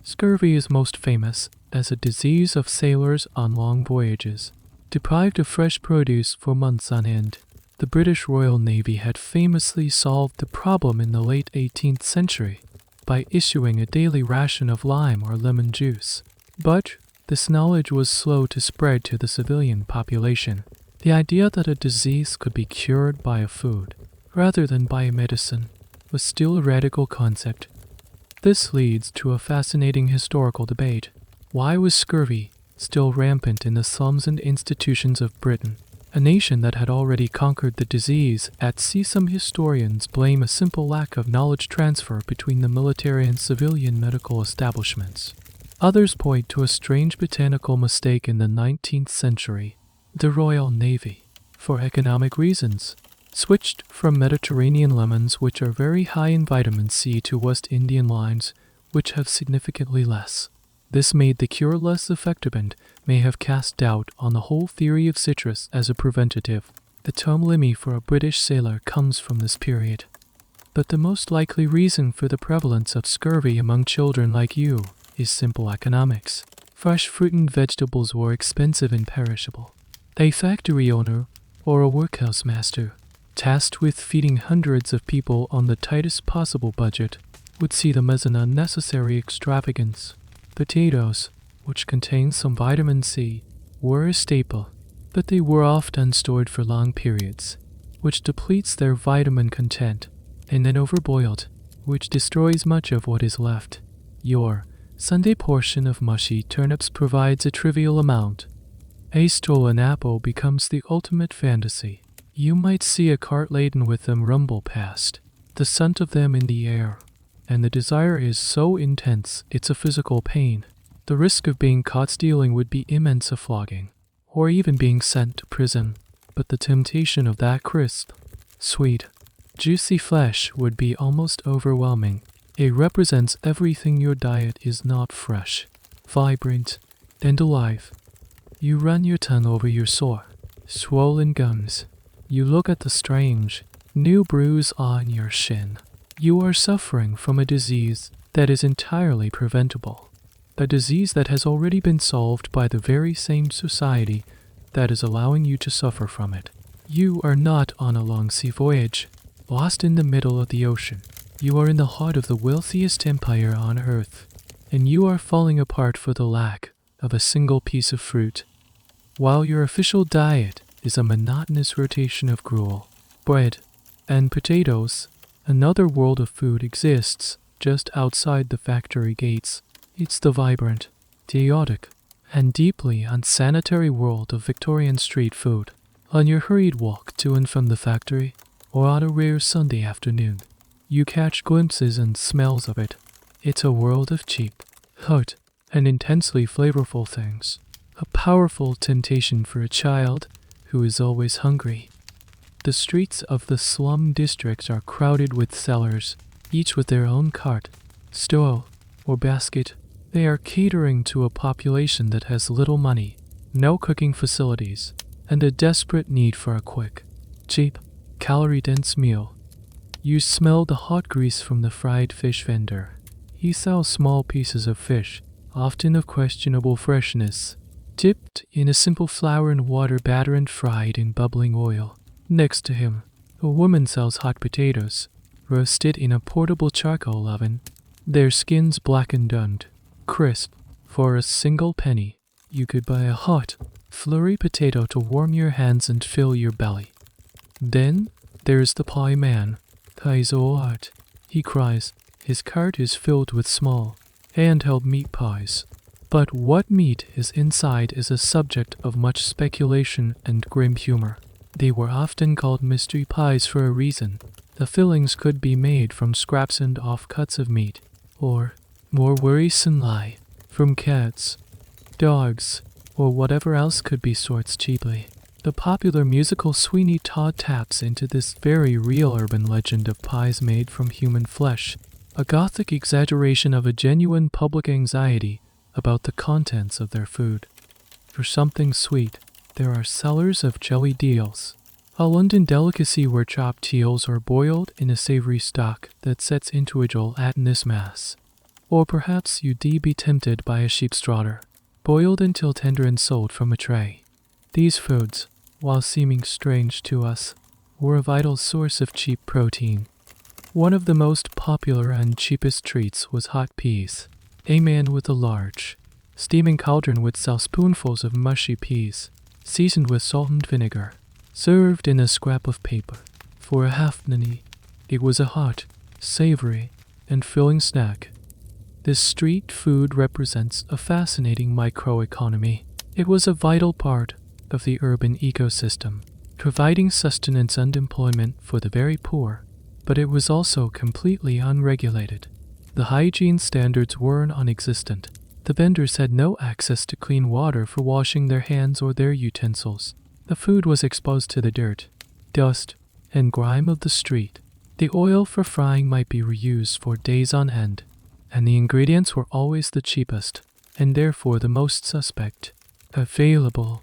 Scurvy is most famous as a disease of sailors on long voyages, deprived of fresh produce for months on end. The British Royal Navy had famously solved the problem in the late 18th century by issuing a daily ration of lime or lemon juice. But this knowledge was slow to spread to the civilian population. The idea that a disease could be cured by a food, rather than by a medicine, was still a radical concept. This leads to a fascinating historical debate. Why was scurvy still rampant in the slums and institutions of Britain, a nation that had already conquered the disease? At sea, some historians blame a simple lack of knowledge transfer between the military and civilian medical establishments. Others point to a strange botanical mistake in the 19th century. The Royal Navy, for economic reasons, switched from Mediterranean lemons, which are very high in vitamin C, to West Indian limes, which have significantly less. This made the cure less effective and may have cast doubt on the whole theory of citrus as a preventative. The term limmy for a British sailor comes from this period. But the most likely reason for the prevalence of scurvy among children like you is simple economics. Fresh fruit and vegetables were expensive and perishable. A factory owner or a workhouse master, tasked with feeding hundreds of people on the tightest possible budget, would see them as an unnecessary extravagance. Potatoes, which contain some vitamin C, were a staple, but they were often stored for long periods, which depletes their vitamin content, and then overboiled, which destroys much of what is left. Your Sunday portion of mushy turnips provides a trivial amount. A stolen apple becomes the ultimate fantasy. You might see a cart laden with them rumble past, the scent of them in the air, and the desire is so intense it's a physical pain. The risk of being caught stealing would be immense, a flogging, or even being sent to prison. But the temptation of that crisp, sweet, juicy flesh would be almost overwhelming. It represents everything your diet is not: fresh, vibrant, and alive. You run your tongue over your sore, swollen gums. You look at the strange, new bruise on your shin. You are suffering from a disease that is entirely preventable. A disease that has already been solved by the very same society that is allowing you to suffer from it. You are not on a long sea voyage, lost in the middle of the ocean. You are in the heart of the wealthiest empire on earth, and you are falling apart for the lack of a single piece of fruit, while your official diet is a monotonous rotation of gruel, bread, and potatoes. Another world of food exists just outside the factory gates. It's the vibrant, chaotic, and deeply unsanitary world of Victorian street food. On your hurried walk to and from the factory, or on a rare Sunday afternoon, you catch glimpses and smells of it. It's a world of cheap, hot, and intensely flavorful things. A powerful temptation for a child who is always hungry. The streets of the slum districts are crowded with sellers, each with their own cart, stall, or basket. They are catering to a population that has little money, no cooking facilities, and a desperate need for a quick, cheap, calorie-dense meal. You smell the hot grease from the fried fish vendor. He sells small pieces of fish, often of questionable freshness, dipped in a simple flour and water batter and fried in bubbling oil. Next to him, a woman sells hot potatoes, roasted in a portable charcoal oven, their skins blackened and crisp. For a single penny, you could buy a hot, flurry potato to warm your hands and fill your belly. Then there's the pie man. "Pies all hot," he cries. His cart is filled with small, handheld meat pies. But what meat is inside is a subject of much speculation and grim humor. They were often called mystery pies for a reason. The fillings could be made from scraps and offcuts of meat, or, more worrisomely, from cats, dogs, or whatever else could be sourced cheaply. The popular musical Sweeney Todd taps into this very real urban legend of pies made from human flesh, a gothic exaggeration of a genuine public anxiety about the contents of their food. For something sweet, there are sellers of jelly deals, a London delicacy where chopped eels are boiled in a savory stock that sets into a gelatinous mass. Or perhaps you'd be tempted by a sheep's trotter, boiled until tender and sold from a tray. These foods, while seeming strange to us, were a vital source of cheap protein. One of the most popular and cheapest treats was hot peas. A man with a large, steaming cauldron would sell spoonfuls of mushy peas, seasoned with salt and vinegar, served in a scrap of paper. For a halfpenny, it was a hot, savory, and filling snack. This street food represents a fascinating microeconomy. It was a vital part of the urban ecosystem, providing sustenance and employment for the very poor, but it was also completely unregulated. The hygiene standards were non-existent. The vendors had no access to clean water for washing their hands or their utensils. The food was exposed to the dirt, dust, and grime of the street. The oil for frying might be reused for days on end, and the ingredients were always the cheapest, and therefore the most suspect, available.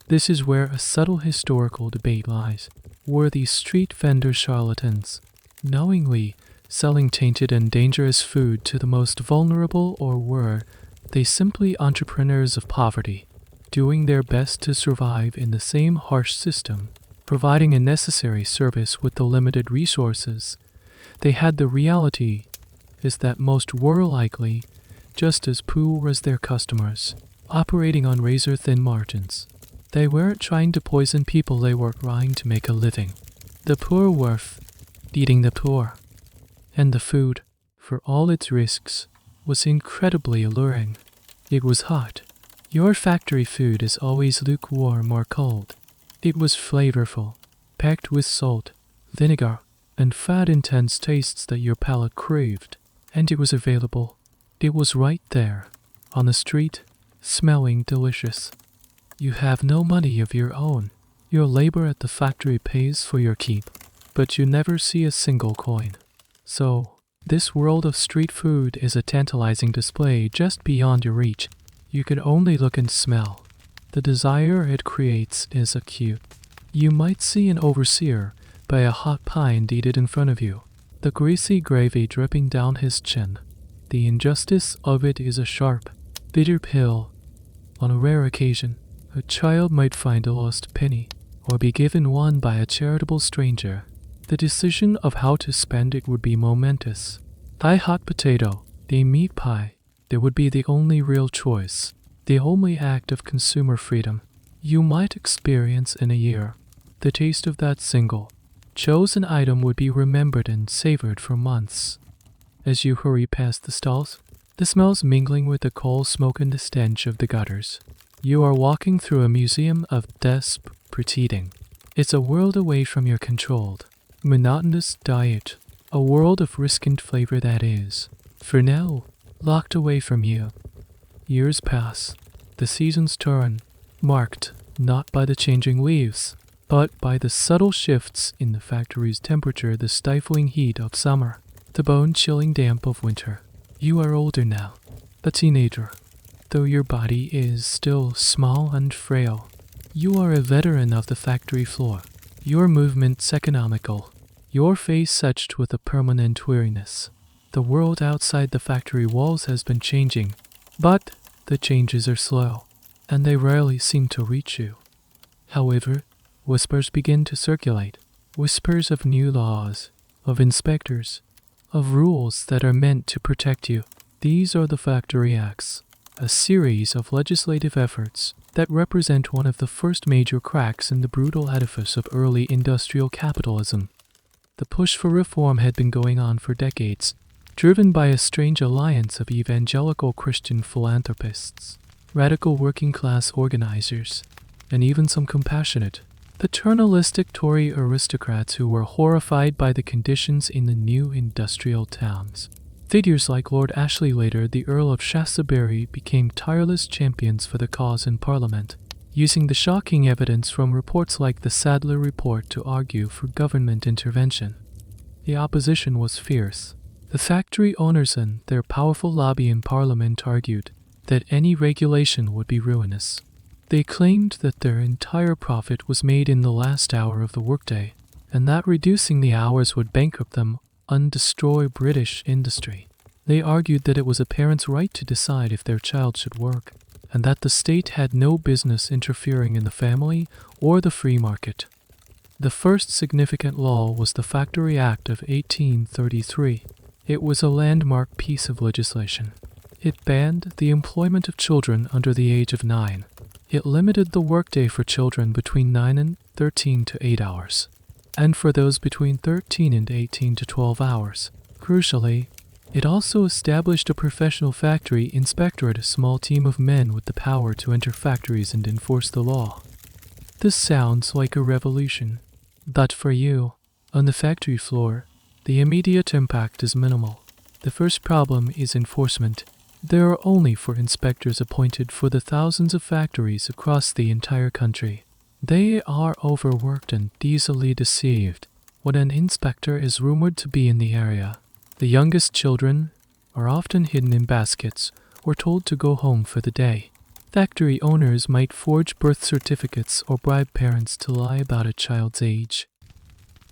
This is where a subtle historical debate lies. Were these street vendors charlatans, knowingly selling tainted and dangerous food to the most vulnerable, or were they simply entrepreneurs of poverty, doing their best to survive in the same harsh system, providing a necessary service with the limited resources they had? The reality is that most were likely just as poor as their customers, operating on razor-thin margins. They weren't trying to poison people, they were trying to make a living. The poor were feeding the poor, and the food, for all its risks, was incredibly alluring. It was hot. Your factory food is always lukewarm or cold. It was flavorful, packed with salt, vinegar, and fat, intense tastes that your palate craved. And it was available. It was right there, on the street, smelling delicious. You have no money of your own. Your labor at the factory pays for your keep, but you never see a single coin. So, this world of street food is a tantalizing display just beyond your reach. You can only look and smell. The desire it creates is acute. You might see an overseer buy a hot pie and eat it in front of you, the greasy gravy dripping down his chin. The injustice of it is a sharp, bitter pill. On a rare occasion, a child might find a lost penny, or be given one by a charitable stranger. The decision of how to spend it would be momentous. A hot potato, a meat pie, that would be the only real choice, the only act of consumer freedom you might experience in a year. The taste of that single, chosen item would be remembered and savored for months. As you hurry past the stalls, the smells mingling with the coal smoke and the stench of the gutters, you are walking through a museum of desperate eating. It's a world away from your controlled, monotonous diet, a world of risk and flavor that is, for now, locked away from you. Years pass, the seasons turn, marked not by the changing leaves, but by the subtle shifts in the factory's temperature, the stifling heat of summer, the bone-chilling damp of winter. You are older now, a teenager, though your body is still small and frail. You are a veteran of the factory floor, your movements economical, your face etched with a permanent weariness. The world outside the factory walls has been changing, but the changes are slow, and they rarely seem to reach you. However, whispers begin to circulate, whispers of new laws, of inspectors, of rules that are meant to protect you. These are the Factory Acts, a series of legislative efforts that represent one of the first major cracks in the brutal edifice of early industrial capitalism. The push for reform had been going on for decades, driven by a strange alliance of evangelical Christian philanthropists, radical working-class organizers, and even some compassionate, paternalistic Tory aristocrats who were horrified by the conditions in the new industrial towns. Figures like Lord Ashley, later the Earl of Shaftesbury, became tireless champions for the cause in Parliament, using the shocking evidence from reports like the Sadler report to argue for government intervention. The opposition was fierce. The factory owners and their powerful lobby in Parliament argued that any regulation would be ruinous. They claimed that their entire profit was made in the last hour of the workday, and that reducing the hours would bankrupt them and destroy British industry. They argued that it was a parent's right to decide if their child should work, and that the state had no business interfering in the family or the free market. The first significant law was the Factory Act of 1833. It was a landmark piece of legislation. It banned the employment of children under the age of 9. It limited the workday for children between 9 and 13 to 8 hours, and for those between 13 and 18 to 12 hours. Crucially, it also established a professional factory inspectorate, a small team of men with the power to enter factories and enforce the law. This sounds like a revolution, but for you, on the factory floor, the immediate impact is minimal. The first problem is enforcement. There are only 4 inspectors appointed for the thousands of factories across the entire country. They are overworked and easily deceived when an inspector is rumored to be in the area. The youngest children are often hidden in baskets or told to go home for the day. Factory owners might forge birth certificates or bribe parents to lie about a child's age.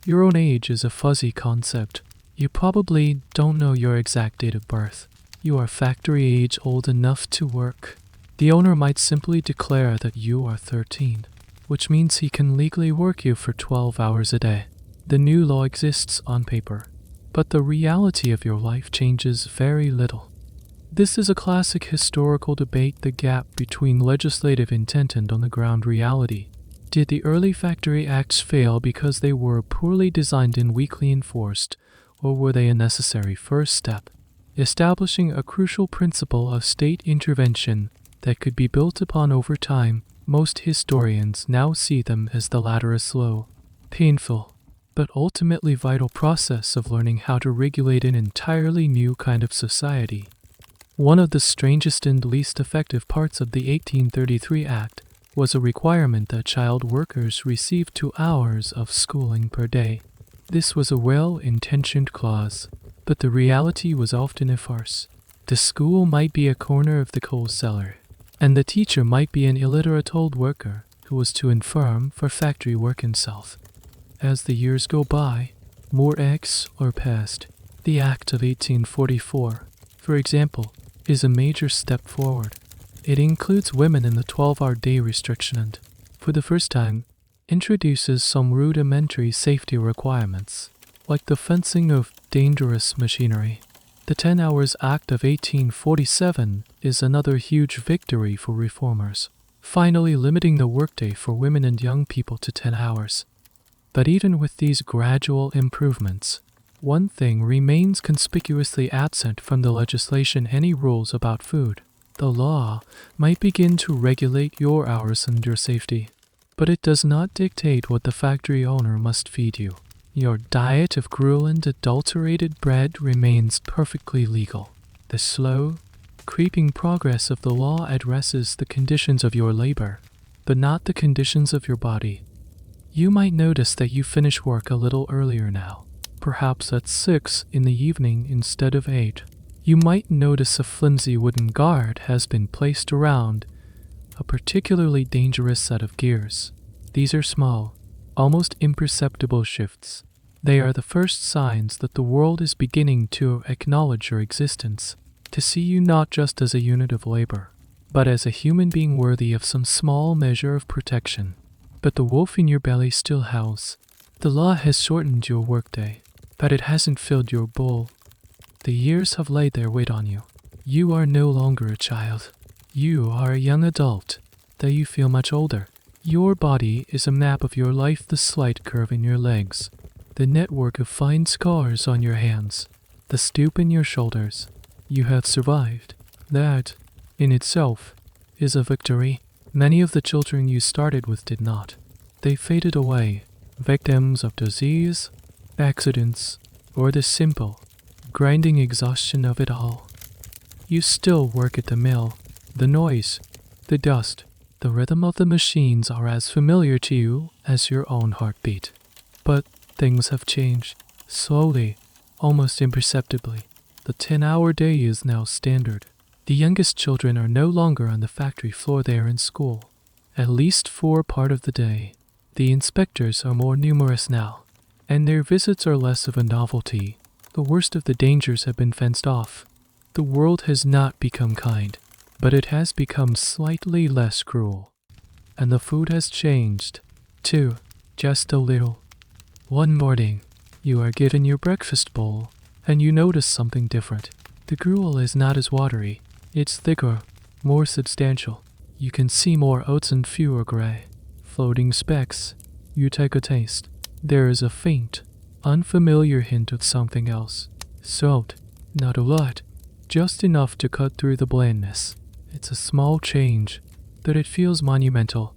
Your own age is a fuzzy concept. You probably don't know your exact date of birth. You are factory age old enough to work. The owner might simply declare that you are 13, which means he can legally work you for 12 hours a day. The new law exists on paper, but the reality of your life changes very little. This is a classic historical debate, the gap between legislative intent and on-the-ground reality. Did the early Factory Acts fail because they were poorly designed and weakly enforced, or were they a necessary first step, establishing a crucial principle of state intervention that could be built upon over time? Most historians now see them as the latter, a slow, painful, but ultimately vital process of learning how to regulate an entirely new kind of society. One of the strangest and least effective parts of the 1833 Act was a requirement that child workers receive 2 hours of schooling per day. This was a well-intentioned clause, but the reality was often a farce. The school might be a corner of the coal cellar, and the teacher might be an illiterate old worker who was too infirm for factory work himself. As the years go by, more acts are passed. The Act of 1844, for example, is a major step forward. It includes women in the 12-hour day restriction and, for the first time, introduces some rudimentary safety requirements, like the fencing of dangerous machinery. The 10 Hours Act of 1847 is another huge victory for reformers, finally limiting the workday for women and young people to 10 hours. But even with these gradual improvements, one thing remains conspicuously absent from the legislation: any rules about food. The law might begin to regulate your hours and your safety, but it does not dictate what the factory owner must feed you. Your diet of gruel and adulterated bread remains perfectly legal. The slow, creeping progress of the law addresses the conditions of your labor, but not the conditions of your body. You might notice that you finish work a little earlier now, perhaps at 6 in the evening instead of 8. You might notice a flimsy wooden guard has been placed around a particularly dangerous set of gears. These are small, almost imperceptible shifts. They are the first signs that the world is beginning to acknowledge your existence, to see you not just as a unit of labor, but as a human being worthy of some small measure of protection. But the wolf in your belly still howls. The law has shortened your workday, but it hasn't filled your bowl. The years have laid their weight on you. You are no longer a child. You are a young adult, though you feel much older. Your body is a map of your life, the slight curve in your legs, the network of fine scars on your hands, the stoop in your shoulders. You have survived. That, in itself, is a victory. Many of the children you started with did not. They faded away, victims of disease, accidents, or the simple, grinding exhaustion of it all. You still work at the mill. The noise, the dust, the rhythm of the machines are as familiar to you as your own heartbeat. But things have changed. Slowly, almost imperceptibly. The 10-hour day is now standard. The youngest children are no longer on the factory floor, they are in school, at least for part of the day. The inspectors are more numerous now, and their visits are less of a novelty. The worst of the dangers have been fenced off. The world has not become kind, but it has become slightly less cruel. And the food has changed, too, just a little. One morning, you are given your breakfast bowl, and you notice something different. The gruel is not as watery. It's thicker, more substantial. You can see more oats and fewer gray, floating specks. You take a taste. There is a faint, unfamiliar hint of something else. Salt, not a lot, just enough to cut through the blandness. It's a small change, but it feels monumental.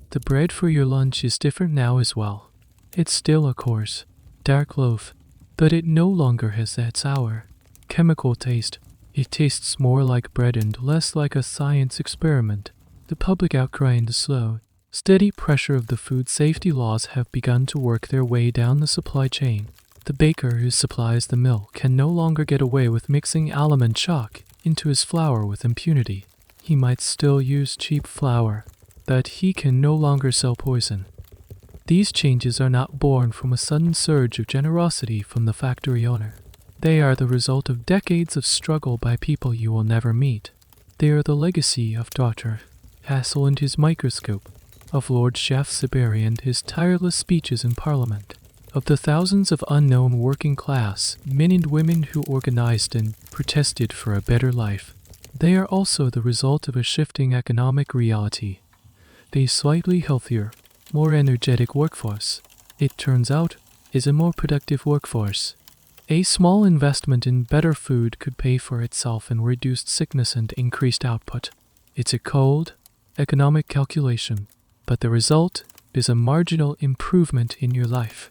The bread for your lunch is different now as well. It's still a coarse, dark loaf, but it no longer has that sour, chemical taste. It tastes more like bread and less like a science experiment. The public outcry and the slow, steady pressure of the food safety laws have begun to work their way down the supply chain. The baker who supplies the mill can no longer get away with mixing almond chalk into his flour with impunity. He might still use cheap flour, but he can no longer sell poison. These changes are not born from a sudden surge of generosity from the factory owner. They are the result of decades of struggle by people you will never meet. They are the legacy of Dr. Hassall and his microscope, of Lord Shaftesbury and his tireless speeches in Parliament, of the thousands of unknown working class men and women who organized and protested for a better life. They are also the result of a shifting economic reality. A slightly healthier, more energetic workforce, it turns out, is a more productive workforce. A small investment in better food could pay for itself in reduced sickness and increased output. It's a cold, economic calculation, but the result is a marginal improvement in your life.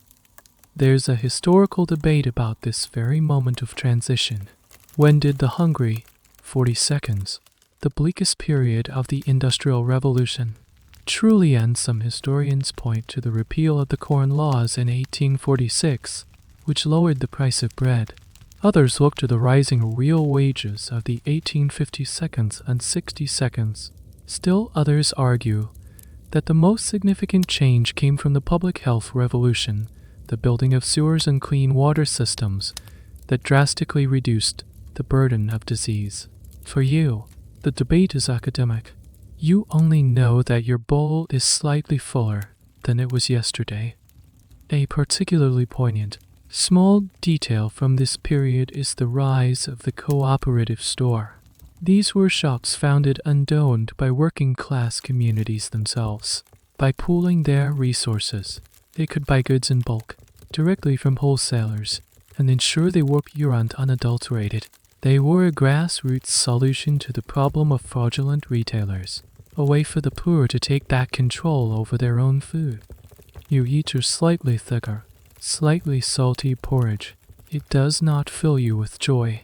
There's a historical debate about this very moment of transition. When did the hungry 40 seconds, the bleakest period of the Industrial Revolution, truly end? Some historians point to the repeal of the Corn Laws in 1846, which lowered the price of bread. Others look to the rising real wages of the 1850 seconds and 60 seconds. Still others argue that the most significant change came from the public health revolution, the building of sewers and clean water systems that drastically reduced the burden of disease. For you, the debate is academic. You only know that your bowl is slightly fuller than it was yesterday. A particularly poignant, small detail from this period is the rise of the cooperative store. These were shops founded and owned by working-class communities themselves. By pooling their resources, they could buy goods in bulk, directly from wholesalers, and ensure they were pure and unadulterated. They were a grassroots solution to the problem of fraudulent retailers, a way for the poor to take back control over their own food. You eat your slightly thicker, slightly salty porridge. It does not fill you with joy.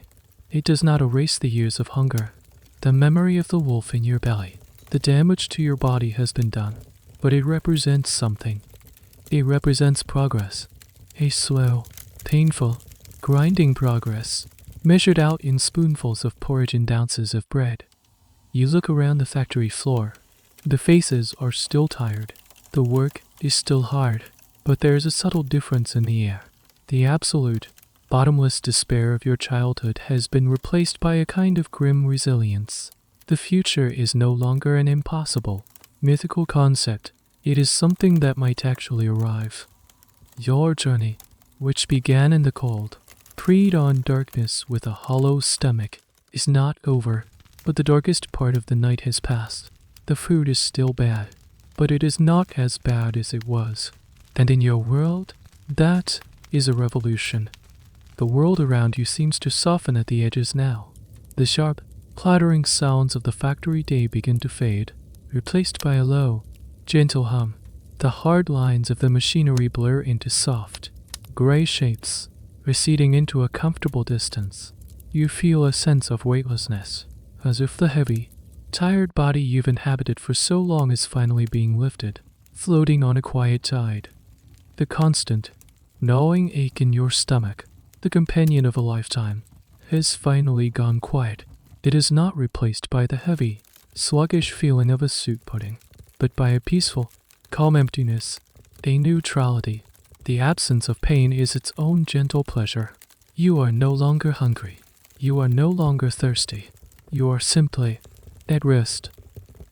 It does not erase the years of hunger, the memory of the wolf in your belly. The damage to your body has been done, but it represents something. It represents progress. A slow, painful, grinding progress, measured out in spoonfuls of porridge and ounces of bread. You look around the factory floor. The faces are still tired. The work is still hard, but there is a subtle difference in the air. The absolute, bottomless despair of your childhood has been replaced by a kind of grim resilience. The future is no longer an impossible, mythical concept. It is something that might actually arrive. Your journey, which began in the cold, pre-dawn darkness with a hollow stomach, is not over, but the darkest part of the night has passed. The food is still bad, but it is not as bad as it was. And in your world, that is a revolution. The world around you seems to soften at the edges now. The sharp, clattering sounds of the factory day begin to fade, replaced by a low, gentle hum. The hard lines of the machinery blur into soft, gray shapes, receding into a comfortable distance. You feel a sense of weightlessness, as if the heavy, tired body you've inhabited for so long is finally being lifted, floating on a quiet tide. The constant, gnawing ache in your stomach, the companion of a lifetime, has finally gone quiet. It is not replaced by the heavy, sluggish feeling of a soup pudding, but by a peaceful, calm emptiness, a neutrality. The absence of pain is its own gentle pleasure. You are no longer hungry. You are no longer thirsty. You are simply at rest.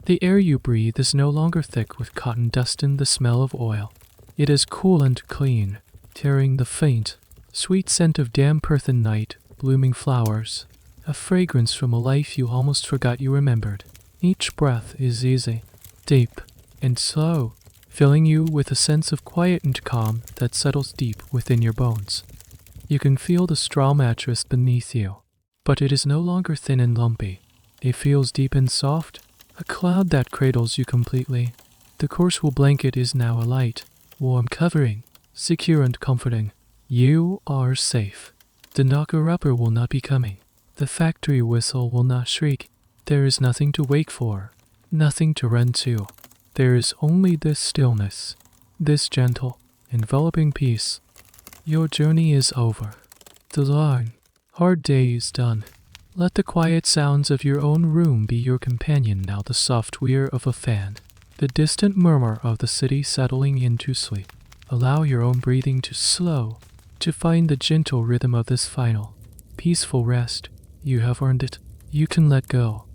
The air you breathe is no longer thick with cotton dust and the smell of oil. It is cool and clean, carrying the faint, sweet scent of damp earth and night, blooming flowers, a fragrance from a life you almost forgot you remembered. Each breath is easy, deep, and slow, filling you with a sense of quiet and calm that settles deep within your bones. You can feel the straw mattress beneath you, but it is no longer thin and lumpy. It feels deep and soft, a cloud that cradles you completely. The coarse wool blanket is now a light, warm covering, secure and comforting. You are safe. The knocker-upper will not be coming. The factory whistle will not shriek. There is nothing to wake for, nothing to run to. There is only this stillness, this gentle, enveloping peace. Your journey is over. The long, hard day is done. Let the quiet sounds of your own room be your companion now, the soft whir of a fan, the distant murmur of the city settling into sleep. Allow your own breathing to slow, to find the gentle rhythm of this final, peaceful rest. You have earned it. You can let go.